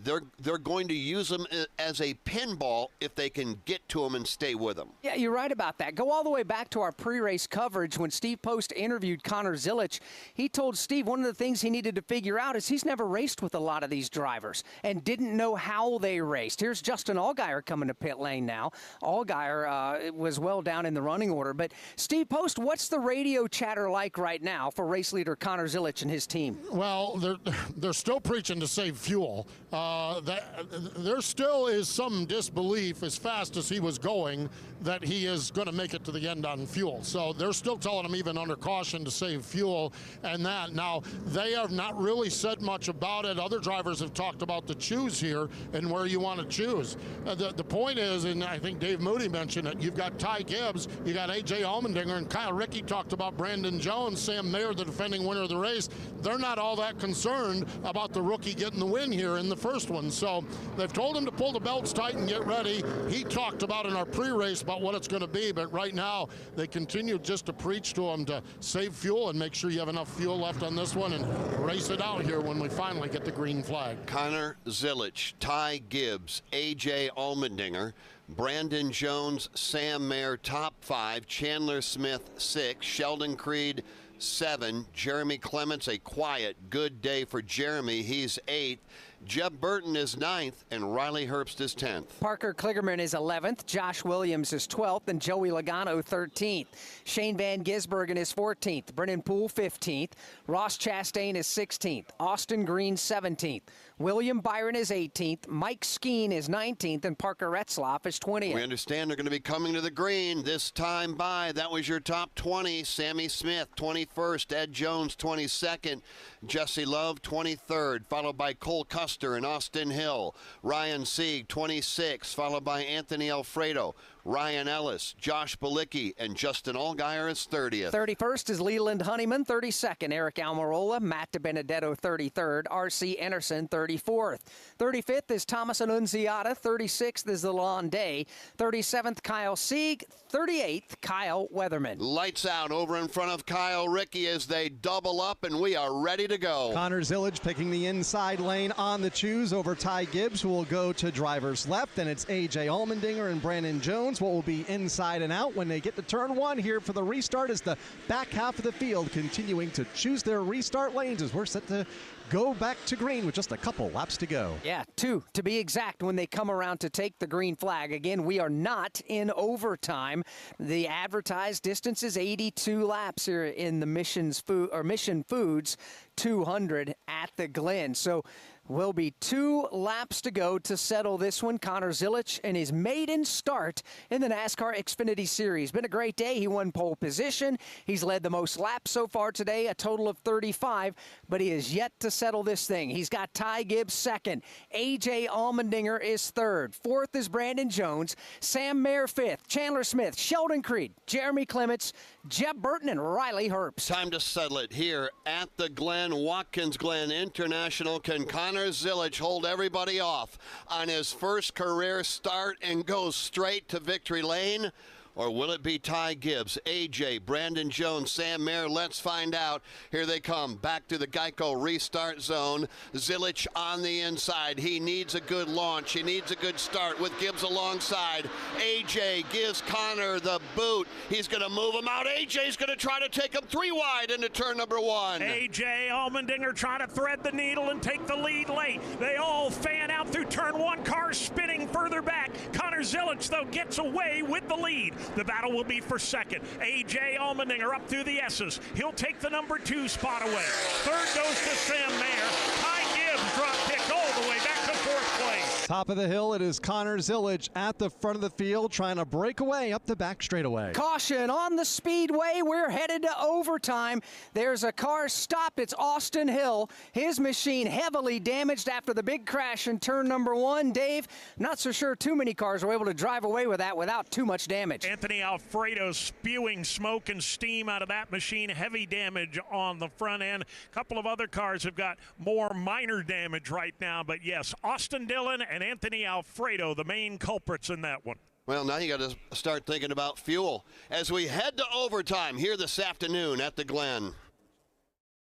they're going to use them as a pinball if they can get to them and stay with them. Yeah, you're right about that. Go all the way back to our pre-race coverage when Steve Post interviewed Connor Zilisch. He told Steve one of the things he needed to figure out is he's never raced with a lot of these drivers and didn't know how they raced. Here's Justin Allgaier coming to pit lane now. Allgaier was well down in the running order. But Steve Post, what's the radio chatter like right now for race leader Connor Zilisch and his team? Well, they're still preaching to save fuel. There still is some disbelief, as fast as he was going, that he is going to make it to the end on fuel. So they're still telling him, even under caution, to save fuel and that. Now, they have not really said much about it. Other drivers have talked about the choose here and where you want to choose. The point is, and I think Dave Moody mentioned it, you've got Ty Gibbs, you got A.J. Allmendinger, and Kyle Rickey talked about Brandon Jones, Sam Mayer, the defending winner of the race. They're not all that concerned about the rookie getting the win here in the first one. So they've told him to pull the belts tight and get ready. He talked about in our pre-race about what it's going to be, but right now they continue just to preach to him to save fuel and make sure you have enough fuel left on this one and race it out here when we finally get the green flag. Connor Zilisch, Ty Gibbs, A.J. Allmendinger, Brandon Jones, Sam Mayer, top 5, Chandler Smith 6, Sheldon Creed 7, Jeremy Clements, a quiet, good day for Jeremy. He's 8th. Jeb Burton is 9th, and Riley Herbst is 10th. Parker Kligerman is 11th. Josh Williams is 12th, and Joey Logano 13th. Shane Van Gisbergen is 14th. Brennan Poole 15th. Ross Chastain is 16th. Austin Green 17th. William Byron is 18th. Mike Skeen is 19th, and Parker Retzlaff is 20th. We understand they're going to be coming to the green this time by. That was your top 20. Sammy Smith, 21st. Ed Jones, 22nd. Jesse Love, 23rd, followed by Cole Custer and Austin Hill. Ryan Sieg, 26th, followed by Anthony Alfredo. Ryan Ellis, Josh Balicki, and Justin Allgaier is 30th. 31st is Leland Honeyman. 32nd, Eric Almirola. Matt DiBenedetto, 33rd. R.C. Anderson, 34th. 35th is Thomas Annunziata. 36th is Delon Day. 37th, Kyle Sieg. 38th, Kyle Weatherman. Lights out over in front of Kyle Rickey as they double up, and we are ready to go. Connor Zilisch picking the inside lane on the choose over Ty Gibbs, who will go to driver's left. Then it's A.J. Allmendinger and Brandon Jones, what will be inside and out when they get to turn 1 here for the restart, as the back half of the field continuing to choose their restart lanes as we're set to go back to green with just a couple laps to go. Yeah, 2 to be exact when they come around to take the green flag. Again, we are not in overtime. The advertised distance is 82 laps here in the Mission Foods 200 at the Glen. So will be 2 laps to go to settle this one. Connor Zilisch in his maiden start in the NASCAR Xfinity Series. Been a great day. He won pole position. He's led the most laps so far today, a total of 35, but he is yet to settle this thing. He's got Ty Gibbs 2nd. A.J. Allmendinger is 3rd. 4th is Brandon Jones. Sam Mayer 5th. Chandler Smith, Sheldon Creed, Jeremy Clements, Jeb Burton, and Riley Herbst. Time to settle it here at the Glen, Watkins Glen International. Can Connor Zilisch hold everybody off on his first career start and go straight to victory lane? Or will it be Ty Gibbs, A.J., Brandon Jones, Sam Mayer? Let's find out. Here they come, back to the Geico restart zone. Zilisch on the inside. He needs a good launch. He needs a good start with Gibbs alongside. A.J. gives Connor the boot. He's going to move him out. A.J.'s going to try to take him 3 wide into turn number 1. A.J. Allmendinger trying to thread the needle and take the lead late. They all fan out through turn 1. Cars spinning further back. Connor Zilisch, though, gets away with the lead. The battle will be for 2nd. A.J. Allmendinger up through the S's. He'll take the number 2 spot away. 3rd goes to Sam Mayer. Ty Gibbs drop picked all the way back to 4th place. Top of the hill, it is Connor Zilisch at the front of the field trying to break away up the back straightaway. Caution on the speedway. We're headed to overtime. There's a car stopped. It's Austin Hill. His machine heavily damaged after the big crash in turn number 1. Dave, not so sure too many cars were able to drive away with that without too much damage. Anthony Alfredo spewing smoke and steam out of that machine. Heavy damage on the front end. A couple of other cars have got more minor damage right now. But yes, Austin Dillon and Anthony Alfredo, the main culprits in that one. Well, now you got to start thinking about fuel as we head to overtime here this afternoon at the Glen.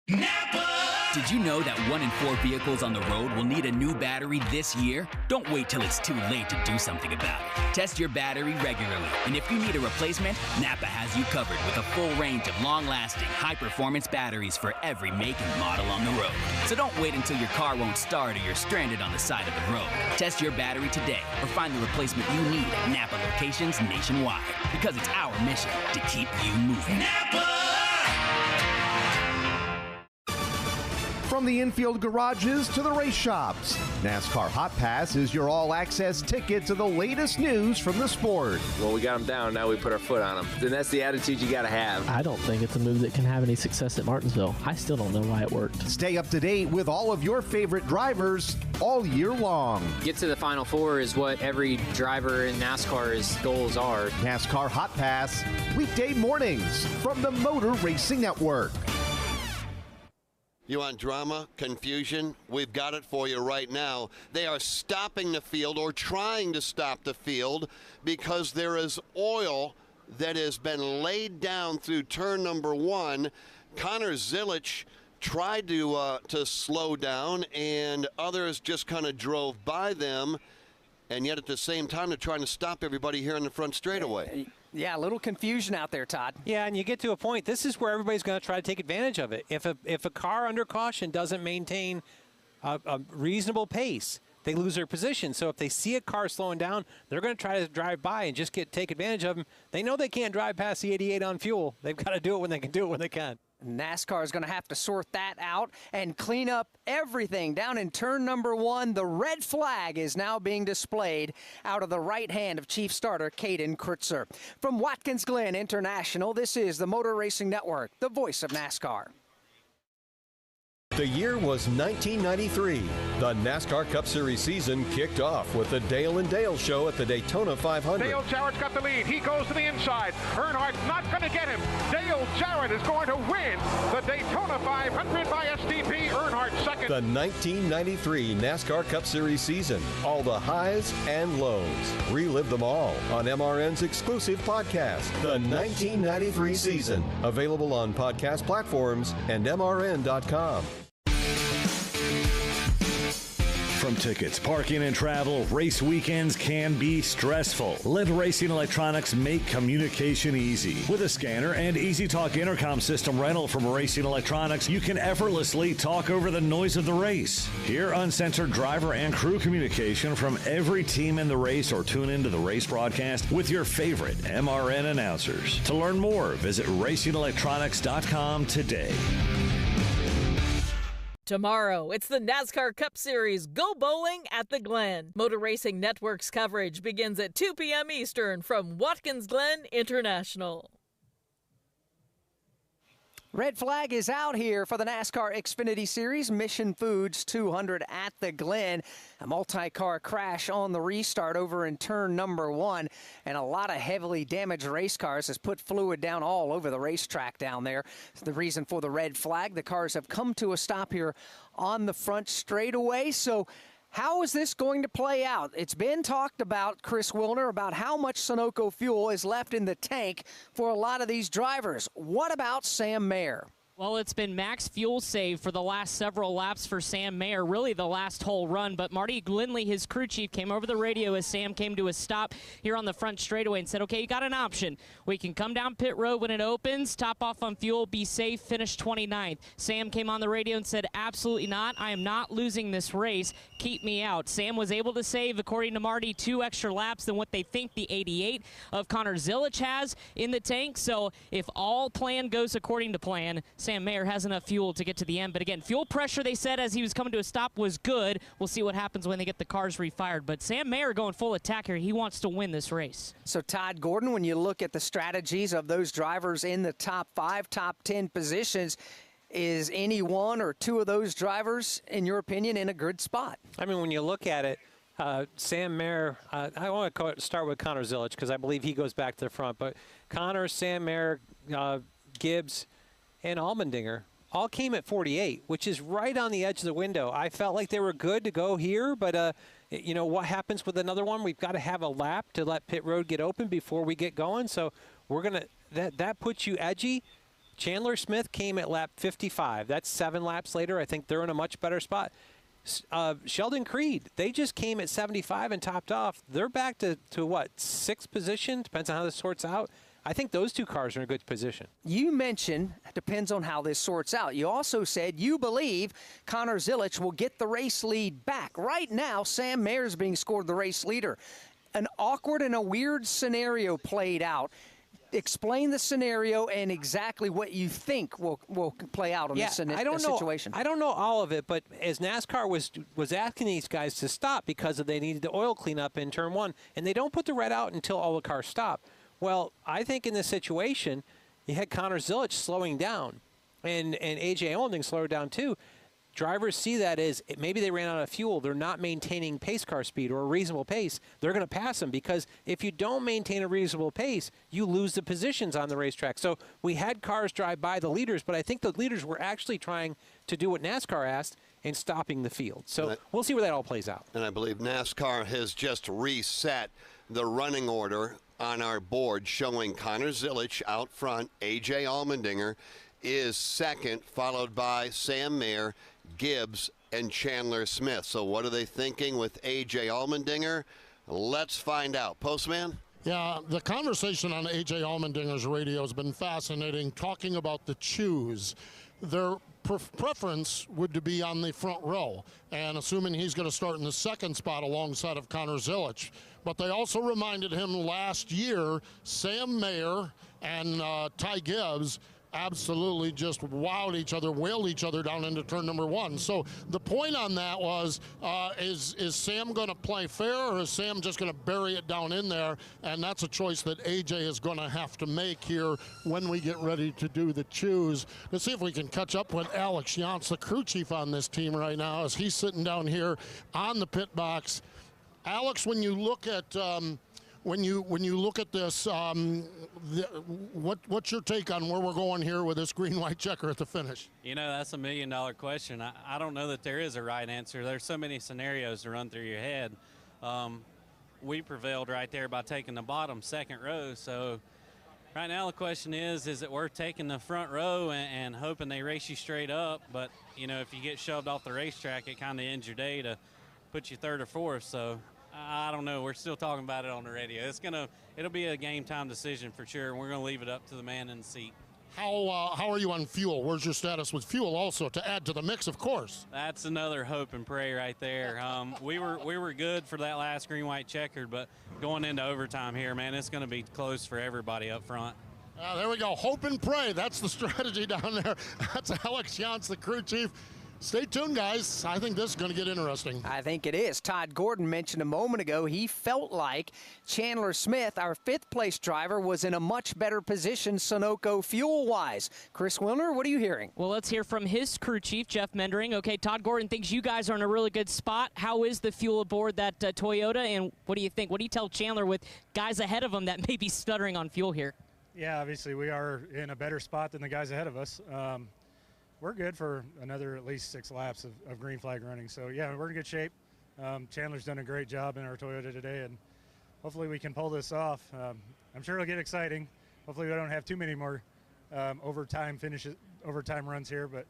Napa! Did you know that 1 in 4 vehicles on the road will need a new battery this year? Don't wait till it's too late to do something about it. Test your battery regularly, and if you need a replacement, Napa has you covered with a full range of long-lasting, high-performance batteries for every make and model on the road. So don't wait until your car won't start or you're stranded on the side of the road. Test your battery today or find the replacement you need at Napa locations nationwide, because it's our mission to keep you moving. Napa! From the infield garages to the race shops, NASCAR Hot Pass is your all-access ticket to the latest news from the sport. Well, we got them down, now we put our foot on them. Then that's the attitude you got to have. I don't think it's a move that can have any success at Martinsville. I still don't know why it worked. Stay up to date with all of your favorite drivers all year long. Get to the Final Four is what every driver in NASCAR's goals are. NASCAR Hot Pass, weekday mornings from the Motor Racing Network. You want drama, confusion? We've got it for you right now. They are stopping the field or trying to stop the field because there is oil that has been laid down through turn number 1. Connor Zilich tried to slow down, and others just kind of drove by them. And yet at the same time, they're trying to stop everybody here in the front straightaway. Yeah, a little confusion out there, Todd. Yeah, and you get to a point, this is where everybody's going to try to take advantage of it. If a car under caution doesn't maintain a reasonable pace, they lose their position. So if they see a car slowing down, they're going to try to drive by and just take advantage of them. They know they can't drive past the 88 on fuel. They've got to do it when they can do it when they can. NASCAR is going to have to sort that out and clean up everything. Down in turn number 1, the red flag is now being displayed out of the right hand of Chief Starter Caden Krutzer. From Watkins Glen International, this is the Motor Racing Network, the voice of NASCAR. The year was 1993. The NASCAR Cup Series season kicked off with the Dale and Dale show at the Daytona 500. Dale Jarrett's got the lead. He goes to the inside. Earnhardt's not going to get him. Dale Jarrett is going to win the Daytona 500 by STP. Earnhardt second. The 1993 NASCAR Cup Series season. All the highs and lows. Relive them all on MRN's exclusive podcast, The 1993 Season. Available on podcast platforms and MRN.com. From tickets, parking, and travel, race weekends can be stressful. Let Racing Electronics make communication easy. With a scanner and Easy Talk intercom system rental from Racing Electronics, you can effortlessly talk over the noise of the race. Hear uncensored driver and crew communication from every team in the race, or tune into the race broadcast with your favorite MRN announcers. To learn more, visit RacingElectronics.com today. Tomorrow, it's the NASCAR Cup Series Go Bowling at the Glen. Motor Racing Network's coverage begins at 2 p.m. Eastern from Watkins Glen International. Red flag is out here for the NASCAR Xfinity Series Mission Foods 200 at the Glen. A multi-car crash on the restart over in turn number 1, and a lot of heavily damaged race cars has put fluid down all over the racetrack down there. The reason for the red flag, the cars have come to a stop here on the front straightaway. So how is this going to play out? It's been talked about, Chris Wilner, about how much Sunoco fuel is left in the tank for a lot of these drivers. What about Sam Mayer? Well, it's been max fuel save for the last several laps for Sam Mayer, really the last whole run. But Marty Lindley, his crew chief, came over the radio as Sam came to a stop here on the front straightaway and said, okay, you got an option. We can come down pit road when it opens, top off on fuel, be safe, finish 29th. Sam came on the radio and said, absolutely not. I am not losing this race. Keep me out. Sam was able to save, according to Marty, 2 extra laps than what they think the 88 of Connor Zilich has in the tank. So if all plan goes according to plan, Sam Mayer has enough fuel to get to the end. But again, fuel pressure, they said, as he was coming to a stop was good. We'll see what happens when they get the cars refired. But Sam Mayer going full attack here. He wants to win this race. So, Todd Gordon, when you look at the strategies of those drivers in the top 5, top 10 positions, is any one or two of those drivers, in your opinion, in a good spot? I mean, when you look at it, Sam Mayer, I want to start with Connor Zilich because I believe he goes back to the front. But Connor, Sam Mayer, Gibbs, and Allmendinger all came at 48, which is right on the edge of the window. I felt like they were good to go here, but you know what happens with another one? We've got to have a lap to let pit road get open before we get going. So we're gonna that puts you edgy. Chandler Smith came at lap 55. That's 7 laps later. I think they're in a much better spot. Sheldon Creed, they just came at 75 and topped off. They're back to what, 6th position? Depends on how this sorts out. I think those 2 cars are in a good position. You mentioned it depends on how this sorts out. You also said you believe Connor Zilisch will get the race lead back. Right now, Sam Mayer's being scored the race leader. An awkward and a weird scenario played out. Explain the scenario and exactly what you think will play out in this situation. I don't know all of it, but as NASCAR was asking these guys to stop because they needed the oil cleanup in turn 1, and they don't put the red out until all the cars stop. Well, I think in this situation, you had Connor Zilisch slowing down, and A.J. Allmendinger slowed down too. Drivers see that as maybe they ran out of fuel. They're not maintaining pace car speed or a reasonable pace. They're going to pass them because if you don't maintain a reasonable pace, you lose the positions on the racetrack. So we had cars drive by the leaders, but I think the leaders were actually trying to do what NASCAR asked and stopping the field. So we'll see where that all plays out. And I believe NASCAR has just reset the running order on our board showing Connor Zilisch out front. A.J. Allmendinger is second, followed by Sam Mayer, Gibbs, and Chandler Smith. So what are they thinking with A.J. Allmendinger? Let's find out. Postman? Yeah, the conversation on A.J. Allmendinger's radio has been fascinating, talking about the choose. Their preference would be on the front row, and assuming he's going to start in the 2nd spot alongside of Connor Zilisch. But they also reminded him last year, Sam Mayer and Ty Gibbs absolutely just wowed each other, wailed each other down into turn number 1. So the point on that was, is Sam going to play fair, or is Sam just going to bury it down in there? And that's a choice that AJ is going to have to make here when we get ready to do the choose. Let's see if we can catch up with Alex Yantz, the crew chief on this team right now, as he's sitting down here on the pit box. Alex, when you look at when you look at this, what's your take on where we're going here with this green-white checker at the finish? You know, that's $1 million question. I don't know that there is a right answer. There's so many scenarios to run through your head. We prevailed right there by taking the bottom 2nd row. So right now the question is it worth taking the front row and hoping they race you straight up? But, you know, if you get shoved off the racetrack, it kind of ends your day to put you 3rd or 4th. So I don't know. We're still talking about it on the radio. It'll be a game time decision for sure. We're going to leave it up to the man in the seat. How are you on fuel? Where's your status with fuel also to add to the mix, of course? That's another hope and pray right there. We were good for that last green-white checkered, but going into overtime here, man, it's going to be close for everybody up front. There we go. Hope and pray. That's the strategy down there. That's Alex Yantz, the crew chief. Stay tuned, guys. I think this is going to get interesting. I think it is. Todd Gordon mentioned a moment ago he felt like Chandler Smith, our 5th place driver, was in a much better position Sunoco fuel-wise. Chris Wilner, what are you hearing? Well, let's hear from his crew chief, Jeff Mendering. Okay, Todd Gordon thinks you guys are in a really good spot. How is the fuel aboard that Toyota, and what do you think? What do you tell Chandler with guys ahead of him that may be stuttering on fuel here? Yeah, obviously we are in a better spot than the guys ahead of us. We're good for another at least 6 laps of green flag running. So, yeah, we're in good shape. Chandler's done a great job in our Toyota today, and hopefully we can pull this off. I'm sure it'll get exciting. Hopefully we don't have too many more overtime runs here, but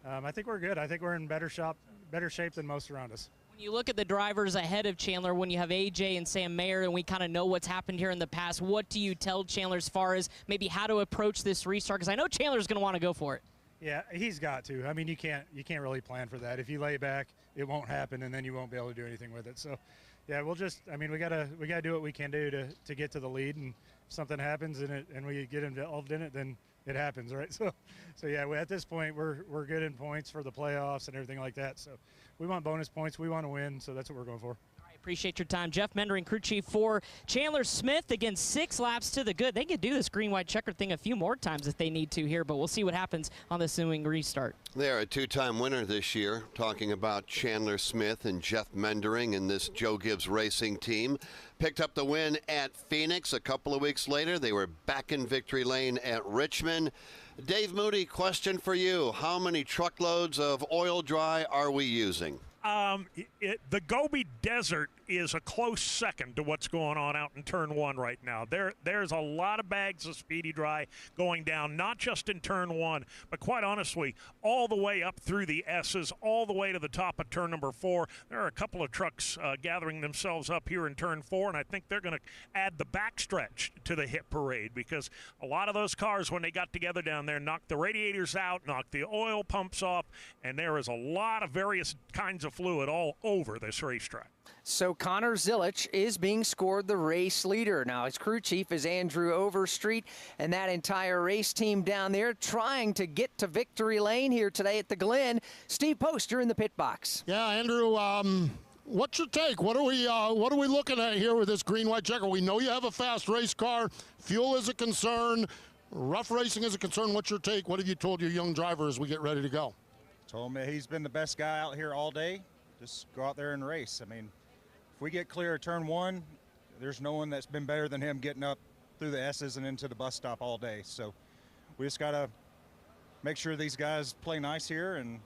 I think we're good. I think we're in better shape than most around us. When you look at the drivers ahead of Chandler, when you have AJ and Sam Mayer, and we kind of know what's happened here in the past, what do you tell Chandler as far as maybe how to approach this restart? Because I know Chandler's going to want to go for it. Yeah, he's got to. I mean, you can't really plan for that. If you lay back, it won't happen, and then you won't be able to do anything with it. So, yeah, we gotta do what we can do to get to the lead. And if something happens and we get involved in it, then it happens, right? So yeah, at this point we're good in points for the playoffs and everything like that. So we want bonus points. We want to win. So that's what we're going for. Appreciate your time. Jeff Mendering, crew chief for Chandler Smith. Again, 6 laps to the good. They could do this green-white checker thing a few more times if they need to here, but we'll see what happens on the ensuing restart. They're a 2-time winner this year, talking about Chandler Smith and Jeff Mendering and this Joe Gibbs Racing team. Picked up the win at Phoenix. A couple of weeks later, they were back in victory lane at Richmond. Dave Moody, question for you. How many truckloads of oil dry are we using? The Gobi Desert is a close second to what's going on out in turn 1 right now. There's a lot of bags of Speedy Dry going down, not just in turn 1, but quite honestly, all the way up through the S's, all the way to the top of turn number 4. There are a couple of trucks gathering themselves up here in turn 4, and I think they're going to add the backstretch to the hit parade, because a lot of those cars, when they got together down there, knocked the radiators out, knocked the oil pumps off, and there is a lot of various kinds of fluid all over this racetrack. So Connor Zilich is being scored the race leader. Now his crew chief is Andrew Overstreet, and that entire race team down there trying to get to victory lane here today at the Glen. Steve Post, you're in the pit box. Yeah, Andrew, what's your take? What are we looking at here with this green white checker? We know you have a fast race car. Fuel is a concern. Rough racing is a concern. What's your take? What have you told your young driver as we get ready to go? Told him that he's been the best guy out here all day. Just go out there and race. I mean, if we get clear of turn 1, there's no one that's been better than him getting up through the S's and into the bus stop all day. So we just got to make sure these guys play nice here and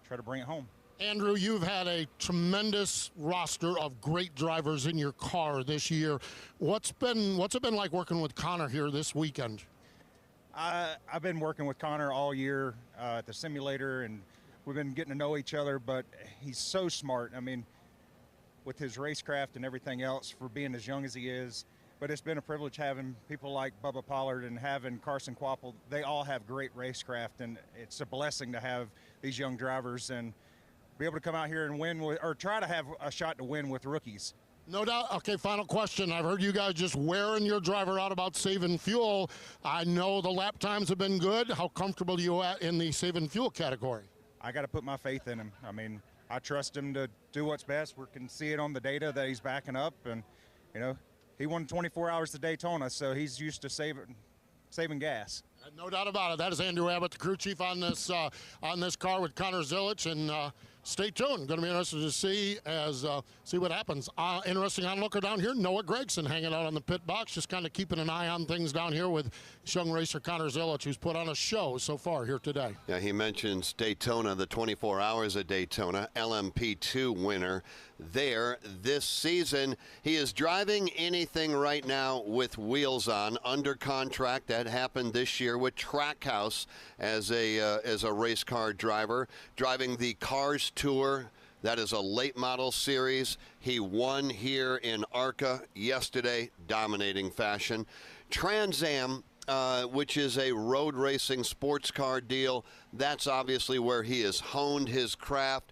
try to bring it home. Andrew, you've had a tremendous roster of great drivers in your car this year. What's it been like working with Connor here this weekend? I've been working with Connor all year at the simulator, and we've been getting to know each other, but he's so smart. I mean, with his racecraft and everything else, for being as young as he is. But it's been a privilege having people like Bubba Pollard and having Carson Quapple. They all have great racecraft, and it's a blessing to have these young drivers and be able to come out here and win or try to have a shot to win with rookies. No doubt. Okay, final question. I've heard you guys just wearing your driver out about saving fuel. I know the lap times have been good. How comfortable are you at in the saving fuel category? I got to put my faith in him. I mean, I trust him to do what's best. We can see it on the data that he's backing up, and you know, he won 24 hours to Daytona, so he's used to saving gas. No doubt about it. That is Andrew Abbott, the crew chief on this car with Connor Zilich, and stay tuned. Going to be interested to see what happens. Interesting onlooker down here, Noah Gregson hanging out on the pit box, just kind of keeping an eye on things down here with young racer Connor Zilich, who's put on a show so far here today. Yeah, he mentions Daytona, the 24 Hours of Daytona, LMP2 winner there this season. He is driving anything right now with wheels on, under contract. That happened this year with Trackhouse as a race car driver, driving the Cars Tour. That is a late model series. He won here in ARCA yesterday, dominating fashion. Trans Am, which is a road racing sports car deal, that's obviously where he has honed his craft.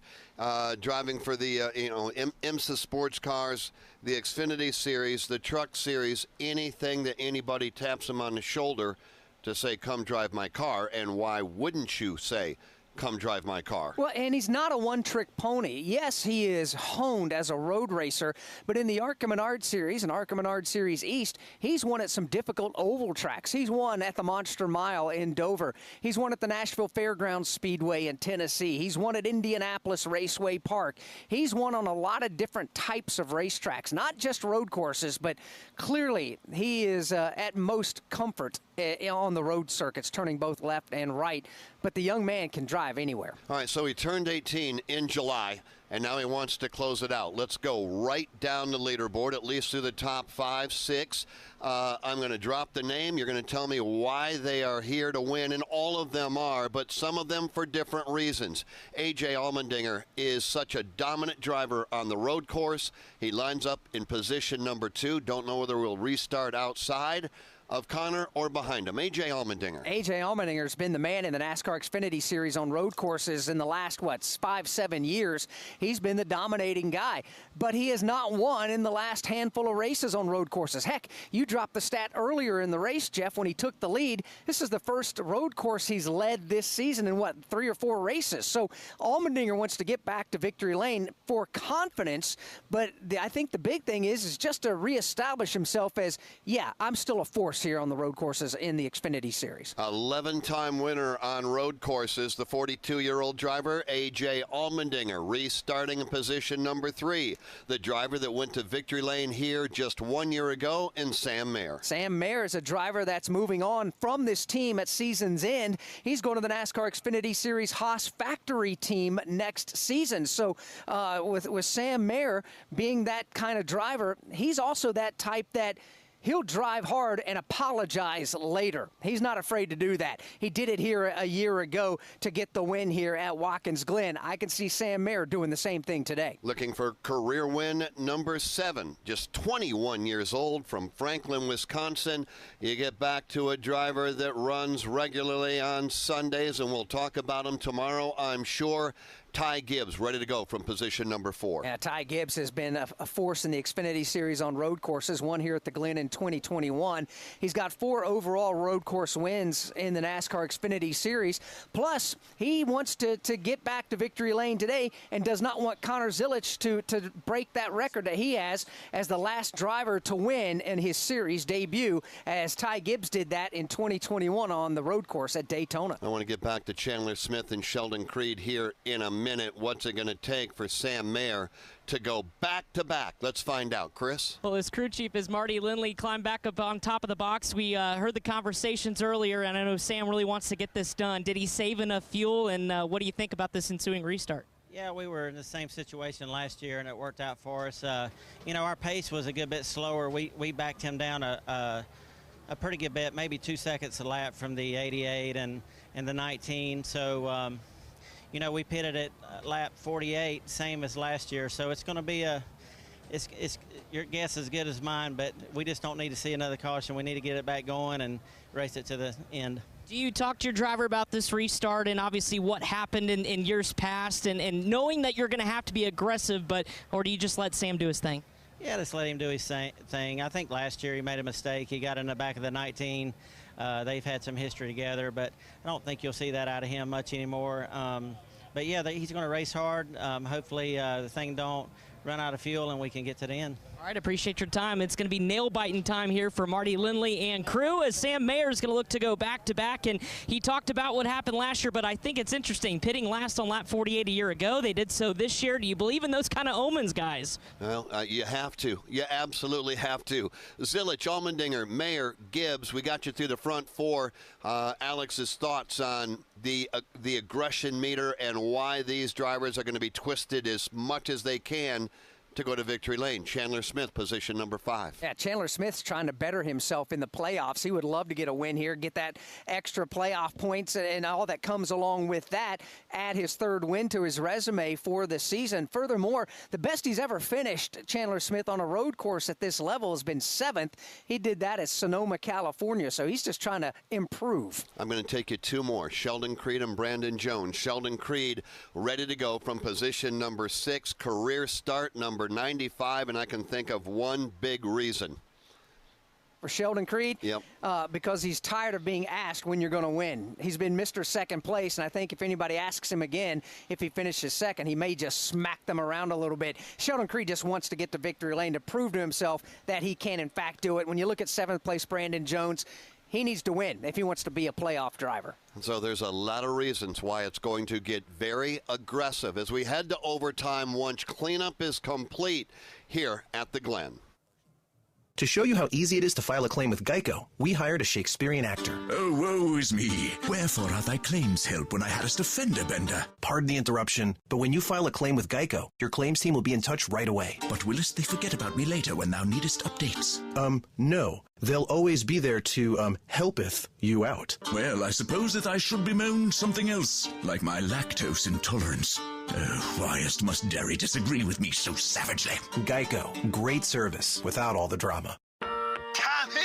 Driving for the IMSA sports cars, the Xfinity series, the truck series, anything that anybody taps him on the shoulder to say, come drive my car. And why wouldn't you say, come drive my car? Well, and he's not a one-trick pony. Yes, he is honed as a road racer, but in the ARCA Menard Series and ARCA Menard Series East, he's won at some difficult oval tracks. He's won at the Monster Mile in Dover. He's won at the Nashville Fairgrounds Speedway in Tennessee. He's won at Indianapolis Raceway Park. He's won on a lot of different types of racetracks, not just road courses, but clearly he is at most comfort on the road circuits, turning both left and right. But the young man can drive anywhere. All right, so he turned 18 in July, and now he wants to close it out. Let's go right down the leaderboard, at least through the top 5, 6. I'm going to drop the name. You're going to tell me why they are here to win, and all of them are, but some of them for different reasons. A.J. Allmendinger is such a dominant driver on the road course. He lines up in position number 2. Don't know whether we'll restart outside of Connor or behind him. A.J. Allmendinger. A.J. Allmendinger's been the man in the NASCAR Xfinity Series on road courses in the last, 5-7 years. He's been the dominating guy, but he has not won in the last handful of races on road courses. Heck, you dropped the stat earlier in the race, Jeff, when he took the lead. This is the first road course he's led this season in, 3 or 4 races. So Allmendinger wants to get back to victory lane for confidence, but I think the big thing is just to reestablish himself as, yeah, I'm still a force course here on the road courses in the Xfinity Series. 11-time winner on road courses, the 42-year-old driver, A.J. Allmendinger, restarting in position number 3. The driver that went to victory lane here just 1 year ago in Sam Mayer. Sam Mayer is a driver that's moving on from this team at season's end. He's going to the NASCAR Xfinity Series Haas factory team next season. So with Sam Mayer being that kind of driver, he's also that type that he'll drive hard and apologize later. He's not afraid to do that. He did it here a year ago to get the win here at Watkins Glen. I can see Sam Mayer doing the same thing today. Looking for career win number 7, just 21 years old, from Franklin, Wisconsin. You get back to a driver that runs regularly on Sundays, and we'll talk about him tomorrow, I'm sure. Ty Gibbs ready to go from position number 4. Yeah, Ty Gibbs has been a force in the Xfinity Series on road courses, one here at the Glen in 2021. He's got 4 overall road course wins in the NASCAR Xfinity Series. Plus, he wants to get back to victory lane today and does not want Connor Zilisch to break that record that he has as the last driver to win in his series debut, as Ty Gibbs did that in 2021 on the road course at Daytona. I want to get back to Chandler Smith and Sheldon Creed here in a minute. What's it going to take for Sam Mayer to go back-to-back? Let's find out. Chris? Well, his crew chief is Marty Lindley, climbed back up on top of the box. We heard the conversations earlier, and I know Sam really wants to get this done. Did he save enough fuel, and what do you think about this ensuing restart? Yeah, we were in the same situation last year, and it worked out for us. You know, our pace was a good bit slower. We backed him down a pretty good bit, maybe 2 seconds a lap from the 88 and the 19. So, you know, we pitted at lap 48, same as last year. So it's going to be it's your guess as good as mine, but we just don't need to see another caution. We need to get it back going and race it to the end. Do you talk to your driver about this restart and obviously what happened in years past and knowing that you're going to have to be aggressive, or do you just let Sam do his thing? Yeah, just let him do his thing. I think last year he made a mistake. He got in the back of the 19. They've had some history together, but I don't think you'll see that out of him much anymore. But yeah, he's going to race hard. Hopefully the thing don't run out of fuel and we can get to the end. All right, appreciate your time. It's going to be nail-biting time here for Marty Lindley and crew, as Sam Mayer is going to look to go back-to-back. And he talked about what happened last year, but I think it's interesting. Pitting last on lap 48 a year ago, they did so this year. Do you believe in those kind of omens, guys? Well, you have to. You absolutely have to. Zilisch, Allmendinger, Mayer, Gibbs, we got you through the front 4. Alex's thoughts on the aggression meter and why these drivers are going to be twisted as much as they can to go to victory lane. Chandler Smith, position number 5. Yeah, Chandler Smith's trying to better himself in the playoffs. He would love to get a win here, get that extra playoff points and all that comes along with that. Add his 3rd win to his resume for the season. Furthermore, the best he's ever finished, Chandler Smith, on a road course at this level has been 7th. He did that at Sonoma, California, so he's just trying to improve. I'm going to take you 2 more, Sheldon Creed and Brandon Jones. Sheldon Creed ready to go from position number 6, career start number 95, and I can think of one big reason. For Sheldon Creed? Yep. Because he's tired of being asked when you're going to win. He's been Mr. Second Place, and I think if anybody asks him again if he finishes second, he may just smack them around a little bit. Sheldon Creed just wants to get to victory lane to prove to himself that he can, in fact, do it. When you look at 7th place Brandon Jones, he needs to win if he wants to be a playoff driver. So there's a lot of reasons why it's going to get very aggressive as we head to overtime once cleanup is complete here at the Glen. To show you how easy it is to file a claim with Geico, we hired a Shakespearean actor. Oh, woe is me. Wherefore are thy claims help when I hadst a fender bender? Pardon the interruption, but when you file a claim with Geico, your claims team will be in touch right away. But willest they forget about me later when thou needest updates? No. They'll always be there to, helpeth you out. Well, I suppose that I should bemoan something else, like my lactose intolerance. Oh, whyest must dairy disagree with me so savagely? Geico. Great service without all the drama. Tommy!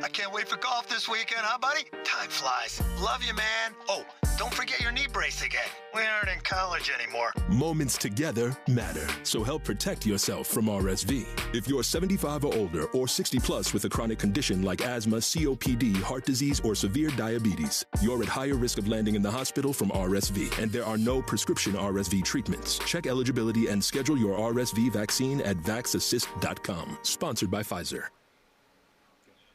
I can't wait for golf this weekend, huh, buddy? Time flies. Love you, man. Oh, don't forget your knee brace again. We aren't in college anymore. Moments together matter, so help protect yourself from RSV. If you're 75 or older or 60 plus with a chronic condition like asthma, COPD, heart disease, or severe diabetes, you're at higher risk of landing in the hospital from RSV, and there are no prescription RSV treatments. Check eligibility and schedule your RSV vaccine at vaxassist.com. Sponsored by Pfizer.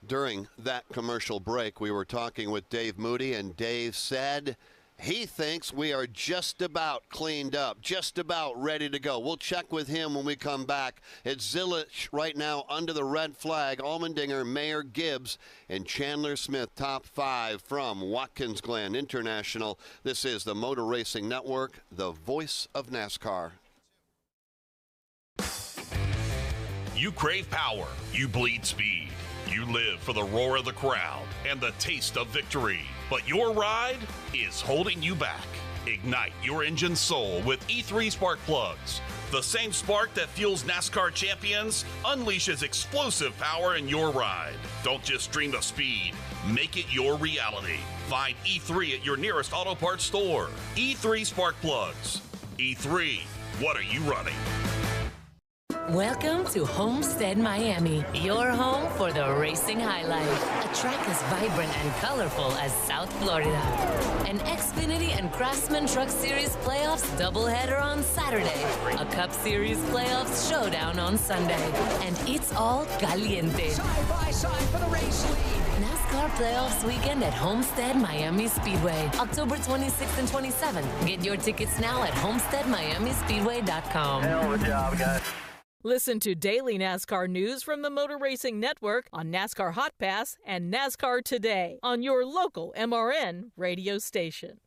During that commercial break, we were talking with Dave Moody, and Dave said he thinks we are just about cleaned up, just about ready to go. We'll check with him when we come back. It's Zilich right now under the red flag. Allmendinger, Mayer, Gibbs, and Chandler Smith, top 5 from Watkins Glen International. This is the Motor Racing Network, the voice of NASCAR. You crave power. You bleed speed. You live for the roar of the crowd and the taste of victory. But your ride is holding you back. Ignite your engine's soul with E3 spark plugs. The same spark that fuels NASCAR champions unleashes explosive power in your ride. Don't just dream of speed. Make it your reality. Find E3 at your nearest auto parts store. E3 spark plugs. E3, what are you running? Welcome to Homestead Miami, your home for the racing high life. A track as vibrant and colorful as South Florida. An Xfinity and Craftsman Truck Series Playoffs doubleheader on Saturday. A Cup Series Playoffs showdown on Sunday. And it's all caliente. Side by side for the race lead. NASCAR Playoffs weekend at Homestead Miami Speedway, October 26th and 27th. Get your tickets now at homesteadmiamispeedway.com. Hell of a job, guys. Listen to daily NASCAR news from the Motor Racing Network on NASCAR Hot Pass and NASCAR Today on your local MRN radio station.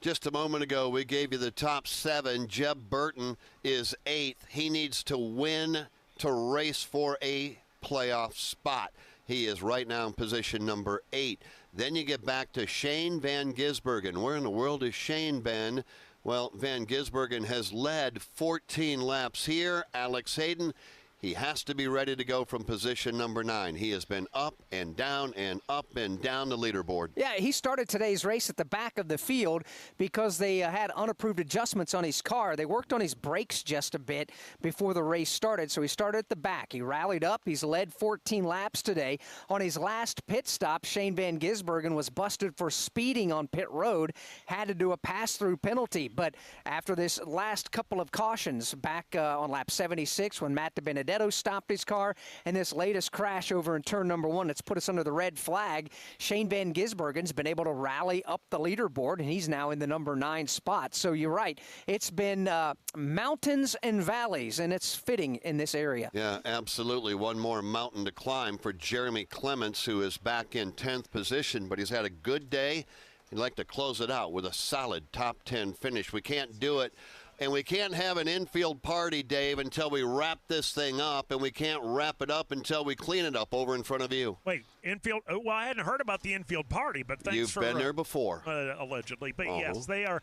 Just a moment ago, we gave you the top 7. Jeb Burton is 8th. He needs to win to race for a playoff spot. He is right now in position number 8. Then you get back to Shane Van Gisbergen. Where in the world is Shane, Ben? Well, Van Gisbergen has led 14 laps here. Alex Hayden, he has to be ready to go from position number 9. He has been up and down the leaderboard. Yeah, he started today's race at the back of the field because they had unapproved adjustments on his car. They worked on his brakes just a bit before the race started, so he started at the back. He rallied up. He's led 14 laps today. On his last pit stop, Shane Van Gisbergen was busted for speeding on pit road, had to do a pass-through penalty. But after this last couple of cautions, back on lap 76 when Matt DiBenedetto stopped his car, and this latest crash over in turn number 1 that's put us under the red flag, Shane Van Gisbergen's been able to rally up the leaderboard, and he's now in the number 9 spot. So you're right. It's been mountains and valleys, and it's fitting in this area. Yeah, absolutely. One more mountain to climb for Jeremy Clements, who is back in 10th position, but he's had a good day. He'd like to close it out with a solid top 10 finish. We can't do it. And we can't have an infield party, Dave, until we wrap this thing up, and we can't wrap it up until we clean it up over in front of you. Wait, infield? Well, I hadn't heard about the infield party, but thanks You've for... You've been there before. Allegedly. But yes, they are.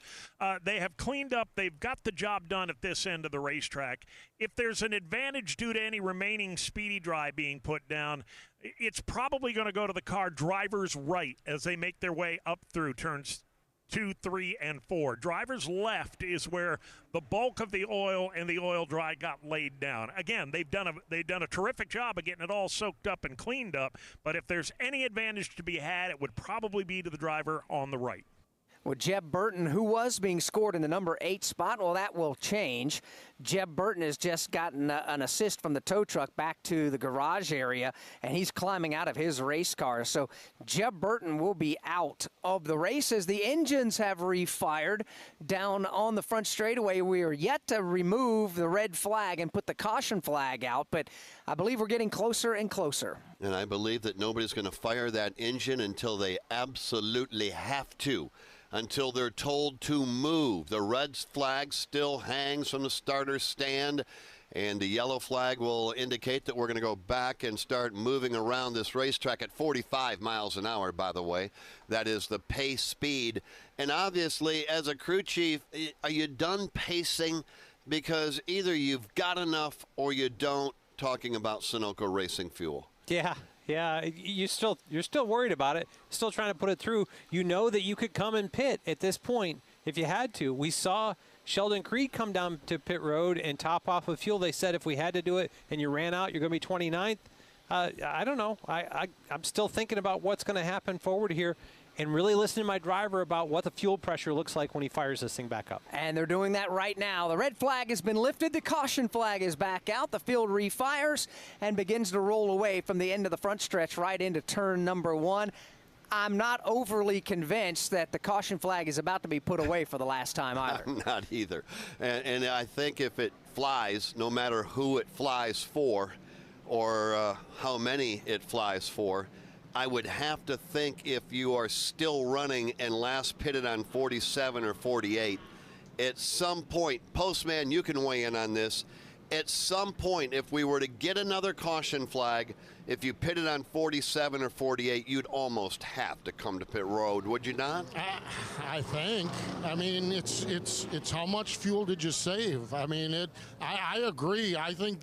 They have cleaned up. They've got the job done at this end of the racetrack. If there's an advantage due to any remaining speedy dry being put down, it's probably going to go to the car driver's right as they make their way up through turns 2, 3, and 4. Driver's left is where the bulk of the oil and the oil dry got laid down. Again, they've done a terrific job of getting it all soaked up and cleaned up, but if there's any advantage to be had, it would probably be to the driver on the right. Well, Jeb Burton, who was being scored in the number 8 spot, well, that will change. Jeb Burton has just gotten an assist from the tow truck back to the garage area, and he's climbing out of his race car. So Jeb Burton will be out of the race as the engines have refired down on the front straightaway. We are yet to remove the red flag and put the caution flag out, but I believe we're getting closer and closer. And I believe that nobody's going to fire that engine until they absolutely have to. Until they're told to move. The red flag still hangs from the starter stand, and the yellow flag will indicate that we're going to go back and start moving around this racetrack at 45 miles an hour, by the way. That is the pace speed. And obviously, as a crew chief, are you done pacing? Because either you've got enough or you don't, talking about Sunoco Racing Fuel. Yeah, you're still worried about it, still trying to put it through. You know that you could come and pit at this point if you had to. We saw Sheldon Creed come down to pit road and top off with fuel. They said if we had to do it and you ran out, you're going to be 29th. I don't know. I'm still thinking about what's going to happen forward here. and really listen to my driver about what the fuel pressure looks like when he fires this thing back up. And they're doing that right now. The red flag has been lifted. The caution flag is back out. The field refires and begins to roll away from the end of the front stretch right into turn number 1. I'm not overly convinced that the caution flag is about to be put away for the last time either. I'm not either. And I think if it flies, no matter who it flies for or how many it flies for, I would have to think if you are still running and last pitted on 47 or 48, at some point, Postman, you can weigh in on this, at some point, if we were to get another caution flag, if you pitted on 47 or 48, you'd almost have to come to pit road, would you not? I think. I mean, it's how much fuel did you save? I mean, I agree. I think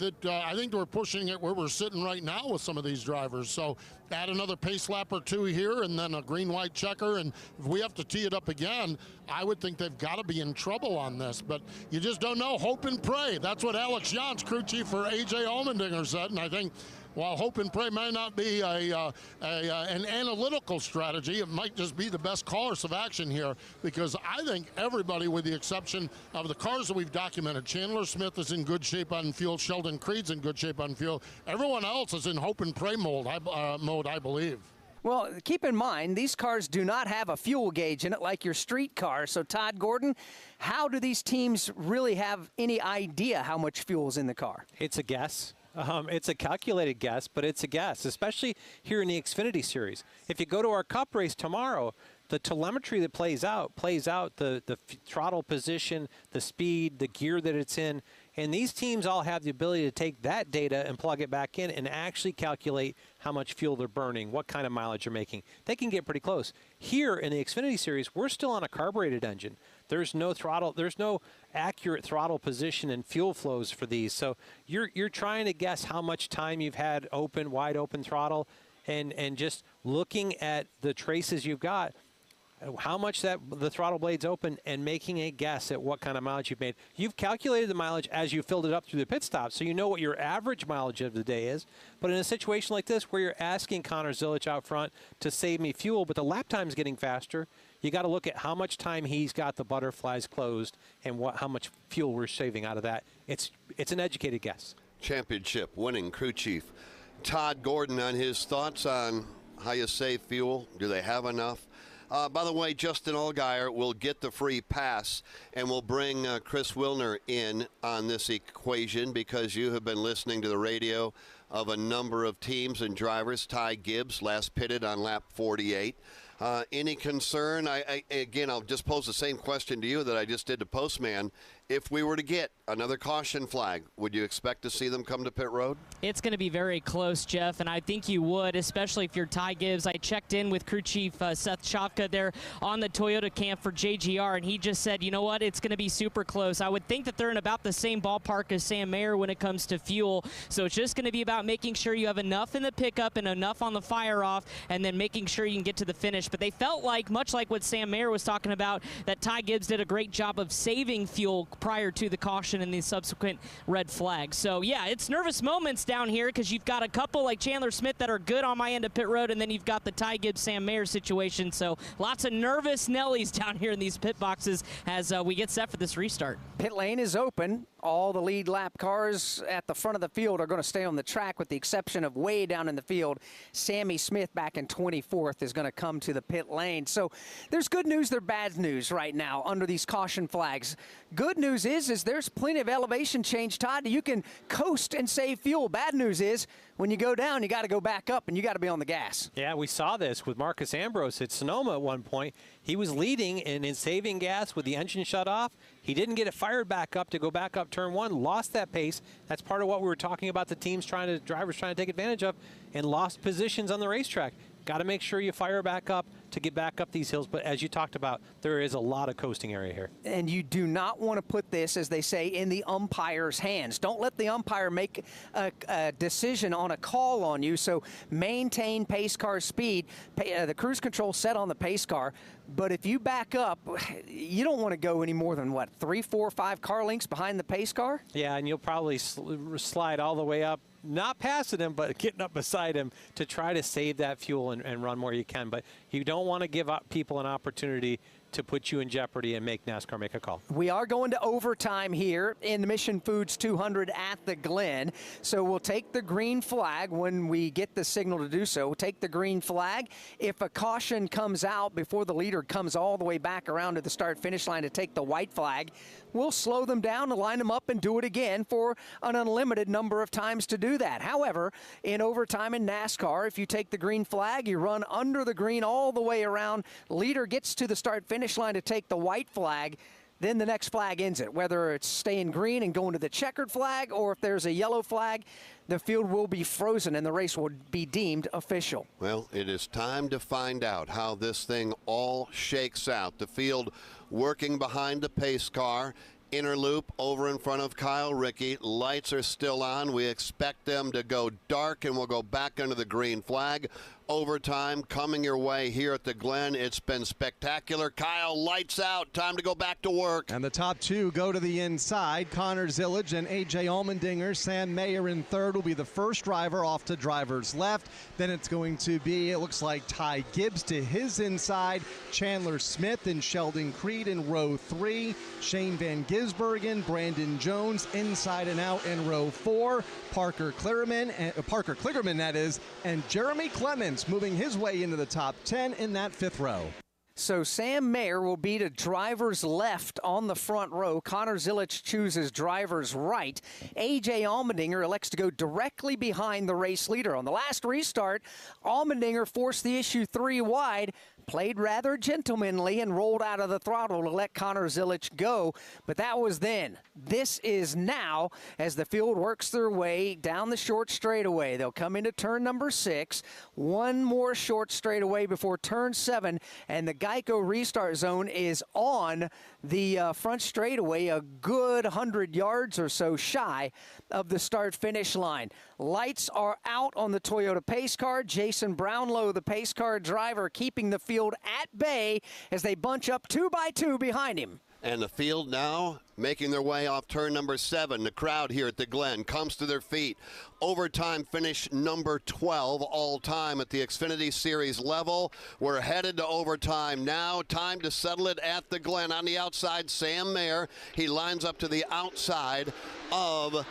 we're pushing it where we're sitting right now with some of these drivers. So add another pace lap or two here, and then a green-white checker. And if we have to tee it up again, I would think they've got to be in trouble on this. But you just don't know. Hope and pray. That's what Alex Jans, crew chief for A.J. Allmendinger, said. And I think, while hope and pray may not be an analytical strategy, it might just be the best course of action here, because I think everybody, with the exception of the cars that we've documented, Chandler Smith is in good shape on fuel, Sheldon Creed's in good shape on fuel, everyone else is in hope and pray mode, I believe. Well, keep in mind, these cars do not have a fuel gauge in it like your street car. So, Todd Gordon, how do these teams really have any idea how much fuel is in the car? It's a guess. It's a calculated guess, but it's a guess, especially here in the Xfinity Series. If you go to our Cup race tomorrow, the telemetry that plays out the throttle position, the speed, the gear that it's in, and these teams all have the ability to take that data and plug it back in and actually calculate how much fuel they're burning, what kind of mileage they're making. They can get pretty close. Here in the Xfinity Series, we're still on a carbureted engine. There's no throttle. There's no accurate throttle position and fuel flows for these. So you're trying to guess how much time you've had open, wide open throttle, and just looking at the traces you've got, how much the throttle blade's open, and making a guess at what kind of mileage you've made. You've calculated the mileage as you filled it up through the pit stop, so you know what your average mileage of the day is. But in a situation like this, where you're asking Connor Zilich out front to save me fuel, but the lap time's getting faster, you got to look at how much time he's got the butterflies closed and how much fuel we're saving out of that. It's an educated guess. Championship winning crew chief Todd Gordon on his thoughts on how you save fuel. Do they have enough? By the way, Justin Allgaier will get the free pass, and we'll bring Chris Wilner in on this equation, because you have been listening to the radio of a number of teams and drivers. Ty Gibbs last pitted on lap 48. Any concern? Again, I'll just pose the same question to you that I just did to Postman. If we were to get another caution flag, would you expect to see them come to pit road? It's going to be very close, Jeff, and I think you would, especially if you're Ty Gibbs. I checked in with crew chief Seth Shopka there on the Toyota camp for JGR, and he just said, you know what, it's going to be super close. I would think that they're in about the same ballpark as Sam Mayer when it comes to fuel, so it's just going to be about making sure you have enough in the pickup and enough on the fire off, and then making sure you can get to the finish. But they felt like, much like what Sam Mayer was talking about, that Ty Gibbs did a great job of saving fuel prior to the caution and the subsequent red flag. So yeah, it's nervous moments down here, because you've got a couple like Chandler Smith that are good on my end of pit road, and then you've got the Ty Gibbs Sam Mayer situation. So lots of nervous Nellies down here in these pit boxes as we get set for this restart. Pit lane is open. All the lead lap cars at the front of the field are going to stay on the track, with the exception of way down in the field. Sammy Smith, back in 24th, is going to come to the pit lane. So there's good news, there's bad news right now under these caution flags. Good news is there's plenty of elevation change, Todd. You can coast and save fuel. Bad news is when you go down, you got to go back up, and you got to be on the gas. Yeah, we saw this with Marcus Ambrose at Sonoma at one point. He was leading and in saving gas with the engine shut off. He didn't get it fired back up to go back up turn one, lost that pace. That's part of what we were talking about, the drivers trying to take advantage of, and lost positions on the racetrack. Got to make sure you fire back up to get back up these hills. But as you talked about, there is a lot of coasting area here. And you do not want to put this, as they say, in the umpire's hands. Don't let the umpire make a decision on a call on you. So maintain pace car speed. The cruise control set on the pace car. But if you back up, you don't want to go any more than, what, 3, 4, 5 car lengths behind the pace car? Yeah, and you'll probably slide all the way up not passing him, but getting up beside him to try to save that fuel and run more you can. But you don't want to give up people an opportunity to put you in jeopardy and make NASCAR make a call. We are going to overtime here in the Mission Foods 200 at the Glen. So we'll take the green flag when we get the signal to do so. We'll take the green flag. If a caution comes out before the leader comes all the way back around to the start-finish line to take the white flag, we'll slow them down and line them up and do it again for an unlimited number of times to do that. However, in overtime in NASCAR, if you take the green flag, you run under the green all the way around, leader gets to the start-finish line to take the white flag, then the next flag ends it. Whether it's staying green and going to the checkered flag, or if there's a yellow flag, the field will be frozen and the race will be deemed official. Well, it is time to find out how this thing all shakes out. The field working behind the pace car. Inner loop over in front of Kyle Rickey. Lights are still on. We expect them to go dark, and we'll go back under the green flag. Overtime coming your way here at the Glen. It's been spectacular. Kyle, lights out. Time to go back to work. And the top two go to the inside. Connor Zillage and A.J. Allmendinger. Sam Mayer in third will be the first driver off to driver's left. Then it's going to be, it looks like, Ty Gibbs to his inside. Chandler Smith and Sheldon Creed in row 3. Shane Van Gisbergen, Brandon Jones inside and out in row 4. Parker Kligerman, that is, and Jeremy Clements moving his way into the top 10 in that 5th row. So Sam Mayer will be to driver's left on the front row. Connor Zillage chooses driver's right. A.J. Allmendinger elects to go directly behind the race leader. On the last restart, Allmendinger forced the issue 3 wide, played rather gentlemanly, and rolled out of the throttle to let Connor Zillage go. But that was then. This is now as the field works their way down the short straightaway. They'll come into turn number 6. One more short straightaway before turn 7, and the Geico restart zone is on the front straightaway, a good 100 yards or so shy of the start-finish line. Lights are out on the Toyota pace car. Jason Brownlow, the pace car driver, keeping the field at bay as they bunch up 2 by 2 behind him. And the field now making their way off turn number 7. The crowd here at the Glen comes to their feet. Overtime finish number 12 all time at the Xfinity Series level. We're headed to overtime now. Time to settle it at the Glen. On the outside, Sam Mayer. He lines up to the outside of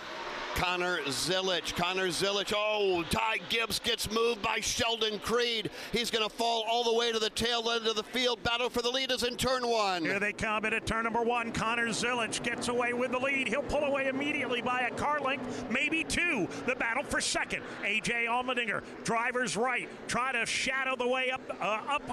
Connor Zillage. Oh, Ty Gibbs gets moved by Sheldon Creed. He's going to fall all the way to the tail end of the field. Battle for the lead is in turn 1. Here they come at turn number 1. Connor Zillage gets away with the lead. He'll pull away immediately by a car length, maybe 2. The battle for second. A.J. Allmendinger, driver's right. Try to shadow the way up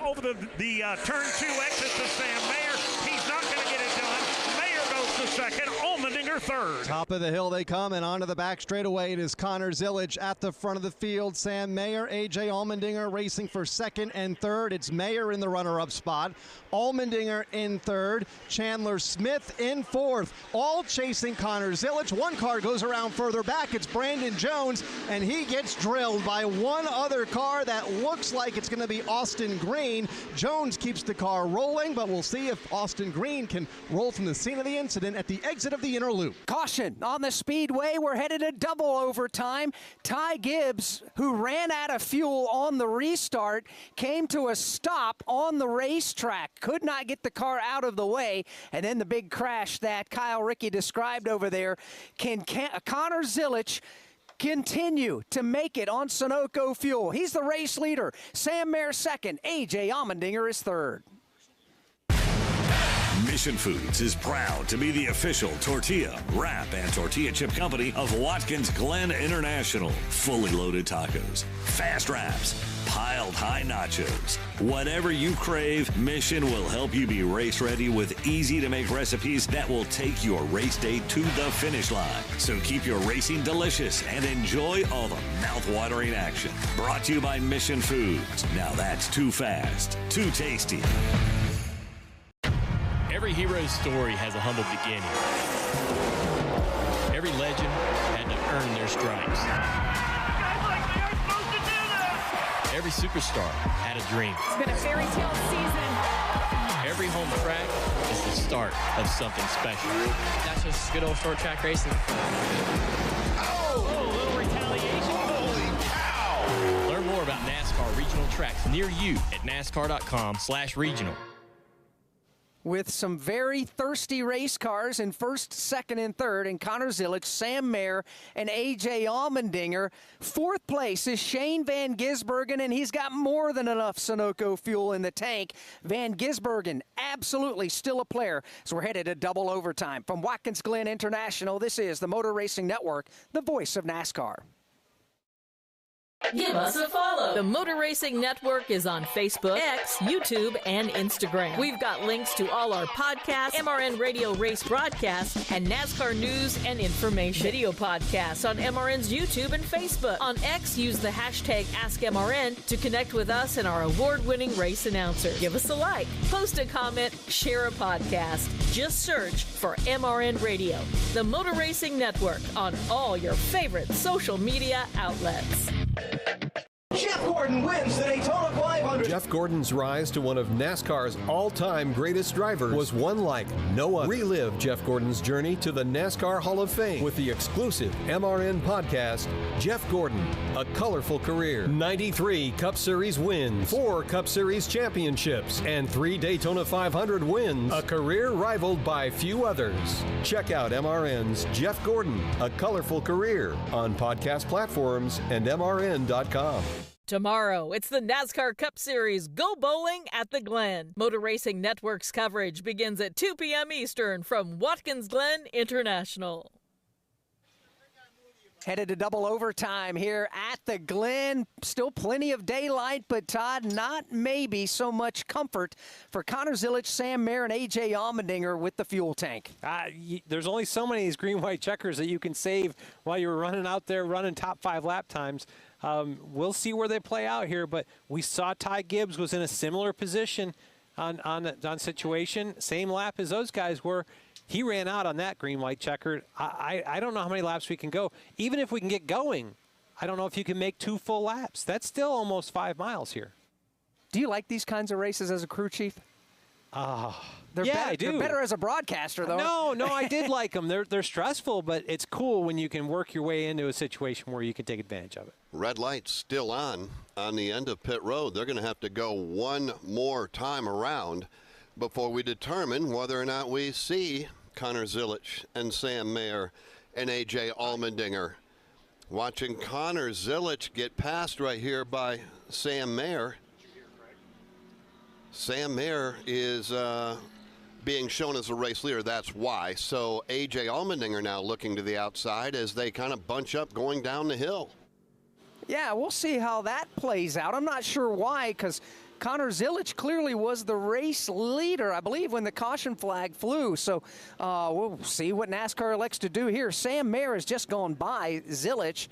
over the turn 2 exit to Sam Mayer. He's not going to get it done. Mayer goes to second. Allmendinger third. Top of the hill they come, and onto the back straightaway. It is Connor Zillage at the front of the field. Sam Mayer, A.J. Allmendinger racing for second and third. It's Mayer in the runner-up spot. Allmendinger in third. Chandler Smith in fourth. All chasing Connor Zillage. One car goes around further back. It's Brandon Jones, and he gets drilled by one other car that looks like it's going to be Austin Green. Jones keeps the car rolling, but we'll see if Austin Green can roll from the scene of the incident at the exit of the inner loop. Caution on the speedway. We're headed to double overtime. Ty Gibbs, who ran out of fuel on the restart, came to a stop on the racetrack. Could not get the car out of the way. And then the big crash that Kyle Rickey described over there. Can Connor Zillage continue to make it on Sunoco fuel? He's the race leader. Sam Mayer second. A.J. Allmendinger is third. Mission Foods is proud to be the official tortilla, wrap, and tortilla chip company of Watkins Glen International. Fully loaded tacos, fast wraps, piled high nachos. Whatever you crave, Mission will help you be race ready with easy-to-make recipes that will take your race day to the finish line. So keep your racing delicious and enjoy all the mouth-watering action. Brought to you by Mission Foods. Now that's too fast, too tasty. Every hero's story has a humble beginning. Every legend had to earn their stripes. Every superstar had a dream. It's been a fairy tale season. Every home track is the start of something special. That's just good old short track racing. Oh, a little retaliation. NASCAR regional tracks near you at nascar.com/regional. With some very thirsty race cars in first, second, and third, and Connor Zilisch, Sam Mayer, and A.J. Allmendinger. Fourth place is Shane Van Gisbergen, and he's got more than enough Sunoco fuel in the tank. Van Gisbergen, absolutely still a player. So we're headed to double overtime. From Watkins Glen International, this is the Motor Racing Network, the voice of NASCAR. Give us a follow. The Motor Racing Network is on Facebook, X, YouTube, and Instagram. We've got links to all our podcasts, MRN Radio race broadcasts, and NASCAR news and information. Video podcasts on MRN's YouTube and Facebook. On X, use the hashtag AskMRN to connect with us and our award-winning race announcer. Give us a like, post a comment, share a podcast. Just search for MRN Radio, the Motor Racing Network, on all your favorite social media outlets. Jeff Gordon wins the Daytona 500. Jeff Gordon's rise to one of NASCAR's all-time greatest drivers was one like no other. Relive Jeff Gordon's journey to the NASCAR Hall of Fame with the exclusive MRN podcast, Jeff Gordon, A Colorful Career. 93 Cup Series wins, 4 Cup Series championships, and 3 Daytona 500 wins. A career rivaled by few others. Check out MRN's Jeff Gordon, A Colorful Career on podcast platforms and MRN.com. Tomorrow, it's the NASCAR Cup Series Go Bowling at the Glen. Motor Racing Network's coverage begins at 2 p.m. Eastern from Watkins Glen International. Headed to double overtime here at the Glen. Still plenty of daylight, but Todd, not maybe so much comfort for Connor Zilisch, Sam Mayer, and A.J. Allmendinger with the fuel tank. There's only so many of these green-white checkers that you can save while you're running out there running top 5 lap times. We'll see where they play out here, but we saw Ty Gibbs was in a similar position on situation. Same lap as those guys were. He ran out on that green-white checker. I don't know how many laps we can go. Even if we can get going, I don't know if you can make 2 full laps. That's still almost 5 miles here. Do you like these kinds of races as a crew chief? Yeah, I do. They're better as a broadcaster, though. No, I did like them. They're stressful, but it's cool when you can work your way into a situation where you can take advantage of it. Red light's still on the end of pit road. They're going to have to go one more time around before we determine whether or not we see Connor Zilisch and Sam Mayer and A.J. Allmendinger. Watching Connor Zilisch get passed right here by Sam Mayer. Sam Mayer is being shown as a race leader. That's why. So A.J. Allmendinger now looking to the outside as they kind of bunch up going down the hill. Yeah, we'll see how that plays out. I'm not sure why, because Connor Zilisch clearly was the race leader, I believe, when the caution flag flew. So we'll see what NASCAR elects to do here. Sam Mayer has just gone by Zilisch.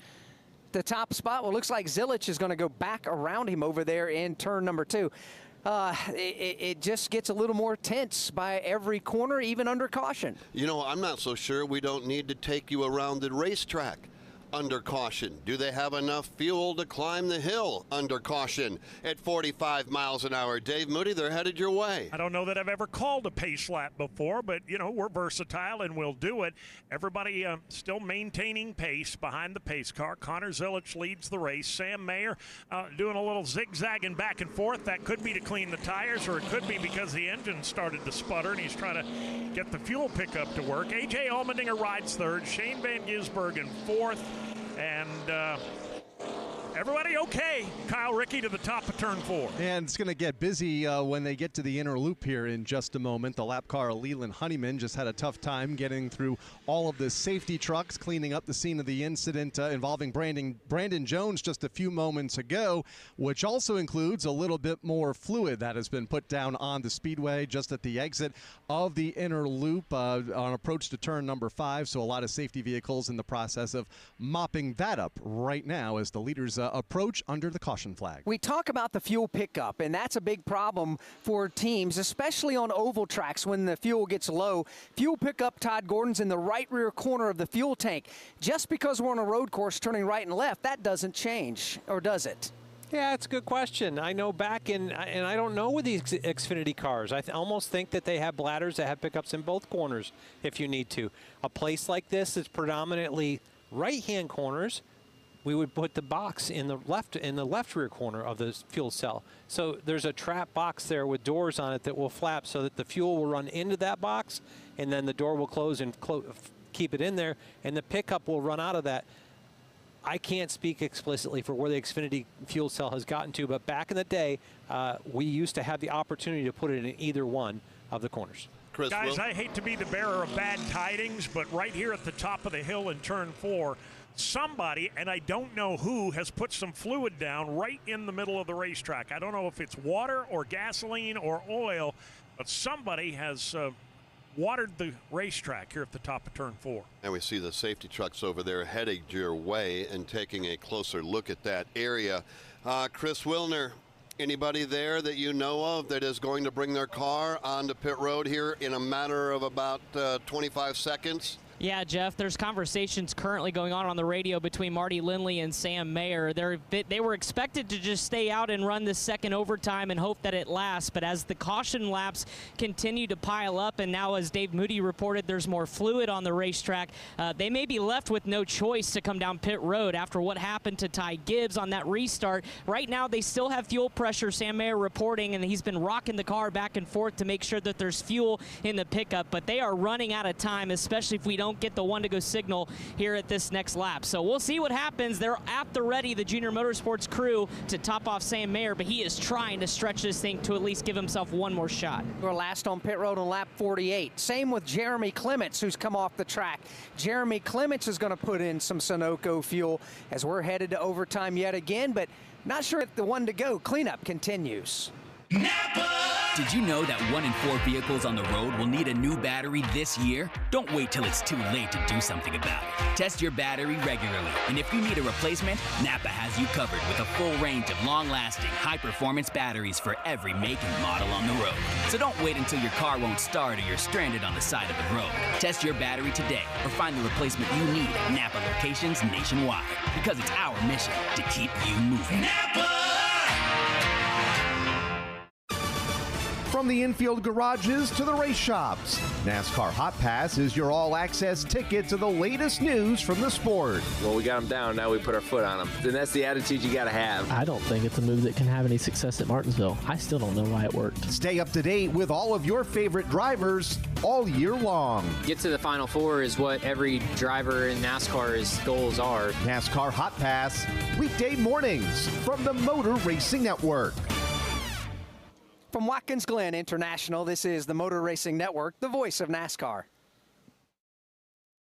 The top spot, well, looks like Zilisch is going to go back around him over there in turn number 2. It just gets a little more tense by every corner, even under caution. You know, I'm not so sure we don't need to take you around the racetrack under caution. Do they have enough fuel to climb the hill under caution at 45 miles an hour? Dave Moody, they're headed your way. I don't know that I've ever called a pace lap before, but, you know, we're versatile and we'll do it. Everybody still maintaining pace behind the pace car. Connor Zilisch leads the race. Sam Mayer doing a little zigzagging back and forth. That could be to clean the tires, or it could be because the engine started to sputter and he's trying to get the fuel pickup to work. A.J. Allmendinger rides third. Shane Van Gisbergen fourth. And everybody okay. Kyle Rickey to the top of turn 4. And it's going to get busy when they get to the inner loop here in just a moment. The lap car Leland Honeyman just had a tough time getting through all of the safety trucks, cleaning up the scene of the incident involving Brandon Jones just a few moments ago, which also includes a little bit more fluid that has been put down on the speedway just at the exit of the inner loop on approach to turn number 5. So a lot of safety vehicles in the process of mopping that up right now as the leaders approach under the caution flag. We talk about the fuel pickup, and that's a big problem for teams, especially on oval tracks when the fuel gets low. Fuel pickup, Todd Gordon's in the right rear corner of the fuel tank. Just because we're on a road course turning right and left, that doesn't change, or does it? Yeah, it's a good question. I know back in, and I don't know with these Xfinity cars. I almost think that they have bladders that have pickups in both corners if you need to. A place like this is predominantly right-hand corners. we would put the box in the left rear corner of the fuel cell. So there's a trap box there with doors on it that will flap so that the fuel will run into that box, and then the door will close and keep it in there, and the pickup will run out of that. I can't speak explicitly for where the Xfinity fuel cell has gotten to, but back in the day, we used to have the opportunity to put it in either one of the corners. Guys, I hate to be the bearer of bad tidings, but right here at the top of the hill in turn 4, somebody, and I don't know who, has put some fluid down right in the middle of the racetrack. I don't know if it's water or gasoline or oil, but somebody has watered the racetrack here at the top of turn 4. And we see the safety trucks over there heading your way and taking a closer look at that area. Chris Wilner, anybody there that you know of that is going to bring their car onto pit road here in a matter of about 25 seconds? Yeah, Jeff, there's conversations currently going on the radio between Marty Lindley and Sam Mayer. They were expected to just stay out and run this second overtime and hope that it lasts, but as the caution laps continue to pile up, and now as Dave Moody reported, there's more fluid on the racetrack, they may be left with no choice to come down pit road after what happened to Ty Gibbs on that restart. Right now, they still have fuel pressure, Sam Mayer reporting, and he's been rocking the car back and forth to make sure that there's fuel in the pickup, but they are running out of time, especially if we don't get the one to go signal here at this next lap. So we'll see what happens. They're at the ready, the Junior Motorsports crew, to top off Sam Mayer, but he is trying to stretch this thing to at least give himself one more shot. We're last on pit road on lap 48. Same with Jeremy Clements, who's come off the track. Jeremy Clements is going to put in some Sunoco fuel as we're headed to overtime yet again, but not sure if the one to go. Cleanup continues. Did you know that 1 in 4 vehicles on the road will need a new battery this year? Don't wait till it's too late to do something about it. Test your battery regularly, and if you need a replacement, Napa has you covered with a full range of long-lasting, high-performance batteries for every make and model on the road. So don't wait until your car won't start or you're stranded on the side of the road. Test your battery today or find the replacement you need at Napa locations nationwide, because it's our mission to keep you moving. Napa! From the infield garages to the race shops, NASCAR Hot Pass is your all-access ticket to the latest news from the sport. Well, we got them down, now we put our foot on them. And that's the attitude you got to have. I don't think it's a move that can have any success at Martinsville. I still don't know why it worked. Stay up to date with all of your favorite drivers all year long. Get to the Final Four is what every driver in NASCAR's goals are. NASCAR Hot Pass, weekday mornings from the Motor Racing Network. From Watkins Glen International, this is the Motor Racing Network, the voice of NASCAR.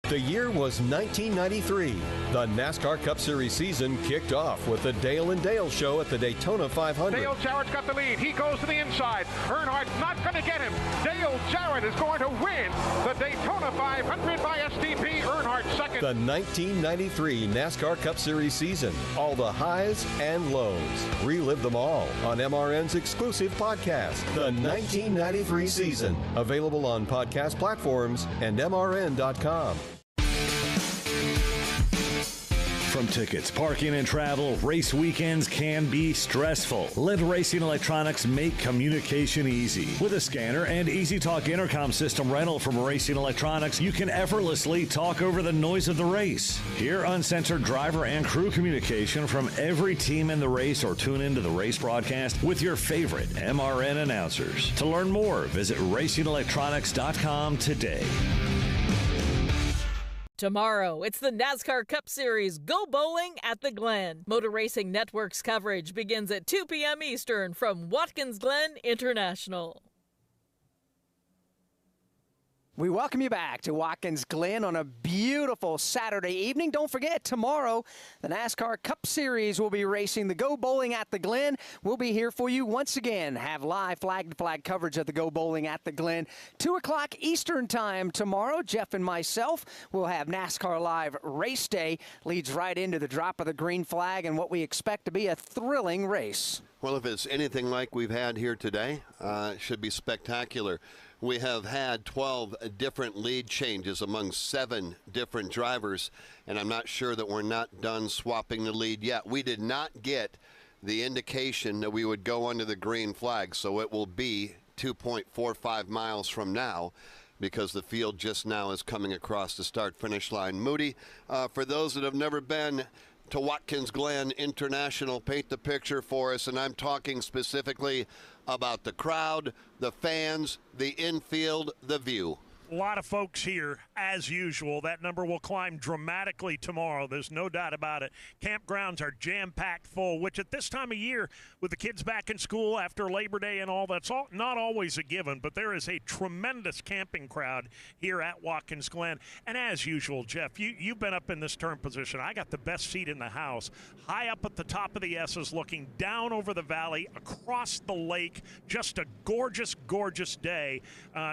The year was 1993. The NASCAR Cup Series season kicked off with the Dale and Dale show at the Daytona 500. Dale Jarrett's got the lead. He goes to the inside. Earnhardt's not going to get him. Dale Jarrett is going to win the Daytona 500 by STP. Earnhardt second. The 1993 NASCAR Cup Series season. All the highs and lows. Relive them all on MRN's exclusive podcast, The 1993 Season. Available on podcast platforms and MRN.com. From tickets, parking, and travel, race weekends can be stressful. Let Racing Electronics make communication easy. With a scanner and Easy Talk intercom system rental from Racing Electronics, you can effortlessly talk over the noise of the race. Hear uncensored driver and crew communication from every team in the race, or tune into the race broadcast with your favorite MRN announcers. To learn more, visit RacingElectronics.com today. Tomorrow, it's the NASCAR Cup Series Go Bowling at the Glen. Motor Racing Network's coverage begins at 2 p.m. Eastern from Watkins Glen International. We welcome you back to Watkins Glen on a beautiful Saturday evening. Don't forget, tomorrow, the NASCAR Cup Series will be racing the Go Bowling at the Glen. We'll be here for you once again. Have live flag-to-flag coverage of the Go Bowling at the Glen. 2 o'clock Eastern time tomorrow. Jeff and myself will have NASCAR Live Race Day. Leads right into the drop of the green flag and what we expect to be a thrilling race. Well, if it's anything like we've had here today, it should be spectacular. We have had 12 different lead changes among 7 different drivers, and I'm not sure that we're not done swapping the lead yet. We did not get the indication that we would go under the green flag, so it will be 2.45 miles from now, because the field just now is coming across the start-finish line. Moody, for those that have never been to Watkins Glen International. Paint the picture for us, and I'm talking specifically about the crowd, the fans, the infield, the view. A lot of folks here, as usual. That number will climb dramatically tomorrow. There's no doubt about it. Campgrounds are jam-packed full, which at this time of year, with the kids back in school after Labor Day and all, that's not always a given, but there is a tremendous camping crowd here at Watkins Glen. And as usual, Jeff, you've been up in this turn position. I got the best seat in the house, high up at the top of the S's, looking down over the valley, across the lake. Just a gorgeous, gorgeous day.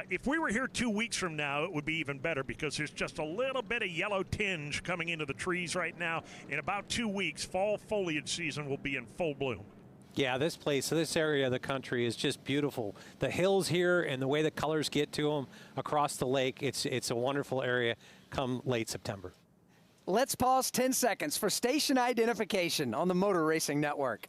If we were here 2 weeks from now, it would be even better because there's just a little bit of yellow tinge coming into the trees right now. In about 2 weeks, fall foliage season will be in full bloom. Yeah, this place, this area of the country is just beautiful. The hills here and the way the colors get to them across the lake, it's a wonderful area come late September. Let's pause 10 seconds for station identification on the Motor Racing Network.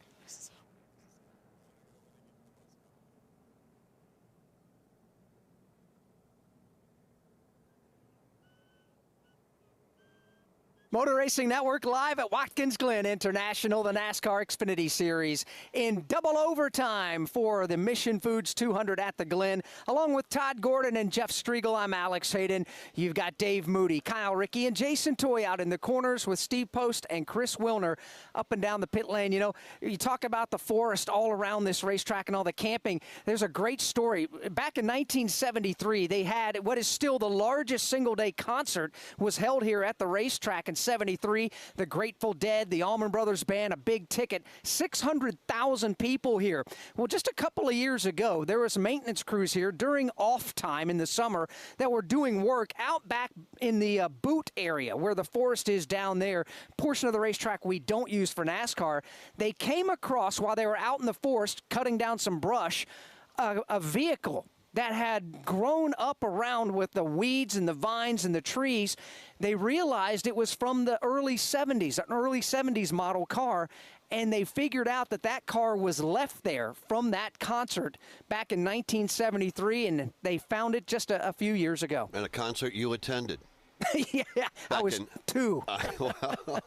Motor Racing Network live at Watkins Glen International, the NASCAR Xfinity Series in double overtime for the Mission Foods 200 at the Glen. Along with Todd Gordon and Jeff Striegel, I'm Alex Hayden. You've got Dave Moody, Kyle Rickey, and Jason Toy out in the corners with Steve Post and Chris Wilner up and down the pit lane. You know, you talk about the forest all around this racetrack and all the camping. There's a great story. Back in 1973, they had what is still the largest single-day concert was held here at the racetrack in 73. The Grateful Dead, the Allman Brothers Band, a big ticket, 600,000 people here. Well, just a couple of years ago, there was maintenance crews here during off time in the summer that were doing work out back in the boot area where the forest is down there, portion of the racetrack we don't use for NASCAR. They came across, while they were out in the forest cutting down some brush, a vehicle that had grown up around with the weeds and the vines and the trees. They realized it was from the early 70s, an early 70s model car, and they figured out that that car was left there from that concert back in 1973, and they found it just a few years ago. And a concert you attended. Yeah, I was 2. Well,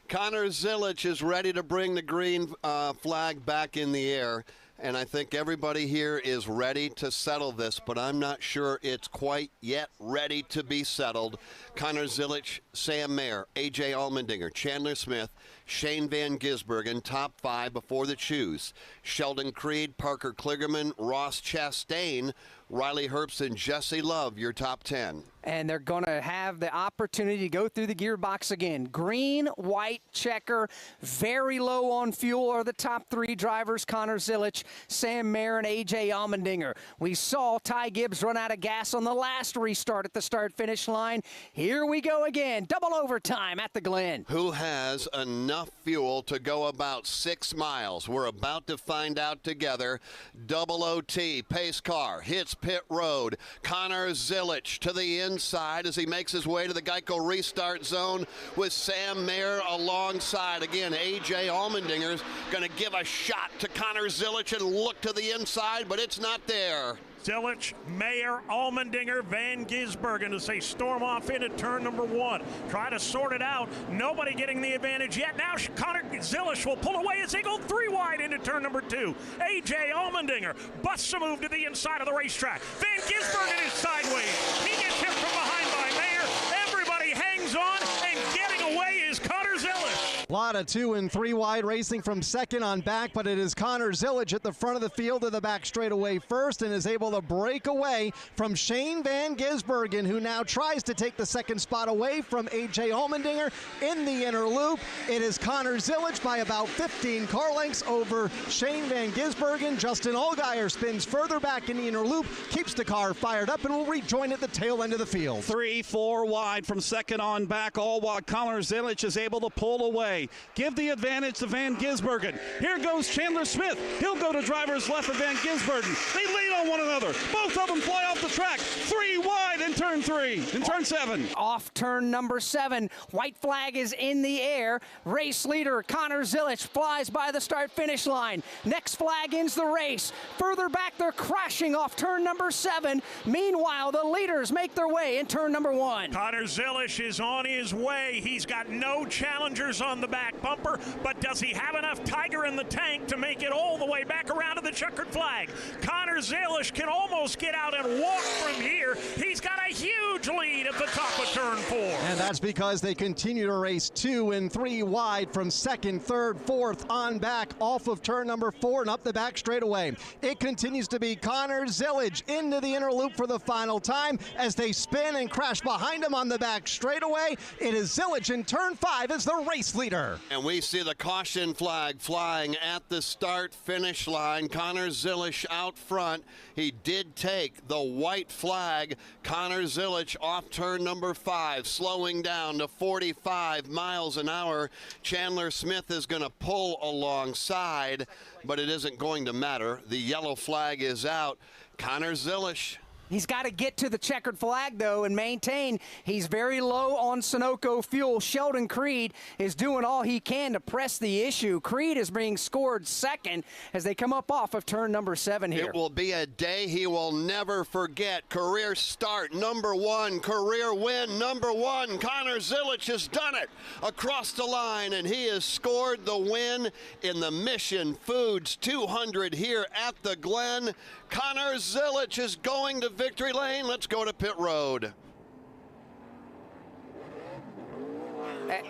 Connor Zilich is ready to bring the green flag back in the air. And I think everybody here is ready to settle this, but I'm not sure it's quite yet ready to be settled. Connor Zilich, Sam Mayer, A.J. Allmendinger, Chandler Smith, Shane Van Gisbergen, top 5 before the choose. Sheldon Creed, Parker Kligerman, Ross Chastain, Riley Herbst, and Jesse Love, your top 10. And they're going to have the opportunity to go through the gearbox again. Green, white, checker, very low on fuel are the top 3 drivers, Connor Zilich, Sam Mayer, and A.J. Allmendinger. We saw Ty Gibbs run out of gas on the last restart at the start-finish line. Here we go again, double overtime at the Glen. Who has enough fuel to go about 6 miles? We're about to find out together. Double OT, pace car, hits pit road. Connor Zilich to the inside as he makes his way to the Geico restart zone with Sam Mayer alongside. Again, A.J. Allmendinger's going to give a shot to Connor Zilich and look to the inside, but it's not there. Zilich, Mayer, Allmendinger, Van Gisbergen as they storm off into turn number 1. Try to sort it out. Nobody getting the advantage yet. Now Connor Zilich will pull away as they go 3 wide into turn number 2. A.J. Allmendinger busts a move to the inside of the racetrack. Van Gisbergen is sideways. He gets hit from behind by Mayer. Everybody hangs on, and getting away is Connor Zilich. A lot of 2 and 3 wide racing from second on back, but it is Connor Zilich at the front of the field to the back straightaway first and is able to break away from Shane Van Gisbergen, who now tries to take the second spot away from A.J. Allmendinger in the inner loop. It is Connor Zilich by about 15 car lengths over Shane Van Gisbergen. Justin Allgaier spins further back in the inner loop, keeps the car fired up, and will rejoin at the tail end of the field. 3-4 wide from second on back, all while Connor Zilich is able to pull away. Give the advantage to Van Gisbergen. Here goes Chandler Smith. He'll go to driver's left of Van Gisbergen. They lean on one another. Both of them fly off the track. 3 wide in turn 3, in turn 7. Off turn number 7. White flag is in the air. Race leader Connor Zilich flies by the start-finish line. Next flag ends the race. Further back, they're crashing off turn number 7. Meanwhile, the leaders make their way in turn number 1. Connor Zilich is on his way. He's got no challengers on the the back bumper, but does he have enough Tiger in the tank to make it all the way back around to the checkered flag? Connor Zelish can almost get out and walk from here. He's got a huge lead at the top of turn 4. And that's because they continue to race 2 and 3 wide from 2nd, 3rd, 4th on back off of turn number 4 and up the back straightaway. It continues to be Connor Zelish into the inner loop for the final time as they spin and crash behind him on the back straightaway. It is Zelish in turn 5 as the race leader. And we see the caution flag flying at the start-finish line. Connor Zelish out front. He did take the white flag. Connor Zelish off turn number 5, slowing down to 45 miles an hour. Chandler Smith is going to pull alongside, but it isn't going to matter. The yellow flag is out. Connor Zelish. He's got to get to the checkered flag, though, and maintain. He's very low on Sunoco fuel. Sheldon Creed is doing all he can to press the issue. Creed is being scored 2nd as they come up off of turn number 7 here. It will be a day he will never forget. Career start, number 1. Career win, number 1. Connor Zelish has done it across the line, and he has scored the win in the Mission Foods 200 here at the Glen. Connor Zelish is going to victory lane. Let's go to pit road.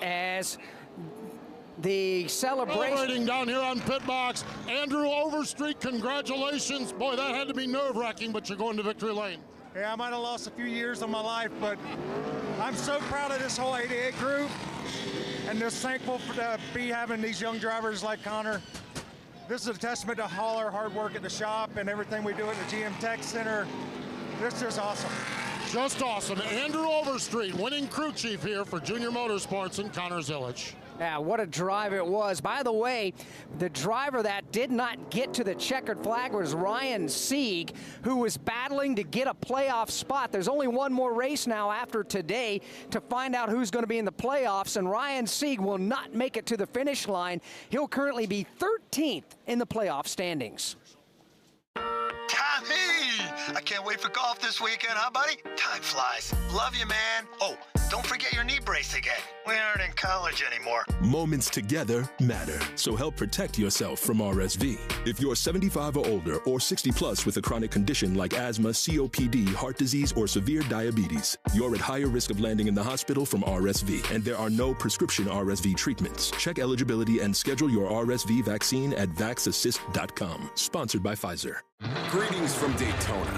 As the celebrating down here on pit box, Andrew Overstreet, congratulations. Boy, that had to be nerve-wracking, but you're going to victory lane. Yeah, I might have lost a few years of my life, but I'm so proud of this whole 88 group and just thankful to be having these young drivers like Connor. This is a testament to all our hard work at the shop and everything we do at the GM Tech Center. This is just awesome. Just awesome. Andrew Overstreet, winning crew chief here for Junior Motorsports, and Connor Zelish. Yeah, what a drive it was. By the way, the driver that did not get to the checkered flag was Ryan Sieg, who was battling to get a playoff spot. There's only one more race now after today to find out who's going to be in the playoffs, and Ryan Sieg will not make it to the finish line. He'll currently be 13th in the playoff standings. Tommy! I can't wait for golf this weekend, huh, buddy? Time flies. Love you, man. Oh, don't forget your knee brace again. We aren't in college anymore. Moments together matter, so help protect yourself from RSV. If you're 75 or older or 60 plus with a chronic condition like asthma, COPD, heart disease, or severe diabetes, you're at higher risk of landing in the hospital from RSV, and there are no prescription RSV treatments. Check eligibility and schedule your RSV vaccine at vaxassist.com. Sponsored by Pfizer. Greetings from Daytona,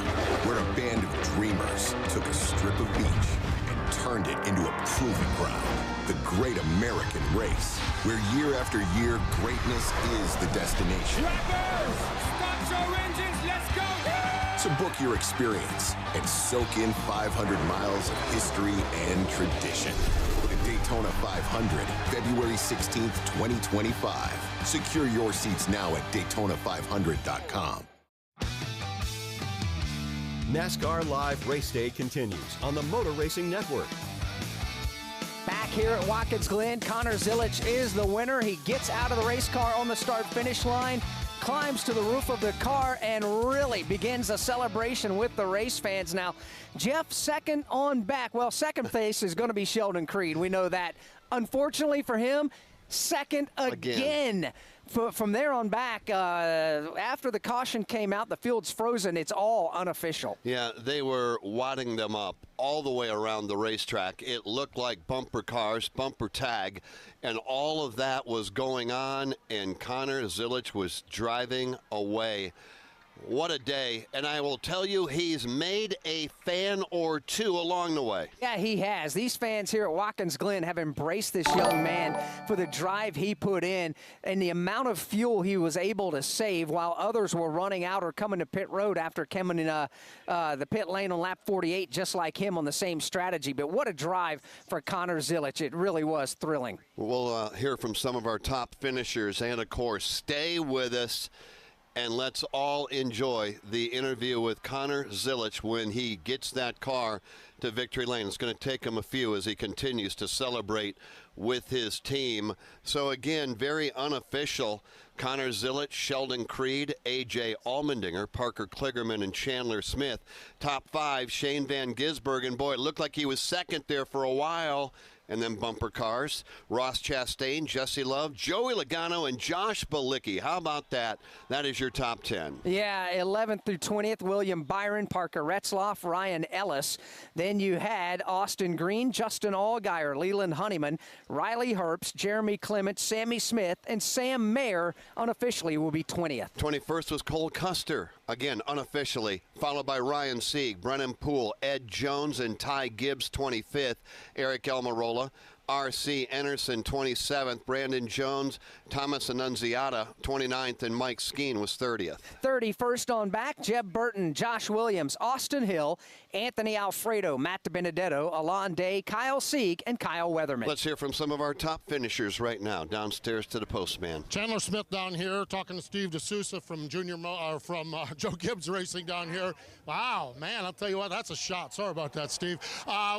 where a band of dreamers took a strip of beach and turned it into a proving ground. The Great American Race, where year after year, greatness is the destination. Drivers, start your engines, let's go! So book your experience and soak in 500 miles of history and tradition. The Daytona 500, February 16th, 2025. Secure your seats now at Daytona500.com. NASCAR Live Race Day continues on the Motor Racing Network. Back here at Watkins Glen, Connor Zelish is the winner. He gets out of the race car on the start-finish line, climbs to the roof of the car, and really begins a celebration with the race fans. Now, Jeff, second on back. Well, second place is going to be Sheldon Creed. We know that. Unfortunately for him, second again. From there on back, after the caution came out, the field's frozen. It's all unofficial. Yeah, they were wadding them up all the way around the racetrack. It looked like bumper cars, bumper tag, and all of that was going on, and Connor Zelish was driving away. What a day. And I will tell you, he's made a fan or two along the way. Yeah, he has. These fans here at Watkins Glen have embraced this young man for the drive he put in and the amount of fuel he was able to save while others were running out or coming to pit road after coming in the pit lane on lap 48, just like him on the same strategy. But what a drive for Connor Zelish. It really was thrilling. We'll hear from some of our top finishers. And, of course, stay with us. And let's all enjoy the interview with Connor Zelish when he gets that car to victory lane. It's going to take him a few as he continues to celebrate with his team. So, again, very unofficial. Connor Zelish, Sheldon Creed, A.J. Allmendinger, Parker Kligerman, and Chandler Smith. Top 5, Shane Van Gisbergen. Boy, it looked like he was second there for a while. And then bumper cars, Ross Chastain, Jesse Love, Joey Logano, and Josh Bilicki. How about that? That is your top 10. Yeah, 11th through 20th, William Byron, Parker Retzlaff, Ryan Ellis. Then you had Austin Green, Justin Allgaier, Leland Honeyman, Riley Herbst, Jeremy Clement, Sammy Smith, and Sam Mayer unofficially will be 20th. 21st was Cole Custer, again unofficially, followed by Ryan Sieg, Brennan Poole, Ed Jones, and Ty Gibbs 25th, Eric Almirola, R.C. Anderson 27th, Brandon Jones, Thomas Annunziata 29th, and Mike Skeen was 30th. 31st on back, Jeb Burton, Josh Williams, Austin Hill, Anthony Alfredo, Matt DiBenedetto, Alon Day, Kyle Sieg, and Kyle Weatherman. Let's hear from some of our top finishers right now. Downstairs to the postman. Chandler Smith down here talking to Steve D'Souza from Joe Gibbs Racing down here. Wow, man, I'll tell you what, that's a shot. Sorry about that, Steve.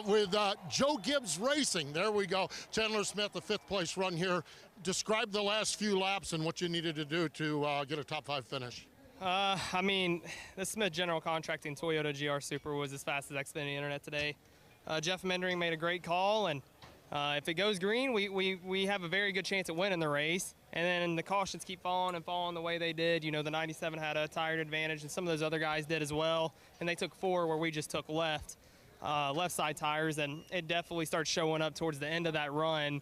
With Joe Gibbs Racing, there we go. Chandler Smith, the 5th place run here. Describe the last few laps and what you needed to do to get a top 5 finish. I mean, the Smith General Contracting Toyota GR Super was as fast as Xfinity Internet today. Jeff Mendering made a great call, and if it goes green, we have a very good chance at winning the race. And then the cautions keep falling the way they did. You know, the 97 had a tire advantage, and some of those other guys did as well. And they took 4 where we just took left side tires, and it definitely started showing up towards the end of that run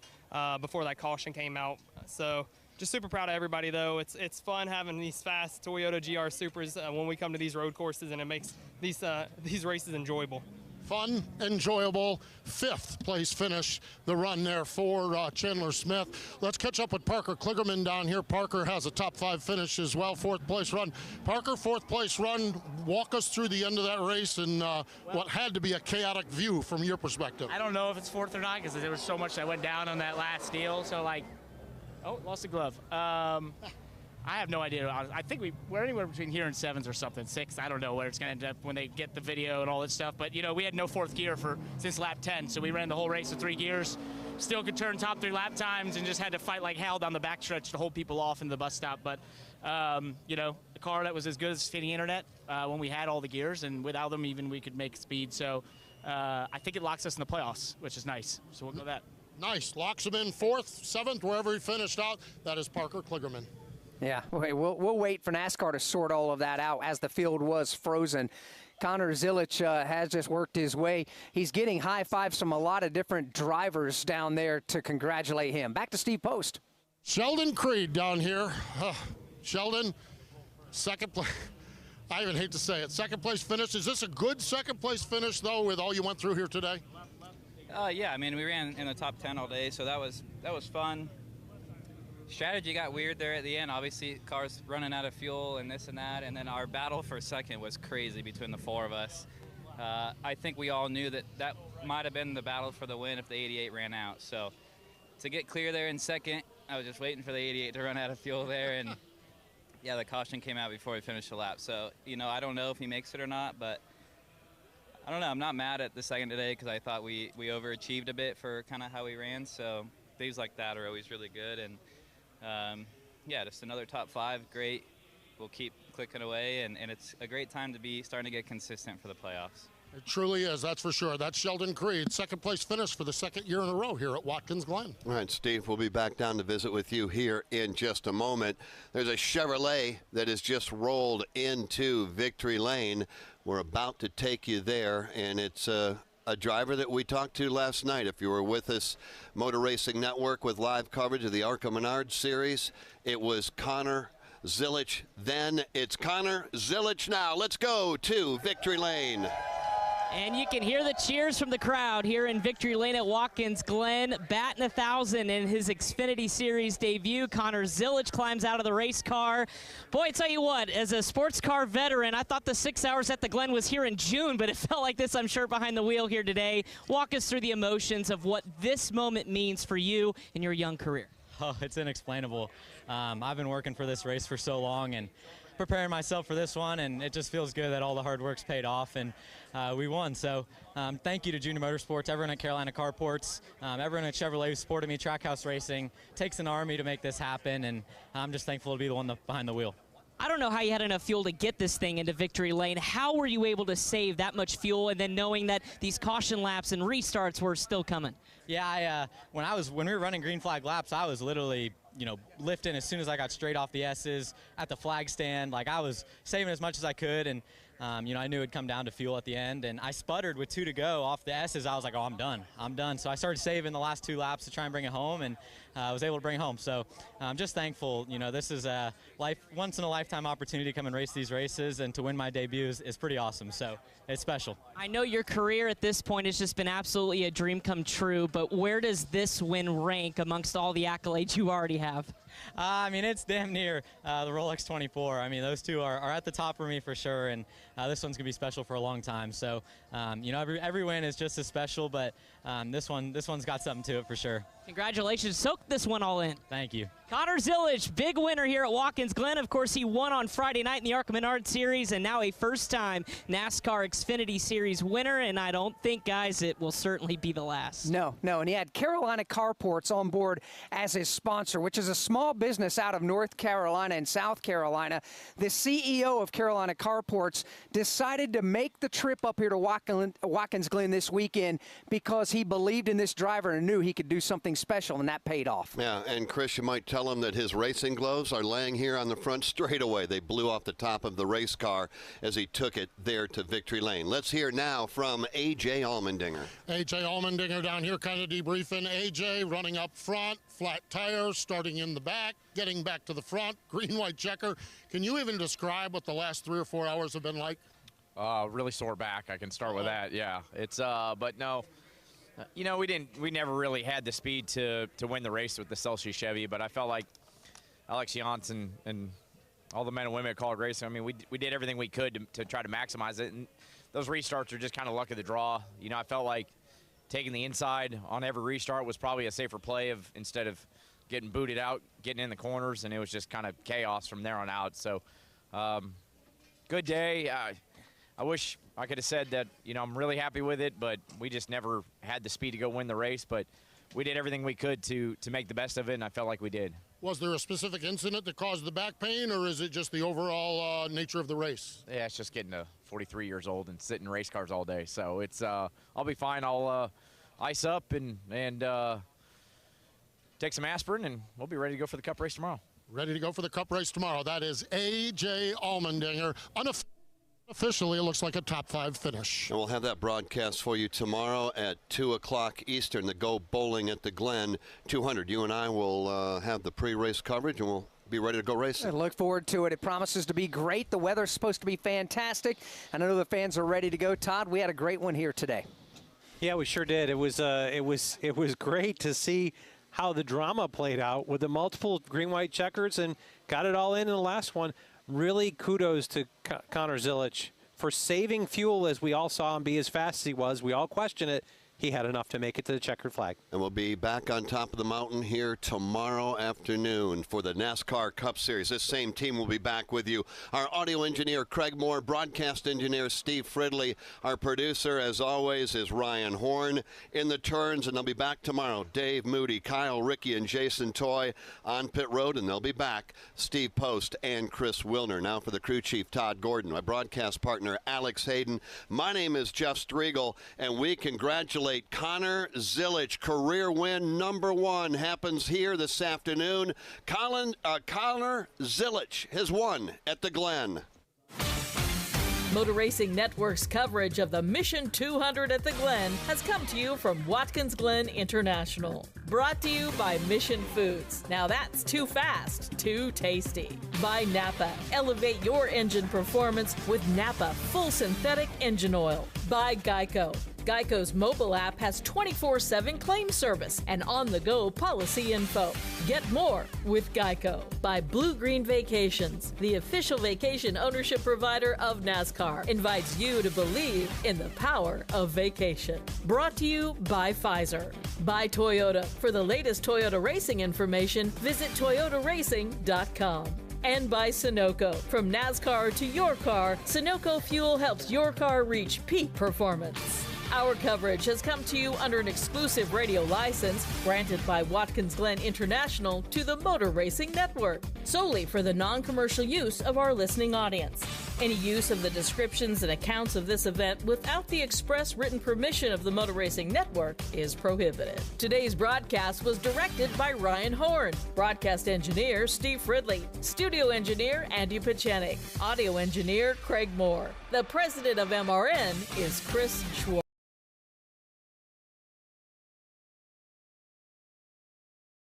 before that caution came out. So just super proud of everybody, though. It's fun having these fast Toyota GR Supers when we come to these road courses, and it makes these races enjoyable. Fun, enjoyable, 5th place finish, the run there for Chandler Smith. Let's catch up with Parker Kligerman down here. Parker has a top 5 finish as well, 4th place run. Parker, 4th place run. Walk us through the end of that race and what had to be a chaotic view from your perspective. I don't know if it's 4th or not because there was so much that went down on that last deal. So, lost the glove. I have no idea. I think we're anywhere between here and 7s or something, 6. I don't know where it's going to end up when they get the video and all that stuff. But, we had no 4th gear since lap 10, so we ran the whole race with 3 gears. Still could turn top 3 lap times and just had to fight like hell down the backstretch to hold people off in the bus stop. But, a car that was as good as Xfinity Internet when we had all the gears, and without them even we could make speed. So I think it locks us in the playoffs, which is nice. So we'll go with that. Nice. Locks him in 4th, 7th, wherever he finished out. That is Parker Kligerman. Yeah, we'll wait for NASCAR to sort all of that out as the field was frozen. Connor Zilich has just worked his way. He's getting high fives from a lot of different drivers down there to congratulate him. Back to Steve Post. Sheldon Creed down here. Sheldon, 2nd place. I even hate to say it. 2nd place finish. Is this a good 2nd place finish, though, with all you went through here today? Yeah, I mean, we ran in the top 10 all day, so that was fun. Strategy got weird there at the end. Obviously, cars running out of fuel and this and that, and then our battle for 2nd was crazy between the 4 of us. I think we all knew that might have been the battle for the win if the 88 ran out. So to get clear there in 2nd, I was just waiting for the 88 to run out of fuel there, and yeah, the caution came out before we finished the lap. So, I don't know if he makes it or not, but I don't know. I'm not mad at the 2nd today because I thought we overachieved a bit for kind of how we ran. So things like that are always really good, and just another top 5, great. We'll keep clicking away, and it's a great time to be starting to get consistent for the playoffs. It truly is, that's for sure. That's Sheldon Creed, 2nd place finish for the 2nd year in a row here at Watkins Glen. All right, Steve, we'll be back down to visit with you here in just a moment. There's a Chevrolet that has just rolled into Victory Lane. We're about to take you there, and it's a driver that we talked to last night. If you were with us, Motor Racing Network with live coverage of the ARCA Menard Series, it was Connor Zilich then. It's Connor Zilich now. Let's go to Victory Lane. And you can hear the cheers from the crowd here in Victory Lane at Watkins Glen. Batting 1,000 in his Xfinity Series debut. Connor Zilich climbs out of the race car. Boy, I tell you what, as a sports car veteran, I thought the 6 hours at the Glen was here in June, but it felt like this, I'm sure, behind the wheel here today. Walk us through the emotions of what this moment means for you in your young career. Oh, it's inexplainable. I've been working for this race for so long and preparing myself for this one, and it just feels good that all the hard work's paid off, and we won. So thank you to Junior Motorsports, everyone at Carolina Carports, everyone at Chevrolet who supported me, Trackhouse Racing. Takes an army to make this happen, and I'm just thankful to be the one behind the wheel. I don't know how you had enough fuel to get this thing into victory lane. How were you able to save that much fuel, and then knowing that these caution laps and restarts were still coming? Yeah, when we were running green flag laps, I was literally, lifting as soon as I got straight off the S's at the flag stand. Like, I was saving as much as I could, and I knew it'd come down to fuel at the end, and I sputtered with 2 to go off the S's. I was like, oh, I'm done. So I started saving the last 2 laps to try and bring it home, and I was able to bring it home. So I'm just thankful. This is a once-in-a-lifetime opportunity to come and race these races, and to win my debut is pretty awesome. So it's special. I know your career at this point has just been absolutely a dream come true, but where does this win rank amongst all the accolades you already have? It's damn near the Rolex 24. Those two are at the top for me for sure, and this one's going to be special for a long time. So, every win is just as special, but this one's got something to it for sure. Congratulations. Soak this one all in. Thank you. Connor Zilisch, big winner here at Watkins Glen. Of course, he won on Friday night in the ARCA Menard Series, and now a first-time NASCAR Xfinity Series winner, and I don't think, guys, it will certainly be the last. No, and he had Carolina Carports on board as his sponsor, which is a small business out of North Carolina and South Carolina. The CEO of Carolina Carports decided to make the trip up here to Watkins Glen this weekend because he believed in this driver and knew he could do something special, and that paid off. Yeah, and Chris, you might tell him that his racing gloves are laying here on the front straightaway. They blew off the top of the race car as he took it there to victory lane. Let's hear now from A.J. Allmendinger. A.J. Allmendinger down here kind of debriefing. A.J. running up front, flat tires, starting in the back, getting back to the front, green-white checker. Can you even describe what the last 3 or 4 hours have been like? Really sore back. I can start with that. Yeah, it's but no. We never really had the speed to win the race with the Celsius Chevy, but I felt like Alex Yance and all the men and women at College Racing, we did everything we could to try to maximize it, and those restarts are just kind of luck of the draw. I felt like taking the inside on every restart was probably a safer play instead of getting booted out, getting in the corners, and it was just kind of chaos from there on out. So, good day. I wish I could have said that, I'm really happy with it, but we just never had the speed to go win the race. But we did everything we could to make the best of it, and I felt like we did. Was there a specific incident that caused the back pain, or is it just the overall nature of the race? Yeah, it's just getting to 43 years old and sitting in race cars all day. So it's I'll be fine. I'll ice up and take some aspirin, and we'll be ready to go for the Cup race tomorrow. Ready to go for the Cup race tomorrow. That is A.J. Allmendinger. Officially, it looks like a top 5 finish. And we'll have that broadcast for you tomorrow at 2 o'clock Eastern, the Go Bowling at the Glen 200. You and I will have the pre-race coverage, and we'll be ready to go racing. I look forward to it. It promises to be great. The weather's supposed to be fantastic. I know the fans are ready to go. Todd, we had a great one here today. Yeah, we sure did. It was great to see how the drama played out with the multiple green-white checkers, and got it all in the last one. Really kudos to Connor Zilisch for saving fuel, as we all saw him be as fast as he was. We all question it. He had enough to make it to the checkered flag. And we'll be back on top of the mountain here tomorrow afternoon for the NASCAR Cup Series. This same team will be back with you. Our audio engineer, Craig Moore, broadcast engineer, Steve Fridley. Our producer, as always, is Ryan Horn in the turns, and they'll be back tomorrow. Dave Moody, Kyle Rickey, and Jason Toy on pit road, and they'll be back. Steve Post and Chris Wilner. Now for the crew chief, Todd Gordon, my broadcast partner, Alex Hayden. My name is Jeff Striegel, and we congratulate Connor Zilisch. Career win number 1 happens here this afternoon. Connor Zilisch has won at the Glen. Motor Racing Network's coverage of the Mission 200 at the Glen has come to you from Watkins Glen International. Brought to you by Mission Foods. Now that's too fast, too tasty. By Napa. Elevate your engine performance with Napa Full Synthetic Engine Oil. By Geico. Geico's mobile app has 24/7 claim service and on-the-go policy info. Get more with Geico. By Blue Green Vacations, the official vacation ownership provider of NASCAR, invites you to believe in the power of vacation. Brought to you by Pfizer. By Toyota. For the latest Toyota racing information, visit toyotaracing.com. And by Sunoco. From NASCAR to your car, Sunoco Fuel helps your car reach peak performance. Our coverage has come to you under an exclusive radio license granted by Watkins Glen International to the Motor Racing Network, solely for the non-commercial use of our listening audience. Any use of the descriptions and accounts of this event without the express written permission of the Motor Racing Network is prohibited. Today's broadcast was directed by Ryan Horn, broadcast engineer Steve Fridley, studio engineer Andy Pachenik, audio engineer Craig Moore. The president of MRN is Chris Schwartz.